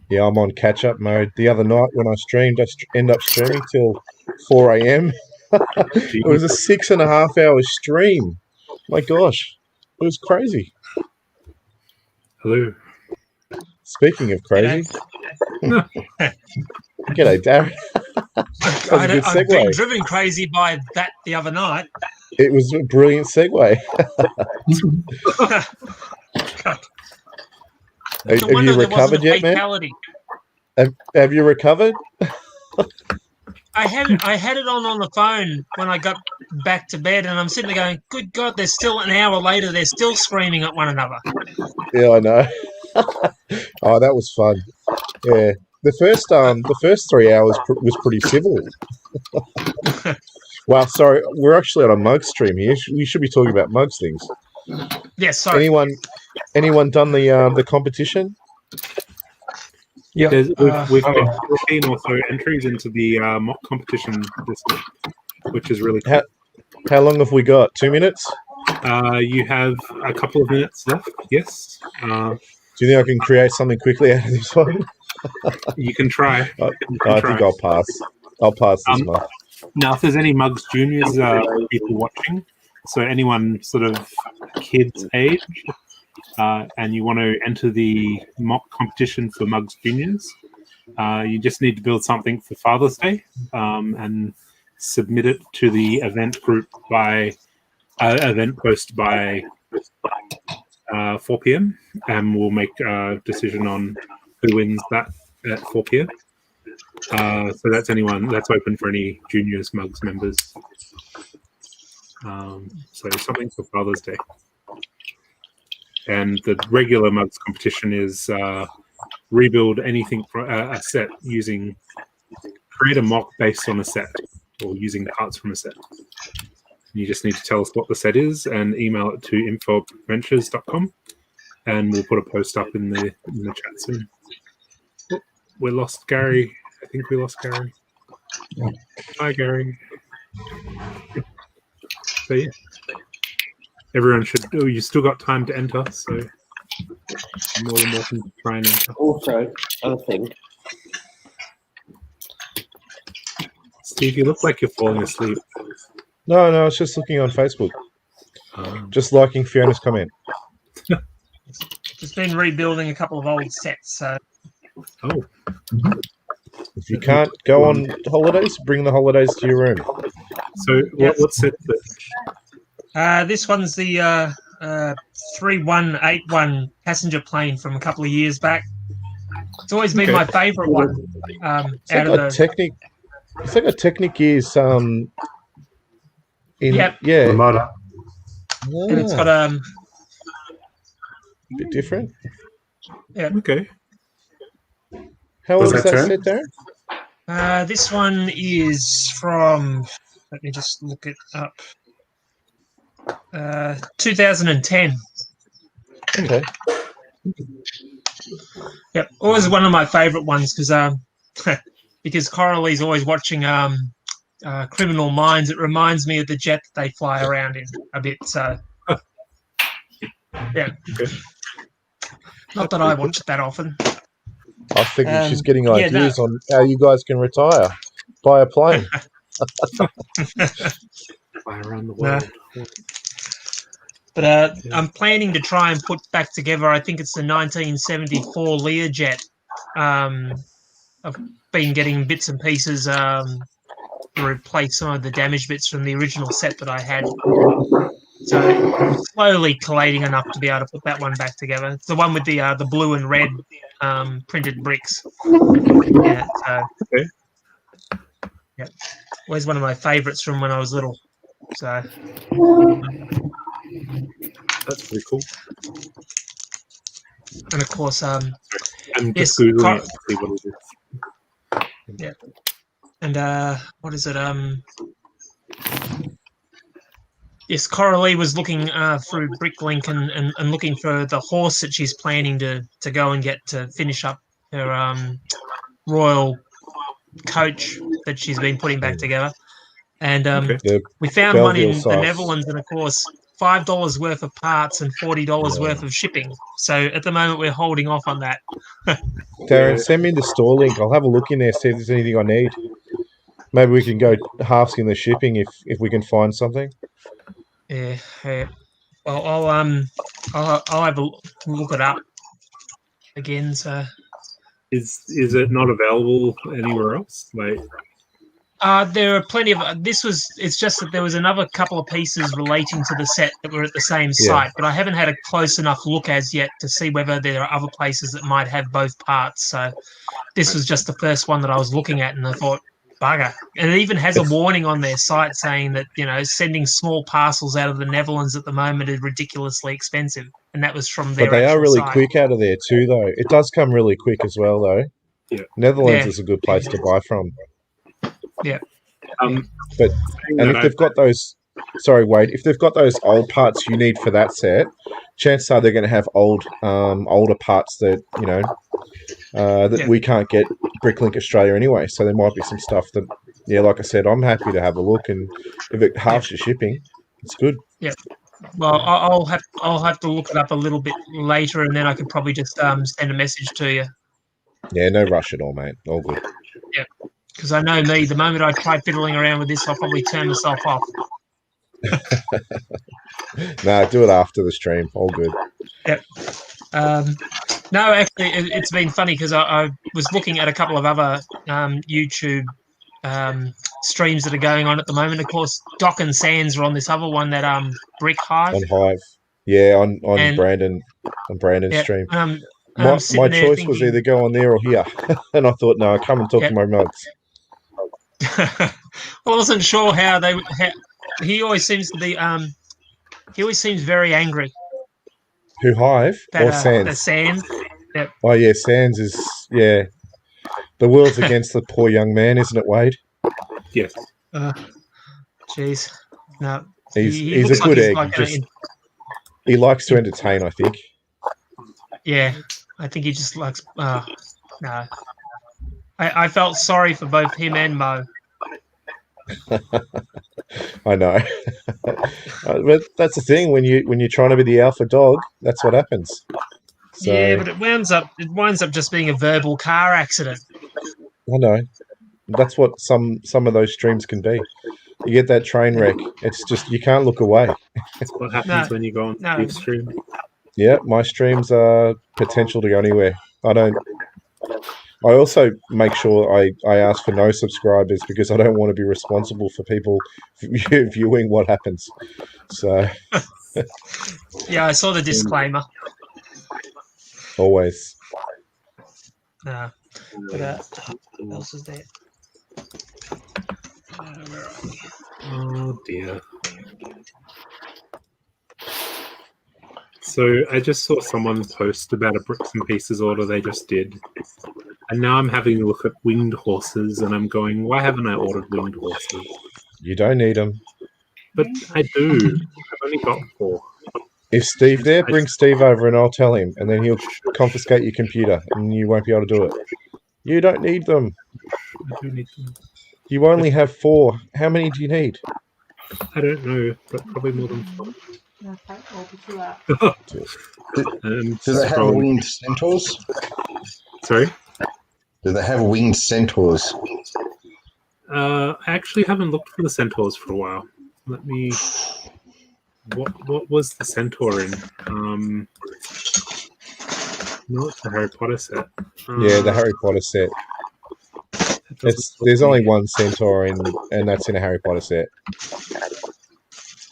Yeah, I'm on catch-up mode. The other night when I streamed, ended up streaming till 4 a.m. It was a 6.5 hour stream. My gosh, it was crazy. Hello. Speaking of crazy, g'day, Darren. I've been driven crazy by that the other night. It was a brilliant segue. Have you recovered yet, man? Have you recovered? I had it on the phone when I got back to bed, and I'm sitting there going, "Good God!" They're still an hour later. They're still screaming at one another. Yeah, I know. Oh, that was fun. Yeah, the first 3 hours was pretty civil. Wow, sorry, we're actually on a mug stream here. We should be talking about mugs things. Yeah, sorry. Anyone done the competition? Yeah, we've got 14 or so entries into the mock competition this week, which is really cool. How long have we got? 2 minutes? You have a couple of minutes left, yes. Do you think I can create something quickly out of this one? You can try. I think I'll pass. I'll pass this one. Now, if there's any Mugs Juniors people watching, so anyone sort of kids age, and you want to enter the mock competition for Mugs Juniors, you just need to build something for Father's Day and submit it to the event group by event post by 4 p.m. and we'll make a decision on who wins that at 4 p.m. So that's open for any Juniors Mugs members. So something for Father's Day. And the regular Mugs competition is rebuild anything for a set create a mock based on a set or using parts from a set. You just need to tell us what the set is and email it to info@ventures.com and we'll put a post up in the chat soon. Oh, we lost Gary. I think we lost Gary. Hi, Gary. So yeah, everyone should. Oh, you still got time to enter, so you're more than welcome to try and enter. Also, other thing. Steve, you look like you're falling asleep. No, I was just looking on Facebook. Just liking Fiona's comment. Just been rebuilding a couple of old sets. So. Oh. If you can't go on holidays, bring the holidays to your room. So what's set? This one's the 3181 passenger plane from a couple of years back. It's always been my favourite one. It's like a Technic is Yep. Yeah. And it's got a bit different. Yeah. Okay. How old is that set, Darren? This one is from. Let me just look it up. 2010. Okay. Yep. Always one of my favourite ones because because Coralie's always watching Criminal Minds. It reminds me of the jet that they fly around in a bit. So, yeah. Not that I watch it that often. I was thinking she's getting yeah, ideas on how you guys can retire. Buy a plane. Fly around the world. But I'm planning to try and put back together, I think it's the 1974 Learjet. I've been getting bits and pieces to replace some of the damaged bits from the original set that I had. So I'm slowly collating enough to be able to put that one back together. It's the one with the blue and red printed bricks. Yeah, so, yeah. Always one of my favourites from when I was little. So that's pretty cool. And of course, I'm yes, just Googling it to see what it is. yeah. And what is it? Yes, Coralie was looking through Bricklink and looking for the horse that she's planning to go and get to finish up her royal coach that she's been putting back together. And we found one in the Netherlands, and of course, $5 worth of parts and $40 worth of shipping. So at the moment, we're holding off on that. Darren, send me the store link. I'll have a look in there, see if there's anything I need. Maybe we can go halves in the shipping if we can find something. Yeah. Well, I'll have a look it up again. So is it not available anywhere else? Like, there are plenty of. It's just that there was another couple of pieces relating to the set that were at the same site, but I haven't had a close enough look as yet to see whether there are other places that might have both parts. So this was just the first one that I was looking at, and I thought, bugger. And it even has a warning on their site saying that, sending small parcels out of the Netherlands at the moment is ridiculously expensive. And that was from their But they are really site. quick out of there too, though. It does come really quick as well, though. Yeah. Netherlands is a good place to buy from. Yeah. But if they've got those, sorry, Wade, if they've got those old parts you need for that set, chances are they're going to have older parts that we can't get Bricklink Australia anyway. So there might be some stuff that, like I said, I'm happy to have a look, and if it halves your shipping, it's good. Yeah. Well, I'll have to look it up a little bit later, and then I can probably just send a message to you. Yeah, no rush at all, mate. All good. Yeah. Because I know me, the moment I try fiddling around with this, I'll probably turn myself off. No, do it after the stream. All good. Yep. No, actually, it's been funny because I was looking at a couple of other YouTube streams that are going on at the moment. Of course, Doc and Sands are on this other one, that Brick Hive. On Hive. Yeah, on Brandon's stream. My choice was either go on there or here. And I thought, no, come and talk to my mugs. Well, I wasn't sure how he always seems to be. He always seems very angry. Who, Hive or Sands? Sands. Yep. Oh yeah, Sands is the world's against the poor young man, isn't it, Wade? Yes. Jeez, no. He's a good egg. He likes to entertain, I think. Yeah, I think he just likes. No. I felt sorry for both him and Mo. I know, but that's the thing when you're trying to be the alpha dog, that's what happens. So, yeah, but it winds up just being a verbal car accident. I know. That's what some of those streams can be. You get that train wreck. It's just you can't look away. That's what happens when you go on the stream. Yeah, my streams are potential to go anywhere. I also make sure I ask for no subscribers because I don't want to be responsible for people viewing what happens. So, yeah, I saw the disclaimer. Always. But, what else is there? Oh dear. So I just saw someone post about a Bricks and Pieces order they just did. And now I'm having a look at winged horses and I'm going, why haven't I ordered winged horses? You don't need them. But I do. I've only got 4. If Steve there, bring Steve over and I'll tell him, and then he'll confiscate your computer and you won't be able to do it. You don't need them. I do need them. You only have 4. How many do you need? I don't know, but probably more than 4. Do they have winged centaurs? Sorry? Do they have winged centaurs? I actually haven't looked for the centaurs for a while. Let me. What was the centaur in? No, it's the Harry Potter set. Yeah, the Harry Potter set. There's only one centaur in, and that's in a Harry Potter set.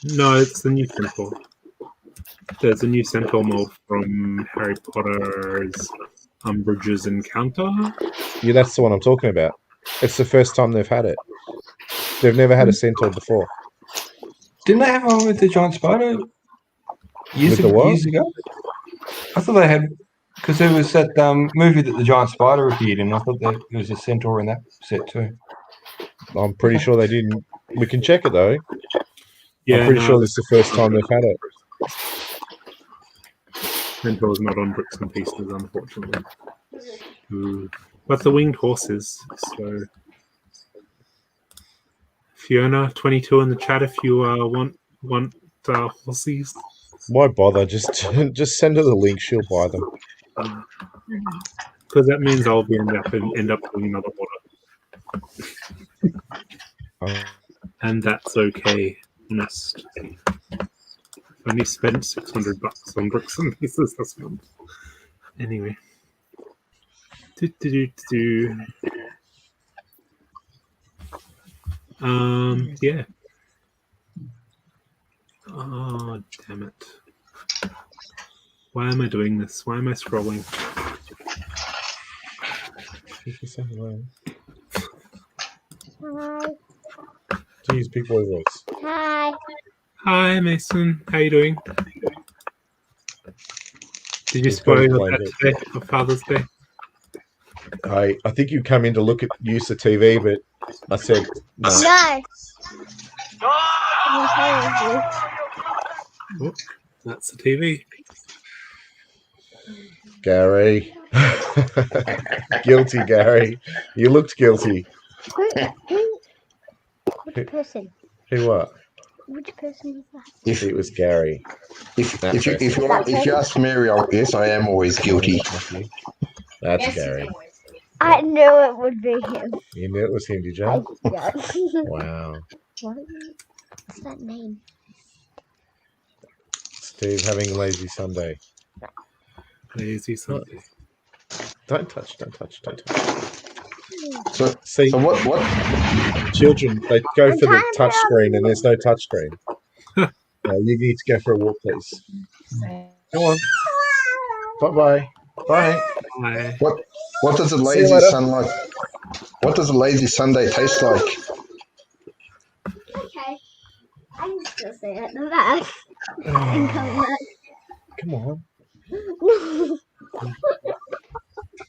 No, it's the new centaur. There's a new centaur mold from Harry Potter's Umbridge's Encounter. Yeah, that's the one I'm talking about. It's the first time they've had it. They've never had a centaur before. Didn't they have one with the giant spider years With the what? ago? I thought they had, because there was that movie that the giant spider appeared in. I thought there was a centaur in that set too. I'm pretty sure they didn't. We can check it though. Yeah, I'm pretty no, sure this is the first time they've had it. Centaur's not on Bricks and Pieces, unfortunately. But the winged horses. So Fiona, 22 in the chat if you want horsies. Why bother? Just send her the link. She'll buy them. Because that means I'll end up doing another order. And that's okay. Honest. I only spent $600 on Bricks and Pieces this month. Anyway. Yeah. Oh, damn it. Why am I doing this? Why am I scrolling? Use big boy voice. Hi. Hi, Mason. How you doing? Did you spoil your dad today for Father's Day? I think you come in to use the TV, but I said no. Oh, that's the TV. Gary. Guilty, Gary. You looked guilty. Which person? Who what? Which person was that? If it was Gary. If you ask Mary, yes, I am always guilty. That's Yes, Gary. I knew it would be him. You knew it was him, did you? Yes. Wow. What's that name? Steve having a lazy Sunday. Lazy Sunday. Don't touch. So what? Children, they go for the touch screen and there's no touch screen. You need to go for a walk, please. Come on. Bye. Bye. What does a See you lazy later. sun like? What does a lazy Sunday taste like? Okay. I can still stay at the back. And come back. Come on.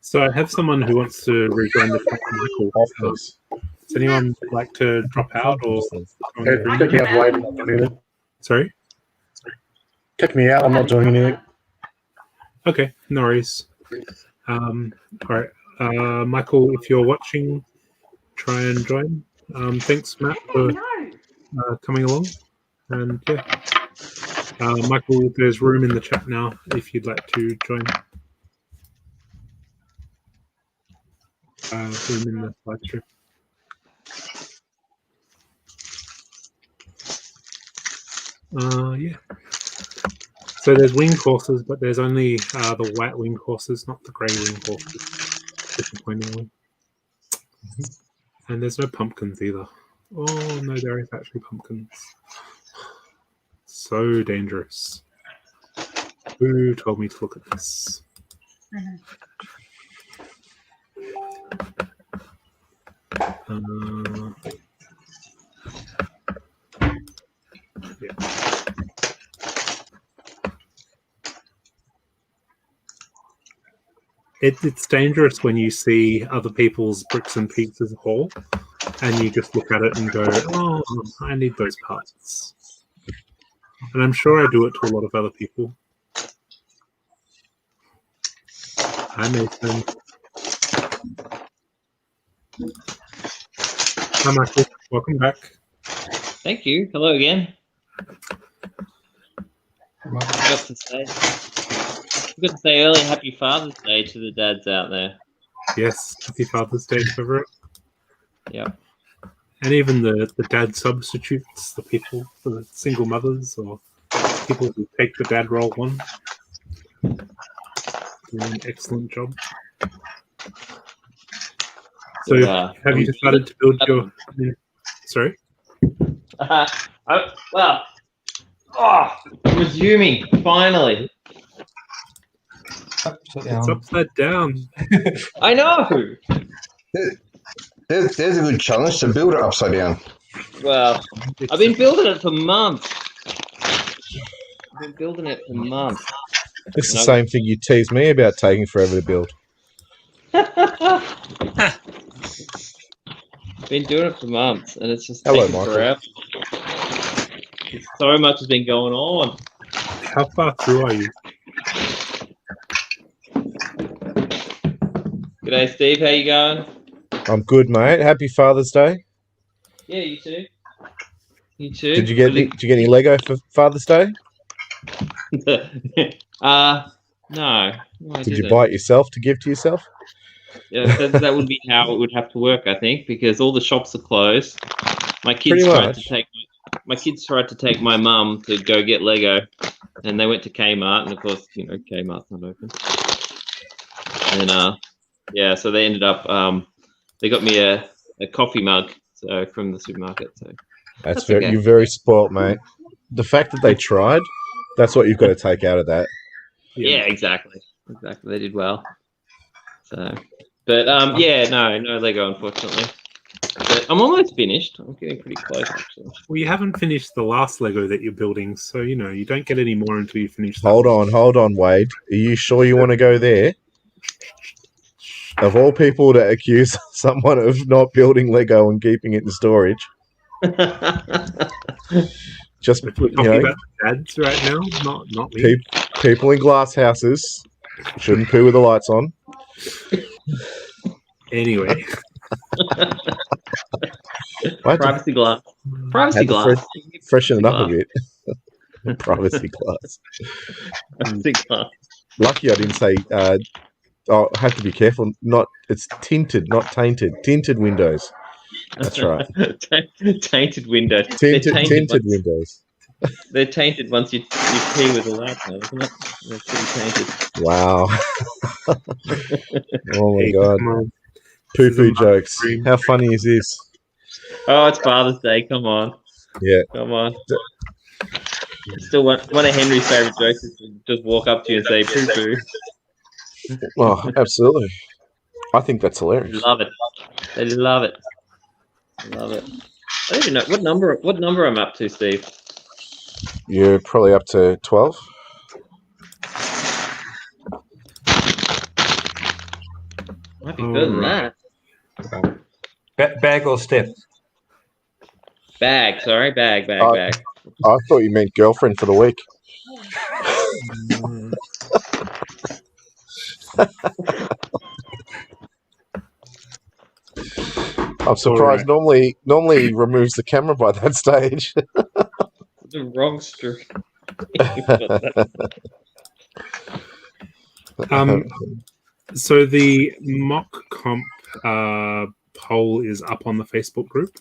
So I have someone who wants to rejoin the chat, Michael. Does anyone like to drop out or? Kick me out, Wade. I'm not doing anything. Sorry? Kick me out. I'm not doing anything. Okay, no worries. All right, Michael, if you're watching, try and join. Thanks, Matt, for coming along. And yeah, Michael, there's room in the chat now if you'd like to join. Room in the live stream. Yeah. So there's winged horses, but there's only the white winged horses, not the grey winged horses, disappointingly. And there's no pumpkins either. Oh no, there is actually pumpkins. So dangerous. Who told me to look at this? Yeah. It's dangerous when you see other people's Bricks and Pizzas haul and you just look at it and go, oh, I need those parts. And I'm sure I do it to a lot of other people. Hi, Nathan. Hi, Michael. Welcome back. Thank you. Hello again. Forgot to say early Happy Father's Day to the dads out there. Yes, happy Father's Day to everyone. Yeah. And even the dad substitutes, the people, the single mothers or people who take the dad role on. Doing an excellent job. So, have you decided to build your... Sorry? Resuming, finally. It's upside down. I know! There's a good challenge to build it upside down. Well, I've been building it for months. It's the same thing you teased me about taking forever to build. Been doing it for months, and it's just Hello, taking Michael. forever. So much has been going on. How far through are you? G'day, Steve. How you going? I'm good, mate. Happy Father's Day. Yeah, you too. You too. Did you get any Lego for Father's Day? No. No, I Did you didn't. buy it yourself to give to yourself? Yeah, that would be how it would have to work, I think, because all the shops are closed. My kids Pretty tried much. to take my mum to go get Lego, and they went to Kmart, and of course, Kmart's not open. And yeah, so they ended up they got me a coffee mug from the supermarket. So That's okay. You're very spoilt, mate. The fact that they tried, that's what you've got to take out of that. Yeah, exactly. They did well. So, but yeah, no Lego, unfortunately. But I'm almost finished. I'm getting pretty close, actually. Well, you haven't finished the last Lego that you're building, so you don't get any more until you finish that. Hold on, Wade. Are you sure you want to go there? Of all people to accuse someone of not building Lego and keeping it in storage, just We're talking about dads right now, not me. People in glass houses shouldn't poo with the lights on. Anyway. Privacy glass. Privacy Had to glass. Freshen it up a bit. Privacy glass. Privacy glass. Lucky I didn't say. I have to be careful. It's tinted, not tainted. Tinted windows. That's right. Tainted windows. Tinted windows. They're tainted once you pee with the lights on, isn't it? They're pretty tainted. Wow. Oh my god. Poo-poo jokes. How funny is this? Oh, it's Father's Day. Come on. Yeah. Come on. Still, one of Henry's favorite jokes is to just walk up to you and say poo-poo. Oh, absolutely. I think that's They hilarious. love it. They love it. Love it. I don't even know what number I'm up to, Steve. You're probably up to 12. Might be further than that. Bag or step? Bag, sorry, bag. I thought you meant girlfriend for the week. I'm surprised. Normally he removes the camera by that stage. The wrong story. So the mock comp poll is up on the Facebook group.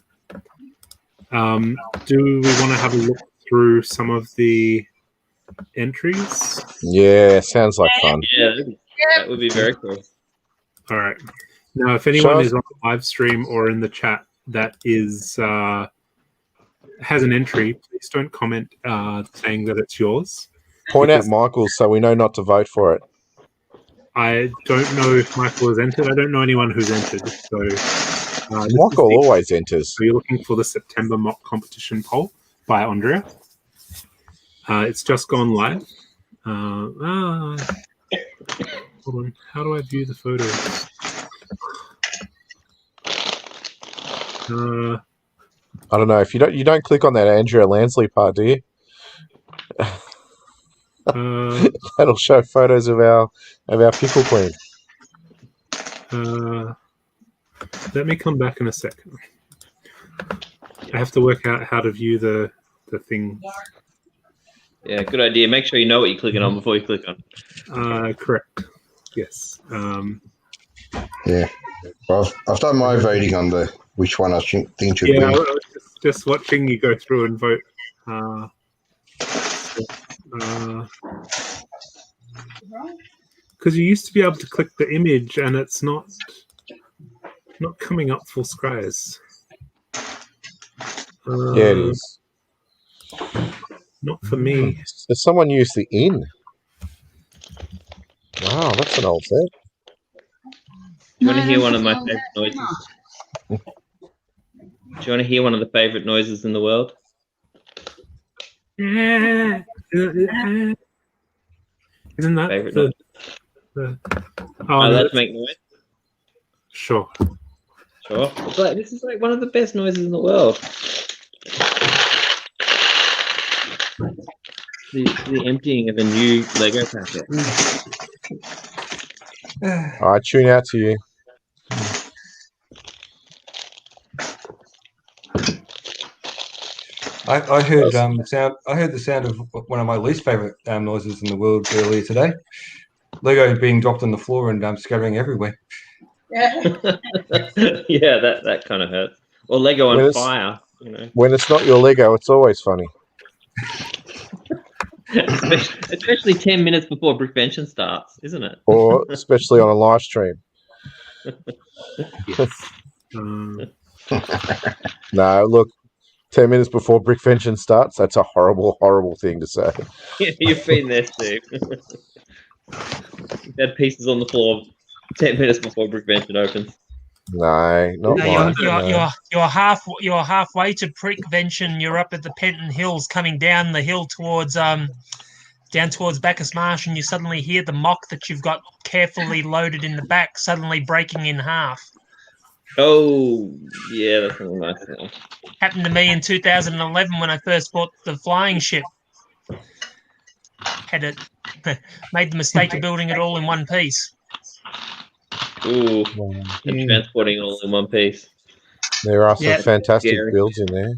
Do we want to have a look through some of the entries? Yeah, sounds like fun. Yeah, that would be very cool. All right. Now, if anyone is on the live stream or in the chat that is has an entry, please don't comment saying that it's yours. Point out Michael's so we know not to vote for it. I don't know if Michael has entered. I don't know anyone who's entered. So Michael always enters. So you're looking for the September mock competition poll by Andrea. It's just gone live. Hold on. How do I view the photos? I don't know if you don't click on that Andrea Lansley part, do you? That'll show photos of our pickle queen. Let me come back in a second. I have to work out how to view the thing. Yeah, good idea. Make sure you know what you're clicking on before you click on. Correct. Yes. Yeah. Well, I've done my voting on the which one I think should Yeah, I win. was just watching you go through and vote. Because you used to be able to click the image, and it's not coming up for Scryers. Yeah, it is. Not for me. Does someone use the in? Wow, that's an old set. Do you want to hear one of my favorite noises? Do you want to hear one of the favorite noises in the world? Yeah. Isn't that Favorite the, noise? no, Let's make noise. Sure. Sure. But this is like one of the best noises in the world. The emptying of a new Lego packet. All right, tune out to you. I heard the sound. I heard the sound of one of my least favorite noises in the world earlier today. Lego being dropped on the floor and scattering everywhere. Yeah. Yeah, that kind of hurts. Or Lego When on it's- fire, you know. When it's not your Lego, it's always funny. Especially 10 minutes before Brickvention starts, isn't it? Or especially on a live stream. No, look, 10 minutes before Brickvention starts, that's a horrible, horrible thing to say. You've been there, Steve. You've had pieces on the floor 10 minutes before Brickvention opens. No, not No, mine. you're halfway to Brickvention. You're up at the Penton Hills, coming down the hill towards down towards Bacchus Marsh, and you suddenly hear the mock that you've got carefully loaded in the back suddenly breaking in half. Oh, yeah, that's a nice one. Happened to me in 2011 when I first bought the flying ship. Made the mistake of building it all in one piece. Ooh, and transporting all in one piece. There are some Yeah. fantastic Scary. builds in there.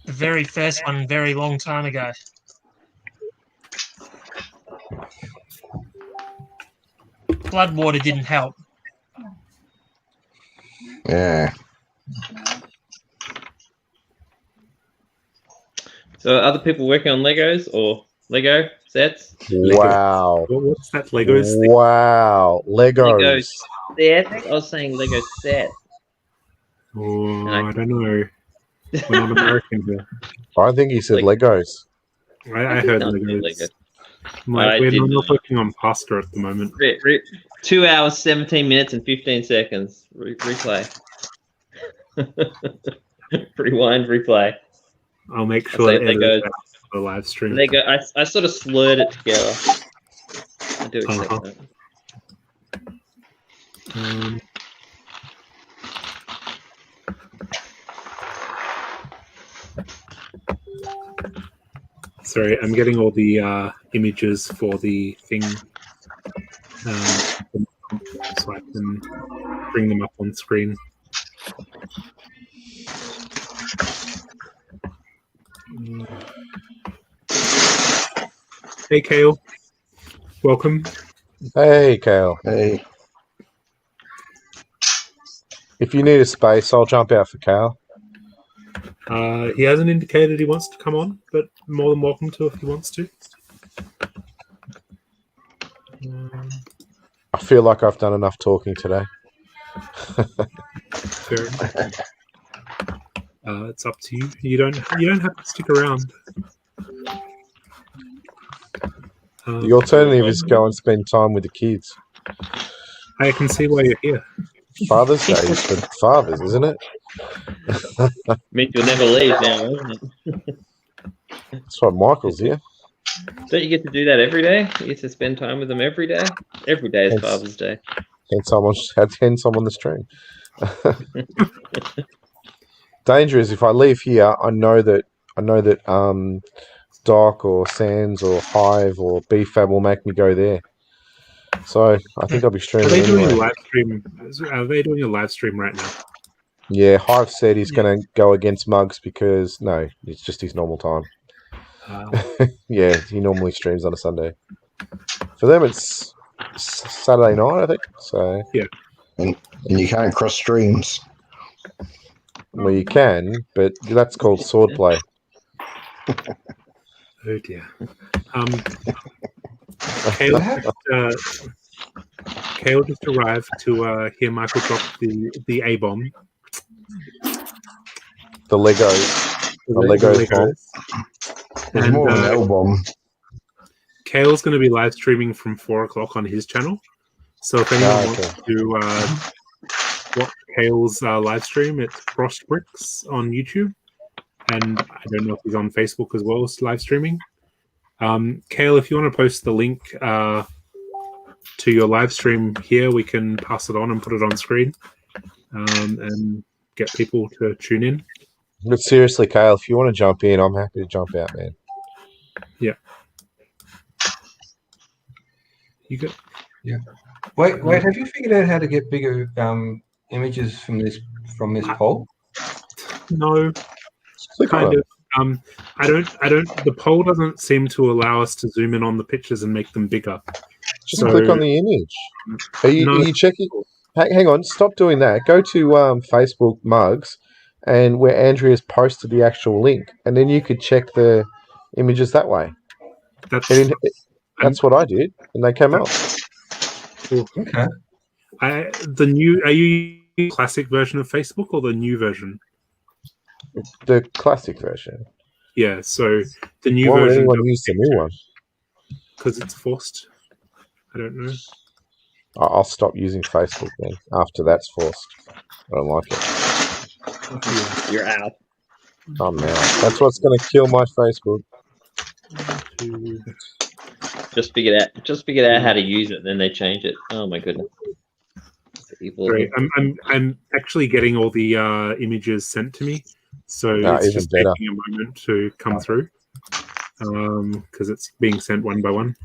The very first one, very long time ago. Floodwater didn't help. Yeah. So are other people working on Legos or Lego sets? Wow. What's that Legos thing? Wow. Legos. Lego sets? I was saying Lego set. Oh, I don't know. We're not American here. I think he said Legos. I heard not Legos. Lego. Like, I we're did not working on pasta at the moment. 2 hours, 17 minutes, and 15 seconds. Replay. Rewind, replay. I'll make I sure say to edit Legos. it out for the live stream. Lego. I sort of slurred it together. I do accept Uh-huh. that. Sorry, I'm getting all the images for the thing, so I can bring them up on screen. Hey, Kale. Welcome. Hey, Kale. Hey. If you need a space, I'll jump out for Kale. He hasn't indicated he wants to come on, but more than welcome to if he wants to. I feel like I've done enough talking today. Fair enough. It's up to you. You don't have to stick around. The alternative is go and spend time with the kids. I can see why you're here. Father's Day is for fathers, isn't it? Means you'll never leave now, isn't it? That's why Michael's here. Don't you get to do that every day? You get to spend time with them every day? Every day is Hence- Father's Day. Hence I'm on the stream. Danger is if I leave here, I know that Doc or Sands or Hive or BFAB will make me go there. So I think I'll be Are streaming they doing a anyway. live stream? Are they doing a live stream right now? Yeah, Hive said he's going to go against Muggs because no, it's just his normal time. Yeah, he normally streams on a Sunday. For them, it's Saturday night, I think. So yeah, and you can't cross streams. Well, you can, but that's called swordplay. Oh dear. Kale just arrived to hear Michael drop the A bomb. The Legos. The Legos bomb. It's more of an L bomb. Kale's going to be live streaming from 4 o'clock on his channel. So if anyone wants to watch Kale's live stream, it's Frost Bricks on YouTube. And I don't know if he's on Facebook as well as live streaming. Kale, if you want to post the link to your live stream here, we can pass it on and put it on screen and get people to tune in. But seriously, Kale, if you want to jump in, I'm happy to jump out, man. Yeah. You got. Yeah. Wait. Have you figured out how to get bigger images from this poll? No. Kind of. I don't. The poll doesn't seem to allow us to zoom in on the pictures and make them bigger. Just click on the image. Are you checking? Hang on. Stop doing that. Go to Facebook Mugs, and where Andrea's posted the actual link, and then you could check the images that way. That's what I did, and they came up. Cool. Okay. Are you using classic version of Facebook or the new version? The classic version. Yeah, so the new Why would version. anyone use the new one? Because it's forced. I don't know. I'll stop using Facebook then. After that's forced, I don't like it. You're out. I'm out. That's what's going to kill my Facebook. Just figured out how to use it, then they change it. Oh my goodness. Sorry, I'm actually getting all the images sent to me, so it's just taking a moment to come through because it's being sent one by one.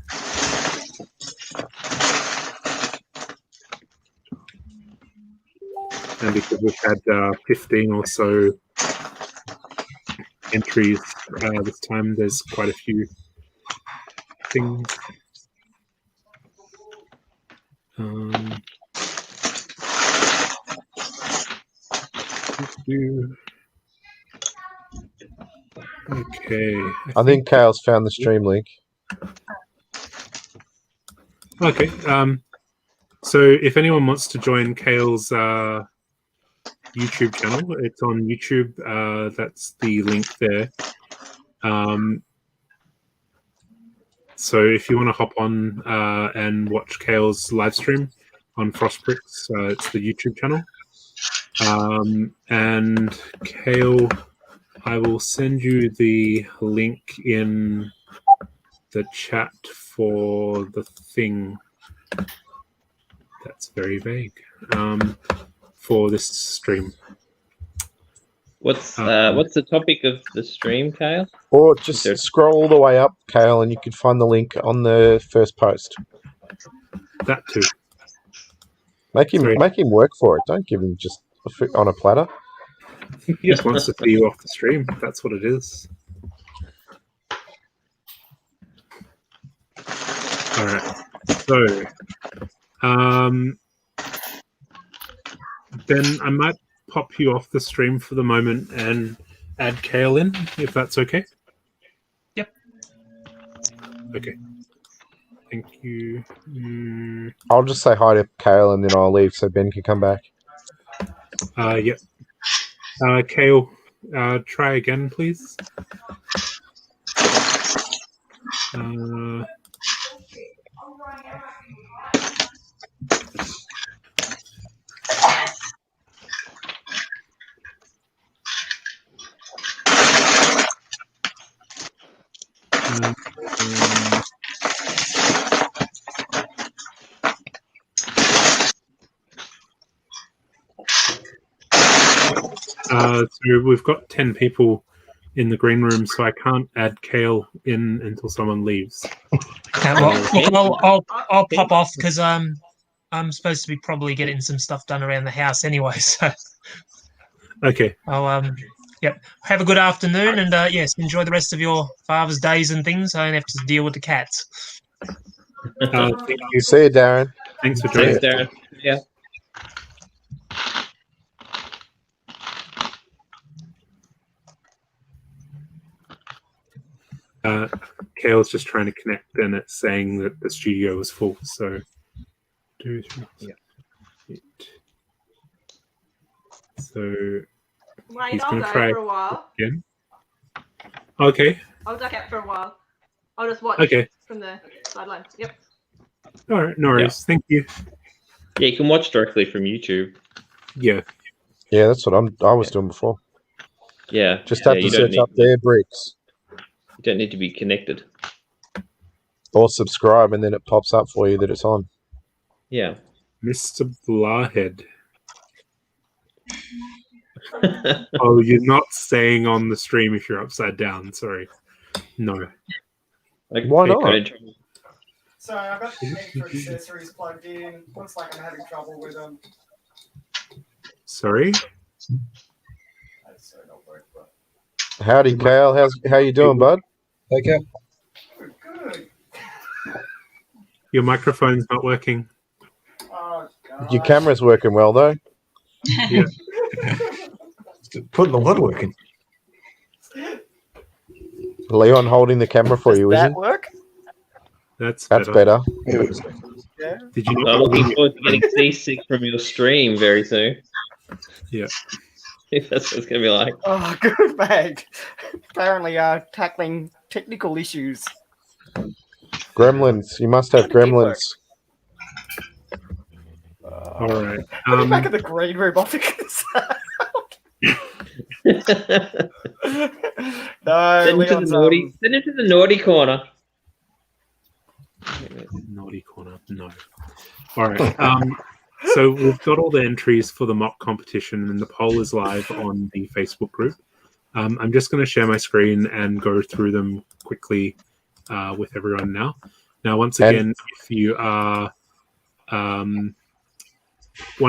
And because we've had 15 or so entries this time, there's quite a few things. Okay. I think Kale's found the stream link. Okay. So if anyone wants to join Kale's YouTube channel, it's on YouTube. That's the link there. So if you want to hop on and watch Kale's live stream on Frostbricks, it's the YouTube channel. And Kale, I will send you the link in the chat for the thing. That's very vague. For this stream. What's the topic of the stream, Kale? Or just scroll all the way up, Kale, and you can find the link on the first post. That too. Make him work for it. Don't give him just on a platter. He just wants to see you off the stream. That's what it is. All right. So, Ben, I might pop you off the stream for the moment and add Kale in, if that's okay. Yep. Okay. Thank you. I'll just say hi to Kale and then I'll leave so Ben can come back. Yep. Kale, try again, please. So we've got 10 people in the green room, so I can't add Kale in until someone leaves. I'll pop off because I'm supposed to be probably getting some stuff done around the house anyway. So Okay. I'll yep. Have a good afternoon, and yes, enjoy the rest of your Father's Days and things. I don't have to deal with the cats. Thank you. See you, Darren. Thanks for joining. Thanks, Darren. Yeah. Kale's just trying to connect, and it's saying that the studio was full. So, 2, 3, 8. So Wayne, he's I'll going go to try for a while. again. Okay. I'll duck out for a while. I'll just watch Okay. from the sidelines. Yep. All right. No worries. Thank you. Yeah, you can watch directly from YouTube. Yeah. Yeah, that's what I was doing before. Yeah. Just have yeah, to you don't search need, up their bricks You don't need to be connected. or subscribe, and then it pops up for you that it's on. Yeah. Mr. Blahhead. Oh, you're not staying on the stream if you're upside down. Sorry. No. Why not? So I've got the extra accessories plugged in. Looks like I'm having trouble with them. Sorry. That's not work, but Howdy, Kale. How you doing, bud? Okay. good. Your microphone's not working. Oh, Your camera's working well, though. Yeah. Putting the wood working. Leon holding the camera for you, is That he? work? That's better. Yeah. Did you I'm not? looking forward to getting seasick from your stream very soon. Yeah. If that's what it's going to be like. Oh, good bag. Apparently, tackling technical issues. Gremlins. You must have gremlins. All right. Back in the green room, I think. No, Send him to Leon's, the naughty. Send him to the naughty corner. Naughty corner. No. All right. So we've got all the entries for the mock competition, and the poll is live on the Facebook group. I'm just going to share my screen and go through them quickly with everyone now. Now, once again, if you are one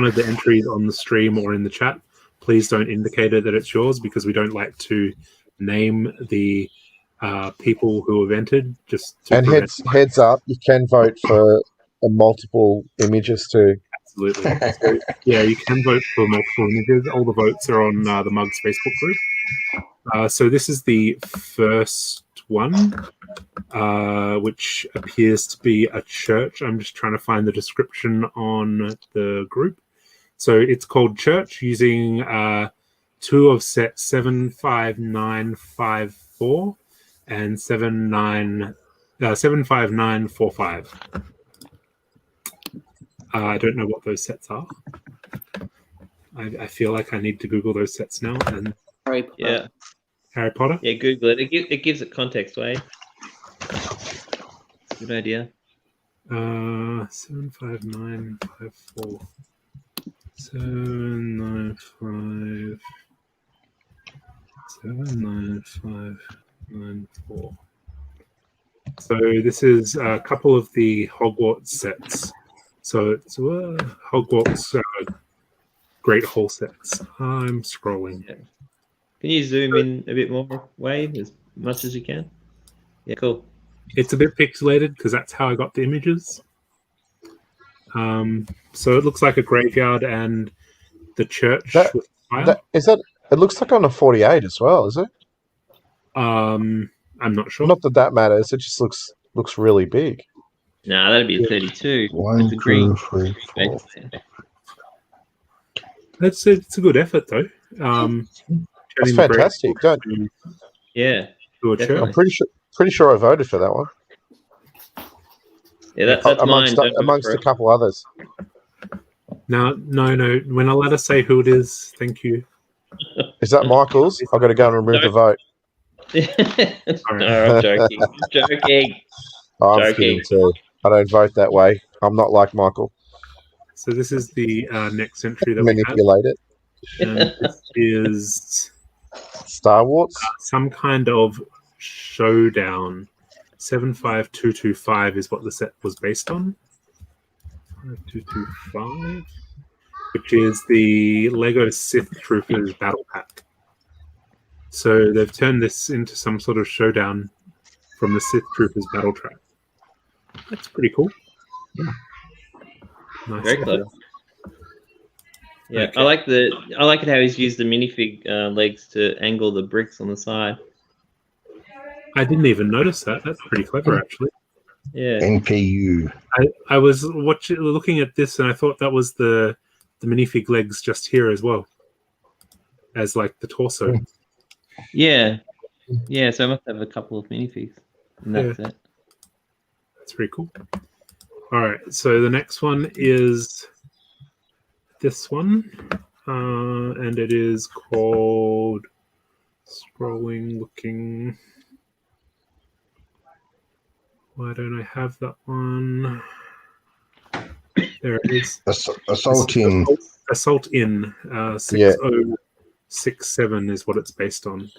of the entries on the stream or in the chat, please don't indicate it that it's yours, because we don't like to name the people who have entered. Just to And prevent- heads up, you can vote for multiple images too. Absolutely. So, yeah, you can vote for multiple images. All the votes are on the Mugs Facebook group. So this is the first one, which appears to be a church. I'm just trying to find the description on the group. So it's called Church, using 2 of set 75954 and 75945. I don't know what those sets are. I feel like I need to Google those sets now. And Harry Potter. Yeah. Harry Potter? Yeah, Google it. It gives it context, Wade. Good idea. 75954. 795. 79594. So this is a couple of the Hogwarts sets. So it's Hogwarts Great Hall sets. I'm scrolling. Can you zoom in a bit more, Wade, as much as you can? Yeah, cool. It's a bit pixelated because that's how I got the images. So it looks like a graveyard and the church. With fire. It looks like on a 48 as well, is it? I'm not sure. Not that matters. It just looks really big. Nah, that'd be a 32. One, It's a green. 2, 3, 4. It's a good effort though. That's fantastic. Yeah, to a definitely. I'm pretty sure I voted for that one. Yeah, that's amongst mine. amongst a couple others. No. When I let us say who it is, thank you. Is that Michael's? I've got to go and remove the vote. No, I'm joking. I'm joking. I'm Joking. kidding too. I don't vote that way. I'm not like Michael. So this is the next entry that we Manipulate it. have. And this is Star Wars. Some kind of showdown. 75225 is what the set was based on. 5225. which is the Lego Sith Troopers Battle Pack. So they've turned this into some sort of showdown from the Sith Troopers Battle Track. That's pretty cool. Nice. Very clever. Yeah, I like it how he's used the minifig legs to angle the bricks on the side. I didn't even notice that. That's pretty clever, actually. Yeah. NPU. I was looking at this, and I thought that was the minifig legs just here as well, as like the torso. Yeah. Yeah, so I must have a couple of minifigs in that set. That's pretty cool. All right, so the next one is this one, and it is called Scrolling Looking. Why don't I have that one? There it is. Assault in. Assault in 6067 is what it's based on.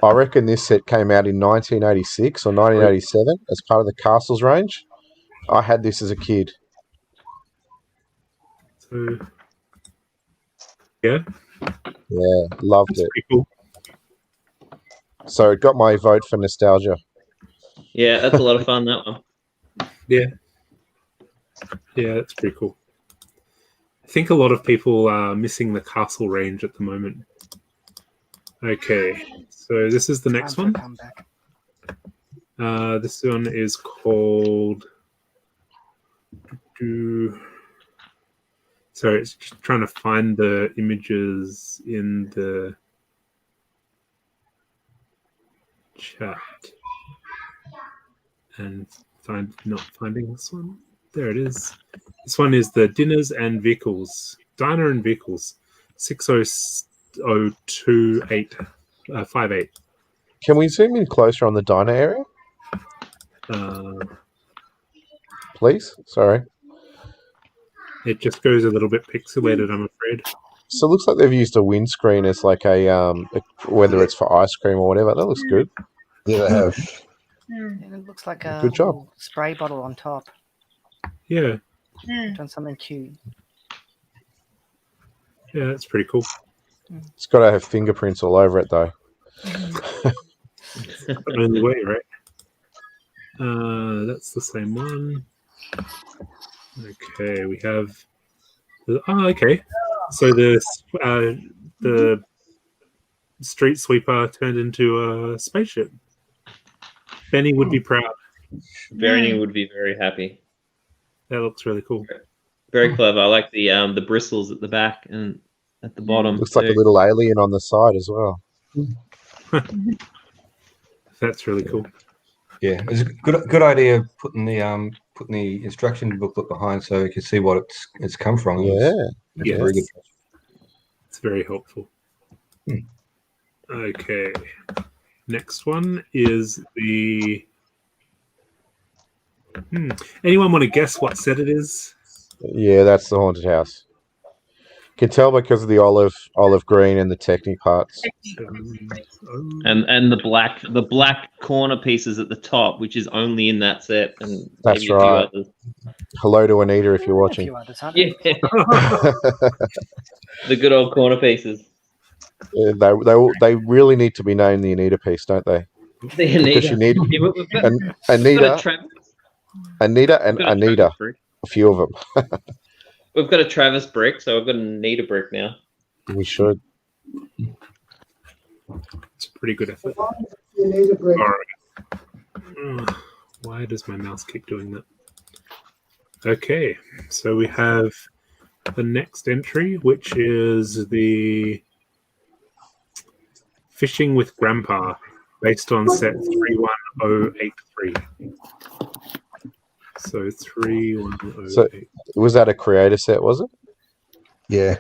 I reckon this set came out in 1986 or 1987 as part of the Castles range. I had this as a kid. So, yeah, loved it. Pretty cool. So it got my vote for nostalgia. Yeah, that's a lot of fun, that one. Yeah, that's pretty cool. I think a lot of people are missing the castle range at the moment. Okay, so this is the next one. This one is called. Sorry, it's just trying to find the images in the chat and not finding this one. There it is. This one is the Dinners and Vehicles. Diner and Vehicles. 6022858. Can we zoom in closer on the diner area? Please? Sorry. It just goes a little bit pixelated, I'm afraid. So it looks like they've used a windscreen as like whether it's for ice cream or whatever. That looks good. Yeah, they have. It looks like a Good job. little spray bottle on top. Yeah. Done something cute. Yeah, that's pretty cool. It's got to have fingerprints all over it, though. That's the only way, right? That's the same one. Okay, we have. Okay. So the street sweeper turned into a spaceship. Benny would be proud. Bernie would be very happy. That looks really cool. Very clever. I like the bristles at the back and at the bottom. Looks like a little alien on the side as well. That's really cool. Yeah, it's a good idea putting the instruction booklet behind so you can see what it's come from. Yeah. Yes. Very good. It's very helpful. Okay. Next one is the. Anyone want to guess what set it is? Yeah, that's the haunted house. Can tell because of the olive green and the Technic parts. And the black corner pieces at the top, which is only in that set, and That's maybe a few right. others. Hello to Anita if you're watching. Yeah. The good old corner pieces. Yeah, they really need to be named the Anita piece, don't they? The Anita. Because you need Yeah, we've got Anita, a Travis- Anita, and we've got a Anita. Travis brick. A few of them. We've got a Travis brick, so I've got an Anita brick now. We should. It's a pretty good effort. You need a break. All right. Why does my mouse keep doing that? Okay, so we have the next entry, which is the Fishing with Grandpa, based on set 31083. So 31083. So was that a creator set? Was it? Yeah.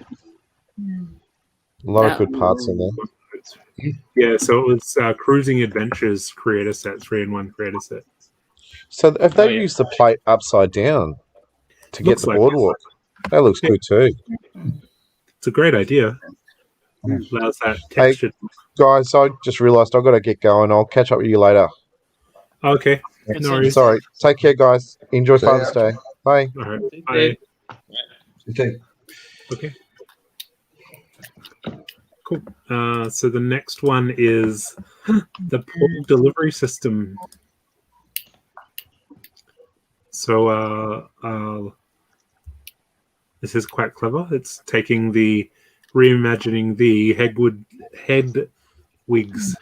A lot of good parts in there. Yeah, so it was Cruising Adventures creator set, 3-in-1 creator set. So have they used the plate upside down to get Looks the like boardwalk? That looks good too. It's a great idea. Allows that Hey, texture. guys, I just realised I've got to get going. I'll catch up with you later. Okay. No worries. Sorry. Take care, guys. Enjoy See ya. Father's Day. Bye. All right. Bye. Okay. Okay. Cool. So the next one is the pork delivery system. So this is quite clever. It's taking reimagining the head wigs.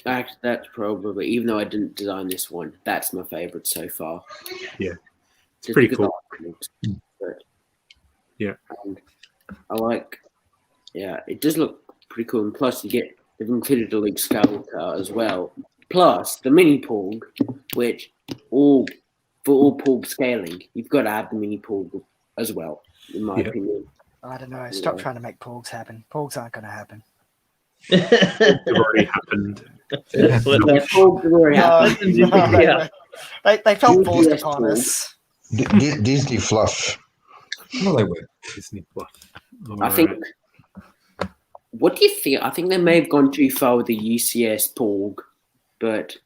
That's probably, even though I didn't design this one, that's my favorite so far. Yeah, it's Just pretty because cool. I like it looks good. Yeah. And I like, it does look pretty cool. And plus, they've included a Luke Skywalker as well. Plus, the mini Porg, which for all Porg scaling, you've got to have the mini Porg as well, in my opinion. I don't know. Stop trying to make Porgs happen. Porgs aren't going to happen. They've already happened. Porgs have already happened. They felt forced upon us. Disney fluff. No, they were. Disney fluff. I think. What do you think? I think they may have gone too far with the UCS Porg, but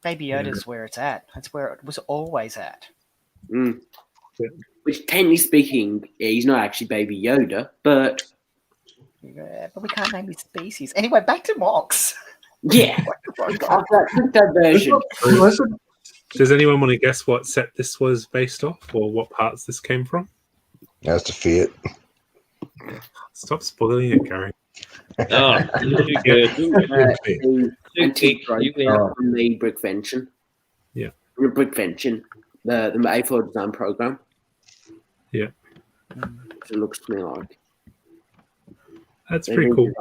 Baby Yoda's where it's at. That's where it was always at. Which, technically speaking, he's not actually Baby Yoda, but Yeah, but we can't name his species. Anyway, back to Mox. yeah, that version. Does anyone want to guess what set this was based off, or what parts this came from? That's the Fiat. Stop spoiling it, Gary. Oh, too good. Antique from the Brickvention. Yeah. Brickvention, the A4 design program. Yeah. It looks to me like. That's pretty cool.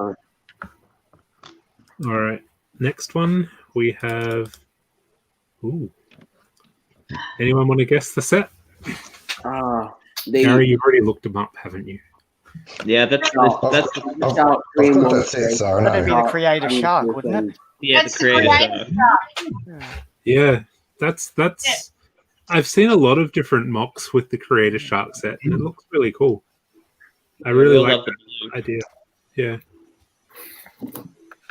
All right. Next one we have. Ooh. Anyone want to guess the set? Gary, you've already looked them up, haven't you? Yeah, that's I've got that set, so That'd be no. the Creator Shark, wouldn't it? Yeah, the Creator Shark. Yeah, that's. I've seen a lot of different mocks with the Creator Shark set, and it looks really cool. I really we'll like love that idea. Yeah.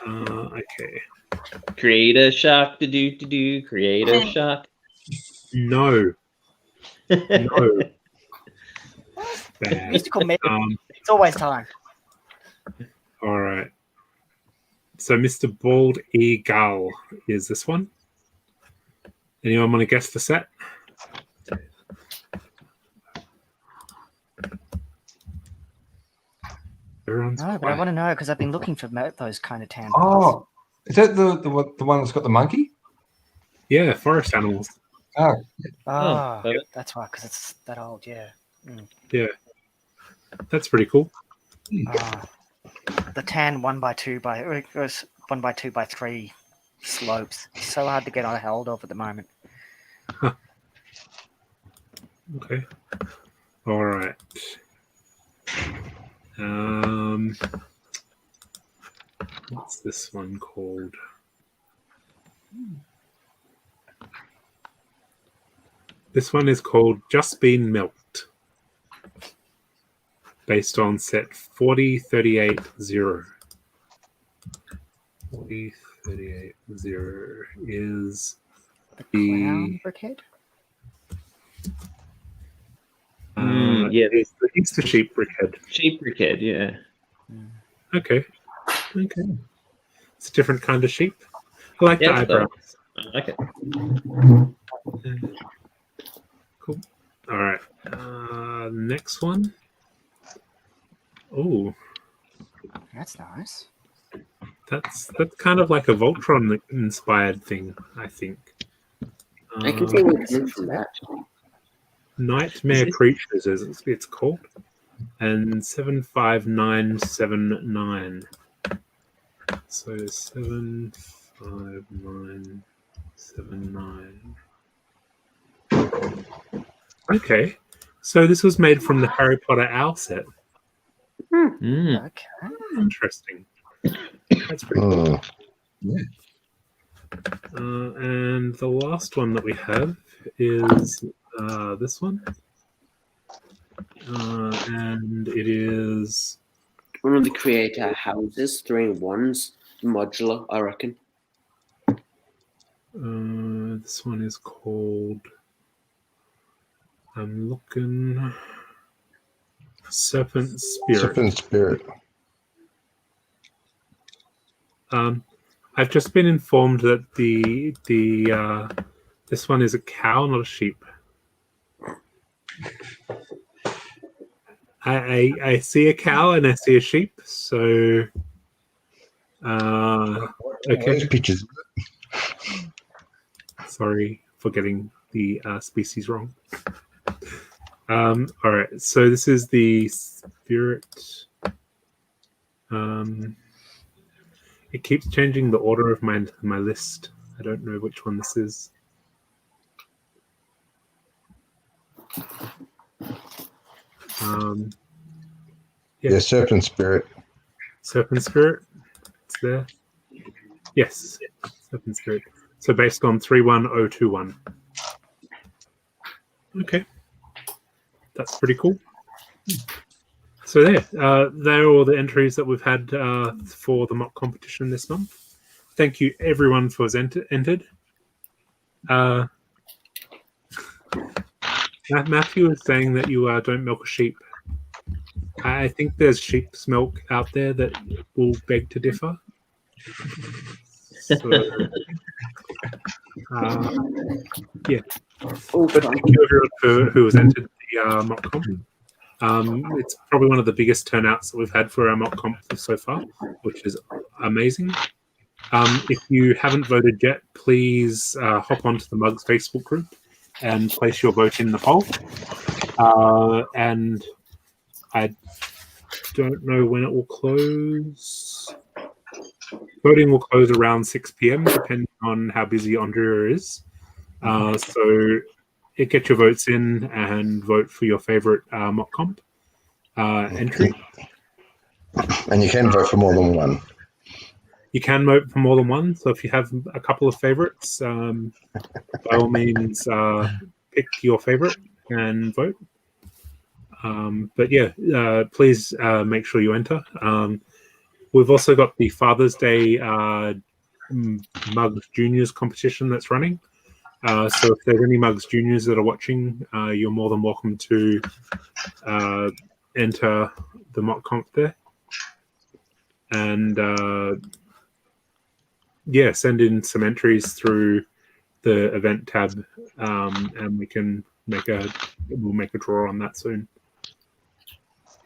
Okay. Creator Shark, do Creator Shark. No. No. Bad. Mystical Myth. It's always time. All right. So Mr. Bald Eagle is this one. Anyone want to guess the set? Everyone's No, but I want to know because I've been looking for those kind of tan. Oh, is that the one that's got the monkey? Yeah, forest animals. Oh, That's why, because it's that old. Yeah. Yeah, that's pretty cool. The tan 1x2 1x2x3 slopes. So hard to get a hold of at the moment. Okay. All right. What's this one called? This one is called Just Been Milked, based on set 4038-0. 4038-0 is Clown Brickhead? Yeah, it's the Easter Sheep Brickhead. Sheep Brickhead, yeah. Okay. It's a different kind of sheep. I like the eyebrows. I like it. Cool. All right. Next one. Oh, That's nice. that's kind of like a Voltron inspired thing, I think. I can see where it comes from that. Nightmare Creatures is it's called, and 75979. So 75979. Okay, so this was made from the Harry Potter Owl set. Okay. Interesting. That's pretty cool. Yeah. And the last one that we have is this one. And it is One of the Creator houses, 3-in-1s, modular, I reckon. this one is called. I'm looking. Serpent Spirit. Serpent Spirit. I've just been informed that this one is a cow, not a sheep. I see a cow and I see a sheep, so okay. Pictures. Sorry for getting the species wrong. All right, so this is the spirit. It keeps changing the order of my list. I don't know which one this is. Yeah, Serpent Spirit. Serpent Spirit. It's there. Yes, Serpent Spirit. So based on 31021. Okay. That's pretty cool. So there are all the entries that we've had for the mock competition this month. Thank you everyone who has entered. Matthew is saying that you don't milk a sheep. I think there's sheep's milk out there that will beg to differ. So, yeah. But thank you everyone who has entered the mock comp. It's probably one of the biggest turnouts that we've had for our mock comp so far, which is amazing. If you haven't voted yet, please hop onto the Mugs Facebook group and place your vote in the poll. And I don't know when it will close. Voting will close around 6 p.m. depending on how busy Andrea is. So get your votes in and vote for your favorite mock comp entry. And you can vote for more than one. You can vote for more than one. So if you have a couple of favorites, by all means, pick your favorite and vote. But yeah, please make sure you enter. We've also got the Father's Day Mugs Juniors competition that's running. So if there's any Mugs Juniors that are watching, you're more than welcome to enter the mock comp there. And yeah, send in some entries through the event tab, and we can we'll make a draw on that soon.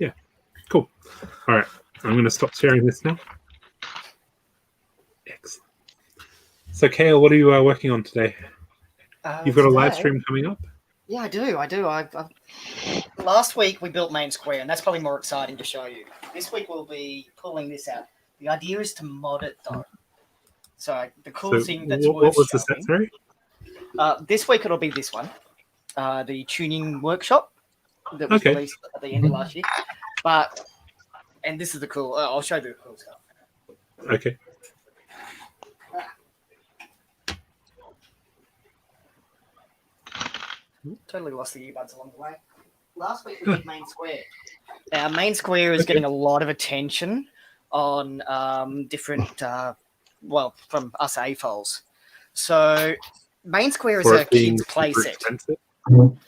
Yeah, cool. All right, I'm going to stop sharing this now. Excellent. So, Kale, what are you working on today? You've got a live stream coming up? Yeah, I do. Last week we built Main Square, and that's probably more exciting to show you. This week we'll be pulling this out. The idea is to mod it, though. So the cool thing that's worth what was the showing, set, sorry? this week it'll be this one, the tuning workshop that was released at the end of last year. And this is the cool. I'll show you the cool stuff. Okay. Totally lost the earbuds along the way. Last week we did Main Square. Now, Main Square is getting a lot of attention on different, from us AFOLs. So, Main Square is a kid's playset.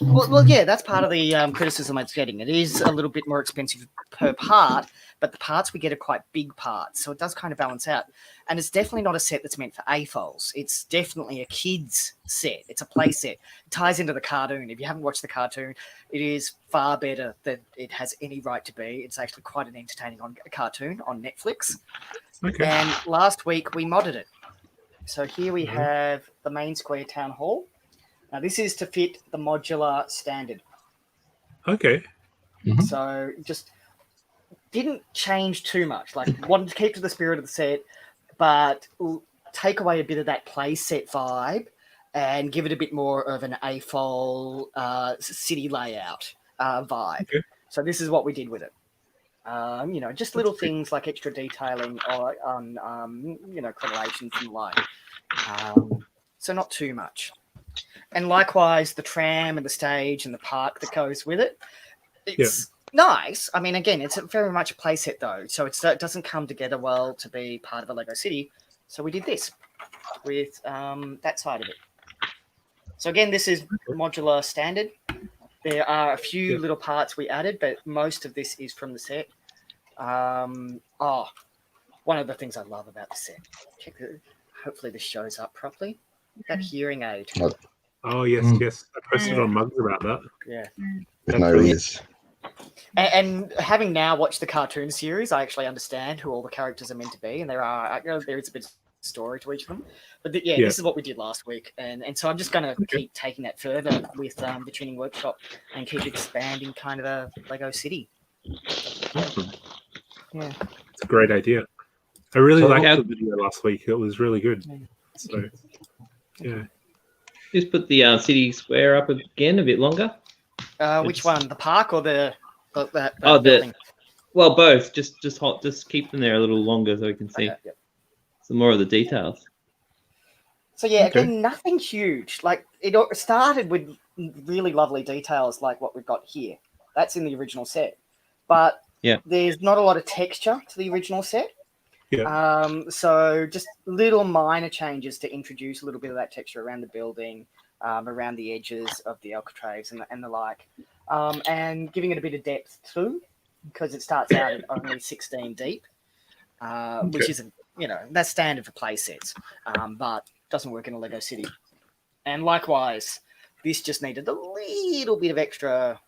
Well, yeah, that's part of the criticism it's getting. It is a little bit more expensive per part, but the parts we get are quite big parts, so it does kind of balance out. And it's definitely not a set that's meant for AFOLs. It's definitely a kid's set. It's a play set. It ties into the cartoon. If you haven't watched the cartoon, it is far better than it has any right to be. It's actually quite an entertaining cartoon on Netflix. Okay. And last week we modded it. So here we have the Main Square Town Hall. Now, this is to fit the modular standard. Okay. So just didn't change too much. Like, wanted to keep to the spirit of the set, but take away a bit of that play set vibe and give it a bit more of an AFOL city layout vibe. Okay. So this is what we did with it. Just little things like extra detailing on correlations and the like. So not too much. And likewise, the tram and the stage and the park that goes with it. It's nice. I mean, again, it's very much a playset, though. So it doesn't come together well to be part of a Lego City. So we did this with that side of it. So again, this is modular standard. There are a few little parts we added, but most of this is from the set. One of the things I love about the set. Hopefully this shows up properly. That hearing aid. Oh yes, yes. I posted on Mugs about that. Yeah. With no ears. And having now watched the cartoon series, I actually understand who all the characters are meant to be, and there is a bit of story to each of them. But this is what we did last week, and so I'm just going to keep taking that further with the Tuning Workshop and keep expanding kind of a Lego City. Awesome. Yeah, it's a great idea. I really liked the video last week. It was really good. So, yeah. Just put the city square up again a bit longer. Which one? The park or the building? Well, both. Just keep them there a little longer so we can see some more of the details. So again, nothing huge. Like it started with really lovely details like what we've got here. That's in the original set, but there's not a lot of texture to the original set. Yeah. So just little minor changes to introduce a little bit of that texture around the building, around the edges of the alcotraves and the like, and giving it a bit of depth too, because it starts out at only 16 deep, which isn't, that's standard for play sets, but doesn't work in a Lego City. And likewise, this just needed a little bit of extra.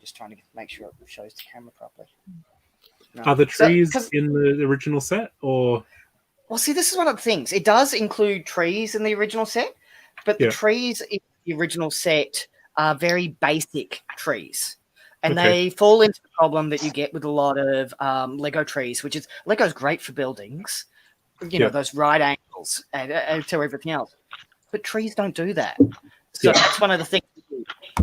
Just trying to make sure it shows the camera properly. No. Are the trees in the original set, or? Well, see, this is one of the things. It does include trees in the original set, but the trees in the original set are very basic trees. And they fall into the problem that you get with a lot of Lego trees, which is Lego's great for buildings, those right angles and to everything else. But trees don't do that. So that's one of the things.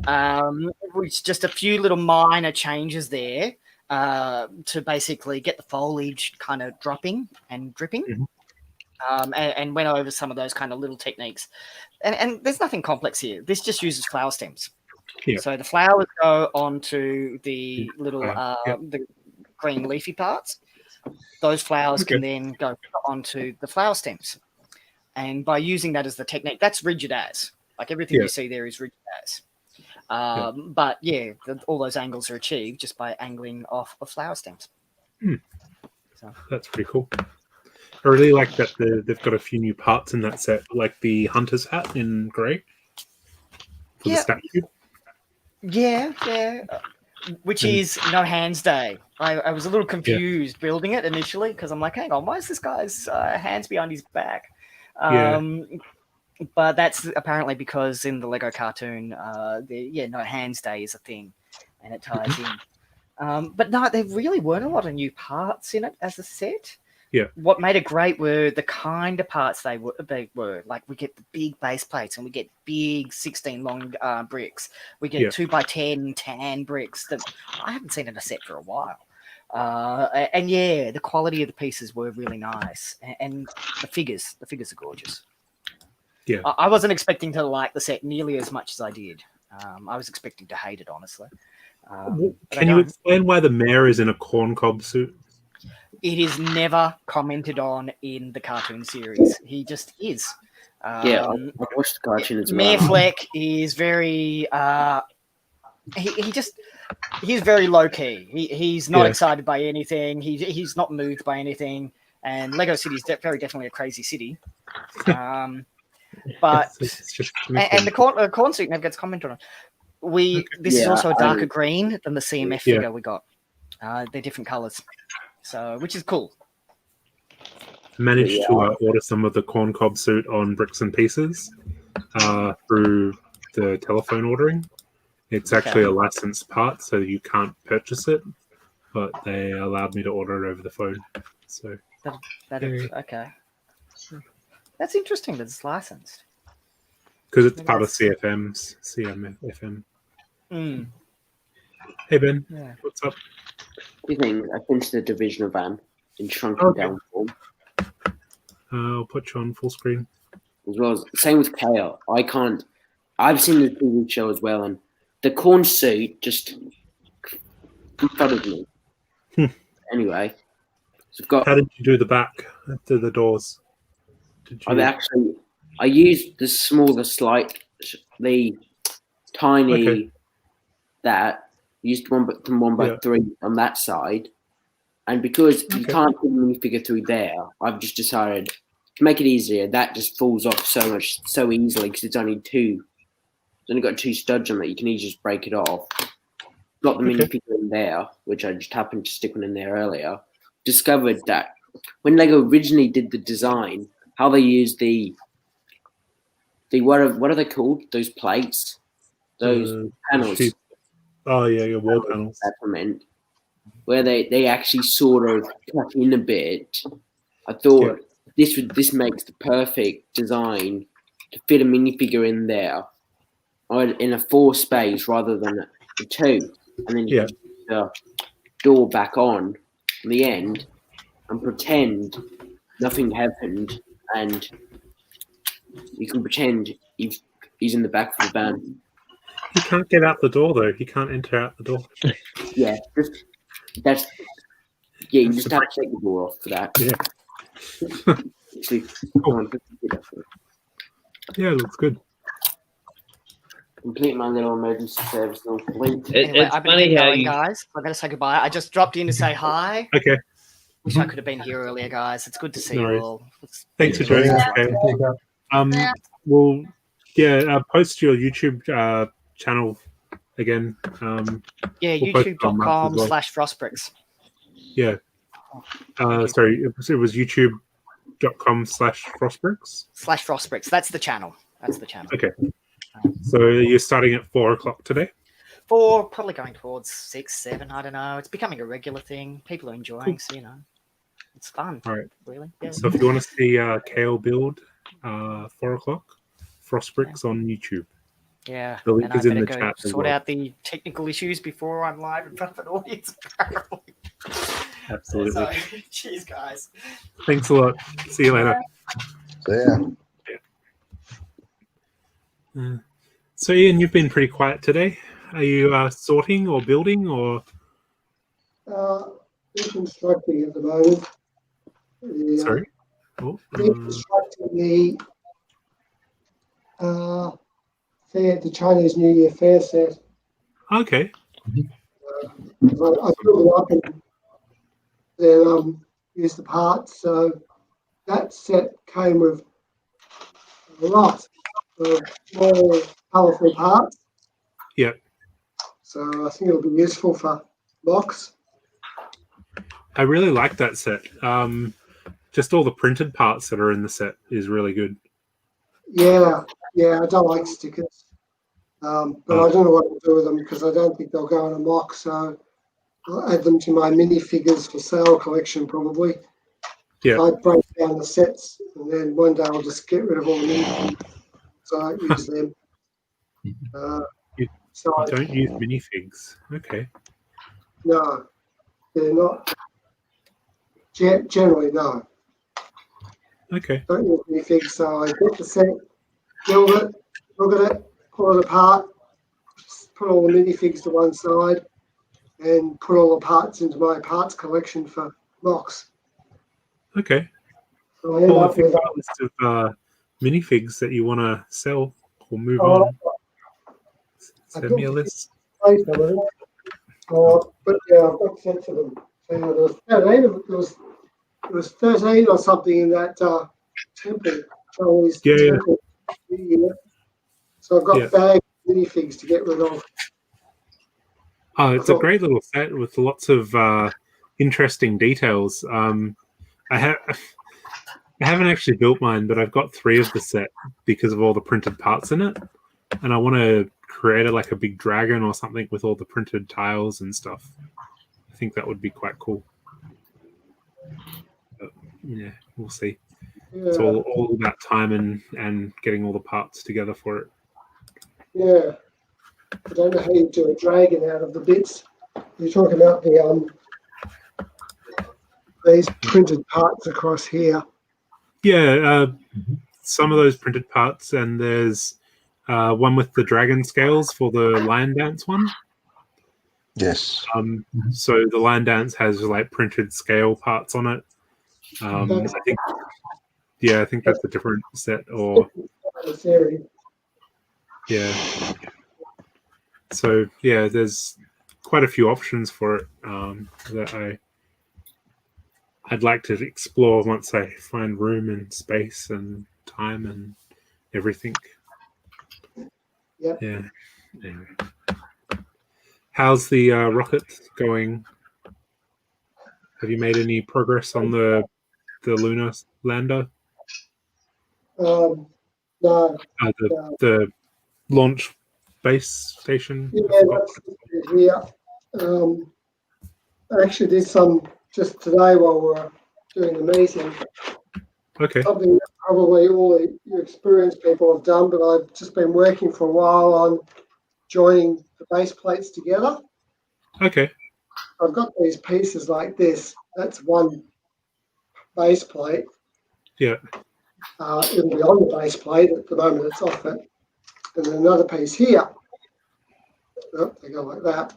It's just a few little minor changes there. To basically get the foliage kind of dropping and dripping, and went over some of those kind of little techniques. And there's nothing complex here. This just uses flower stems. Yeah. So the flowers go onto the little the green leafy parts. Those flowers can then go onto the flower stems. And by using that as the technique, that's rigid as. Like everything you see there is rigid as. But all those angles are achieved just by angling off of flower stems. So. That's pretty cool. I really like that they've got a few new parts in that set, like the hunter's hat in grey for the statue. Yeah. Which is No Hands Day. I was a little confused building it initially because I'm like, hang on, why is this guy's hands behind his back? But that's apparently because in the Lego cartoon, No Hands Day is a thing, and it ties in. But no, there really weren't a lot of new parts in it as a set. Yeah. What made it great were the kind of parts they were. Like we get the big base plates, and we get big 16 long bricks. We get 2x10 tan bricks that I haven't seen in a set for a while. And the quality of the pieces were really nice, and the figures are gorgeous. Yeah, I wasn't expecting to like the set nearly as much as I did. I was expecting to hate it, honestly. Can you explain why the mayor is in a corn cob suit? It is never commented on in the cartoon series. He just is. I watched the cartoon as well. Mayor Fleck is very. He's very low key. He's not excited by anything. He's not moved by anything. And Lego City is very definitely a crazy city. But and the corn suit never gets commented on. This is also a darker green than the CMF figure we got. They're different colors, so which is cool. Managed to order some of the corn cob suit on Bricks and Pieces through the telephone ordering. It's actually a licensed part, so you can't purchase it, but they allowed me to order it over the phone. So okay. That's interesting that it's licensed. Because it's part of CMFM. Hey, Ben. Yeah. What's up? Two things. I finished the Division of Van in shrunken down form. I'll put you on full screen. As well as, same with Kale. I've seen the TV show as well, and the corn suit just confounded me. Anyway. So how did you do the back to the doors? I used the smaller, slightly tiny that, used one by Yeah. 3 on that side, and because you Okay. can't put the minifigure through there, I've just decided to make it easier. That just falls off so easily because it's only 2. It's only got 2 studs on it. You can easily just break it off. Got the Okay. minifigure in there, which I just happened to stick one in there earlier. Discovered that when Lego originally did the design, how they used the what are they called? Those plates, those panels. sheep- Oh yeah, your wall panels. That's what I meant. Where they actually sort of cut in a bit. I thought this makes the perfect design to fit a minifigure in there, or in a 4 space rather than a 2, and then you can put the door back on the end and pretend nothing happened, and you can pretend he's in the back of the van. He can't get out the door though. He can't enter out the door. Yeah, you just have to take the door off for that. Yeah. Actually, Yeah, it looks good. Complete my little emergency service little fleet. Anyway, I better keep going, guys. I better say goodbye. I just dropped in to say hi. Okay. Wish I could have been here earlier, guys. It's good to see No you worries. all. Thanks for joining us, Kale. Well, post your YouTube channel again. Yeah, we'll post it on Mark as well. youtube.com/frostbricks. Yeah. Sorry, it was youtube.com/frostbricks. /frostbricks. That's the channel. That's the channel. Okay. So you're starting at 4 o'clock today? 4, probably going towards 6, 7. I don't know. It's becoming a regular thing. People are enjoying, so it's fun. All right. Really. Yeah. So if you want to see Kale build 4 o'clock, Frostbricks on YouTube. Yeah. The link and I is in better the go chat as sort well. out the technical issues before I'm live in front of an audience. Apparently. Absolutely. So, cheers, guys. Thanks a lot. See you later. So Ian, you've been pretty quiet today. Are you sorting or building or? Reconstructing at the moment. Sorry. Oh, Reconstructing the Chinese New Year fair set. Okay. I built it up and then used the parts. So that set came with a lot of more colourful parts. Yep. So I think it'll be useful for mocks. I really like that set. Just all the printed parts that are in the set is really good. Yeah, I don't like stickers. But I don't know what to do with them because I don't think they'll go in a mock. So I'll add them to my minifigures for sale collection probably. Yeah. I break down the sets and then one day I'll just get rid of all the minifigures. So I use them. You don't use minifigs. Okay. No, they're not. Generally, no. Okay. Don't use minifigs. So I get the set, build it, look at it, pull it apart, put all the minifigs to one side, and put all the parts into my parts collection for mocks. Okay. So I end Well, up if you've with got a list of minifigs that you want to sell or move Oh, on, send me a list. but yeah, I've got sets of them. So there was 13 of it. There was 13 or something in that temple, Chinese temple. Yeah. So I've got bags of minifigs to get rid of. Oh, it's a great little set with lots of interesting details. I haven't actually built mine, but I've got 3 of the set because of all the printed parts in it, and I want to create a big dragon or something with all the printed tiles and stuff. I think that would be quite cool. But, yeah, we'll see. It's Yeah. all about time and getting all the parts together for it. Yeah. I don't know how you do a dragon out of the bits. You're talking about these printed parts across here. Yeah, some of those printed parts, and there's one with the dragon scales for the Lion Dance one. Yes. So the Lion Dance has printed scale parts on it. I think that's a different set. Or yeah, So yeah, there's quite a few options for it that I'd like to explore once I find room and space and time and everything. Yep. Yeah. Anyway. How's the rocket going? Have you made any progress on the lunar lander? No. The launch base station? Yeah, that's here. I actually did some just today while we were doing the meeting. Okay. Something that probably all the experienced people have done, but I've just been working for a while on joining the base plates together. Okay. I've got these pieces like this. That's one base plate. Yeah. It'll be on the base plate. At the moment, it's off it. And then another piece here. Oh, they go like that.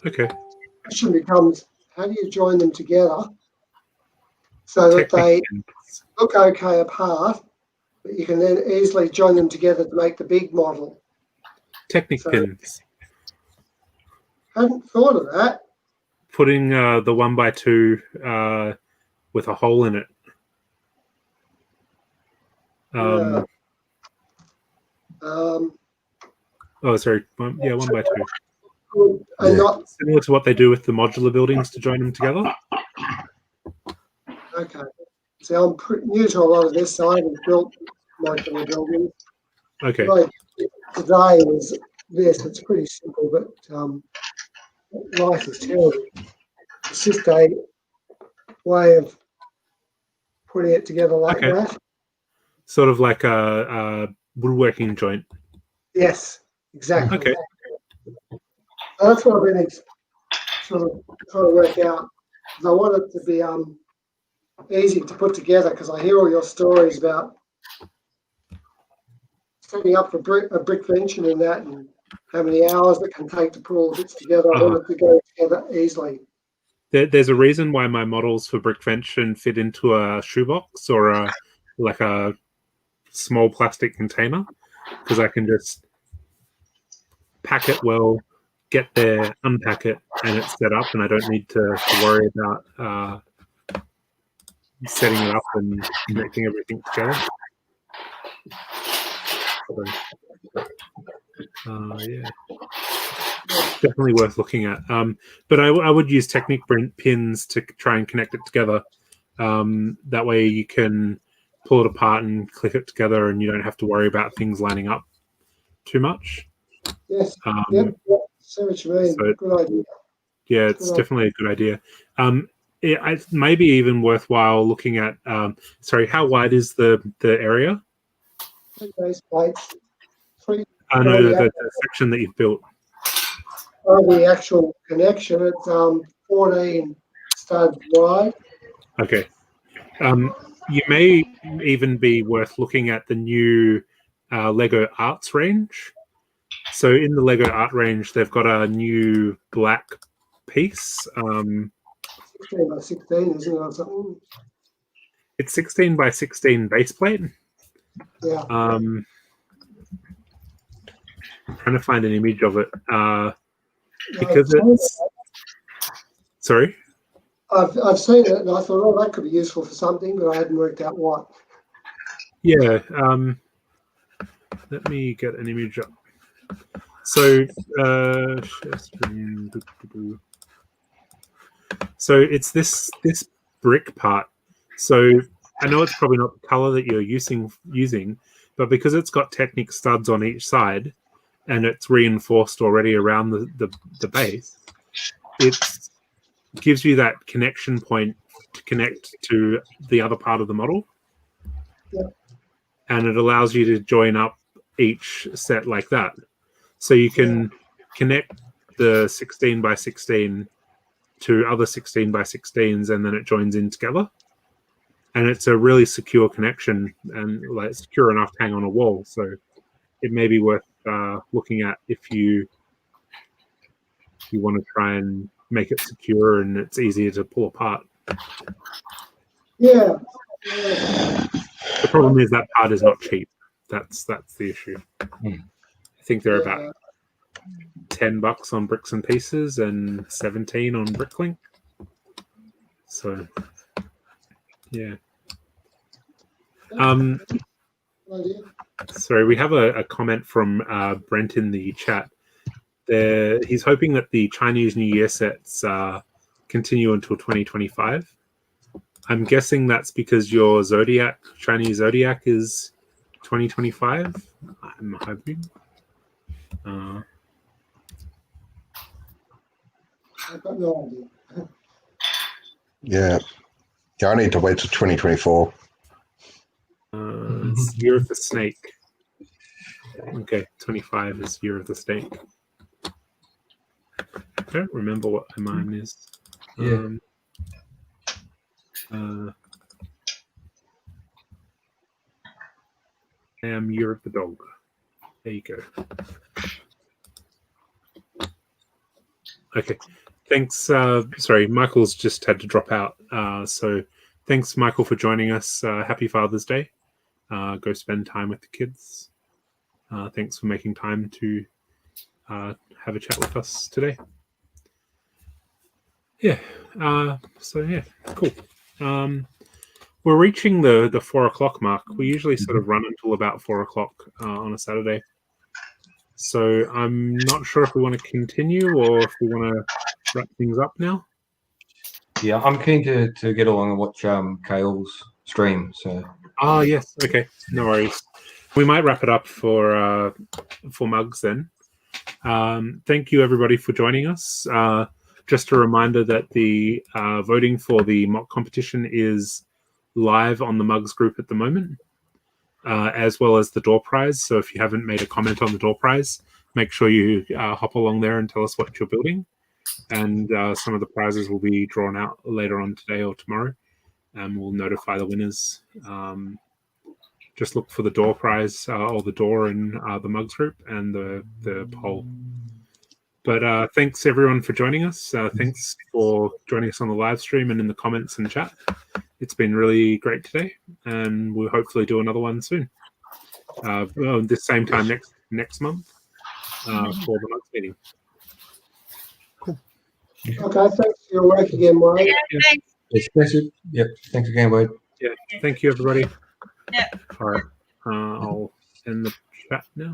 Okay. The question becomes, how do you join them together so that they look okay apart, but you can then easily join them together to make the big model? Technic pins. Hadn't thought of that. Putting the 1x2 with a hole in it. Oh, sorry. 1x2. And not Similar to what they do with the modular buildings to join them together. okay. See, I'm new to a lot of this, so I haven't built modular buildings. Okay. What I did today is this. It's pretty simple, but life is terrible. It's just a way of putting it together like that. Sort of like a woodworking joint. Yes, exactly. Okay. So that's what I've been sort of trying to work out. I want it to be easy to put together because I hear all your stories about setting up for a brickvention and that, and how many hours it can take to put all bits together. I want it to go together easily. There's a reason why my models for brickvention fit into a shoebox or a small plastic container, because I can just pack it well, get there, unpack it, and it's set up, and I don't need to worry about setting it up and connecting everything together. Yeah, definitely worth looking at. But I would use Technic pins to try and connect it together. That way you can pull it apart and click it together, and you don't have to worry about things lining up too much. Yes. Yep. See what you mean. So, good idea. Yeah, it's definitely a good idea. It may be even worthwhile looking at. Sorry, how wide is the area? 3 base plates. 3. No, the section that you've built. The actual connection, it's 14 studs wide. Okay. You may even be worth looking at the new Lego Arts range. So in the Lego Art range, they've got a new black piece. 16 by 16, isn't it, or something? It's 16 by 16 base plate. Yeah. I'm trying to find an image of it. Because it's... Sorry? I've seen it, and I thought, oh, that could be useful for something, but I hadn't worked out what. Yeah. Let me get an image up. So, so it's this brick part. So I know it's probably not the color that you're using, but because it's got Technic studs on each side, and it's reinforced already around the base, it gives you that connection point to connect to the other part of the model. Yeah. And it allows you to join up each set like that. So you can connect the 16 by 16 to other 16 by 16s, and then it joins in together. And it's a really secure connection, and like secure enough to hang on a wall. So it may be worth looking at if you want to try and make it secure and it's easier to pull apart. Yeah. The problem is that part is not cheap. That's the issue. I think they're about $10 on Bricks and Pieces and 17 on Bricklink. So, yeah. Sorry, we have a comment from Brent in the chat. He's hoping that the Chinese New Year sets continue until 2025. I'm guessing that's because your Chinese Zodiac is 2025. I'm hoping. I've got no idea. Yeah, I need to wait till 2024. It's Year of the Snake. Okay, 25 is Year of the Snake. I don't remember what mine is. Yeah. I am Year of the Dog. There you go. Okay. Thanks. Sorry, Michael's just had to drop out. So thanks, Michael, for joining us. Happy Father's Day. Go spend time with the kids. Thanks for making time to have a chat with us today. Yeah. So yeah, cool. We're reaching the 4 o'clock mark. We usually sort of run until about 4 o'clock on a Saturday. So I'm not sure if we want to continue or if we want to wrap things up now. Yeah, I'm keen to get along and watch Kale's stream. So. Oh yes, okay, no worries. We might wrap it up for Mugs then. Thank you everybody for joining us. Just a reminder that the voting for the mock competition is live on the Mugs group at the moment, as well as the door prize. So if you haven't made a comment on the door prize, make sure you hop along there and tell us what you're building. And some of the prizes will be drawn out later on today or tomorrow. We'll notify the winners. Just look for the door prize or the door in the Mugs group and the poll. But thanks everyone for joining us. Thanks for joining us on the live stream and in the comments and chat. It's been really great today, and we'll hopefully do another one soon. This same time next month for the Mugs meeting. Cool. Okay, thanks for your work again, Wade. Yeah, thanks. Yep. Thanks again, Wade. Yeah. Thank you, everybody. Yeah. All right. I'll end the chat now.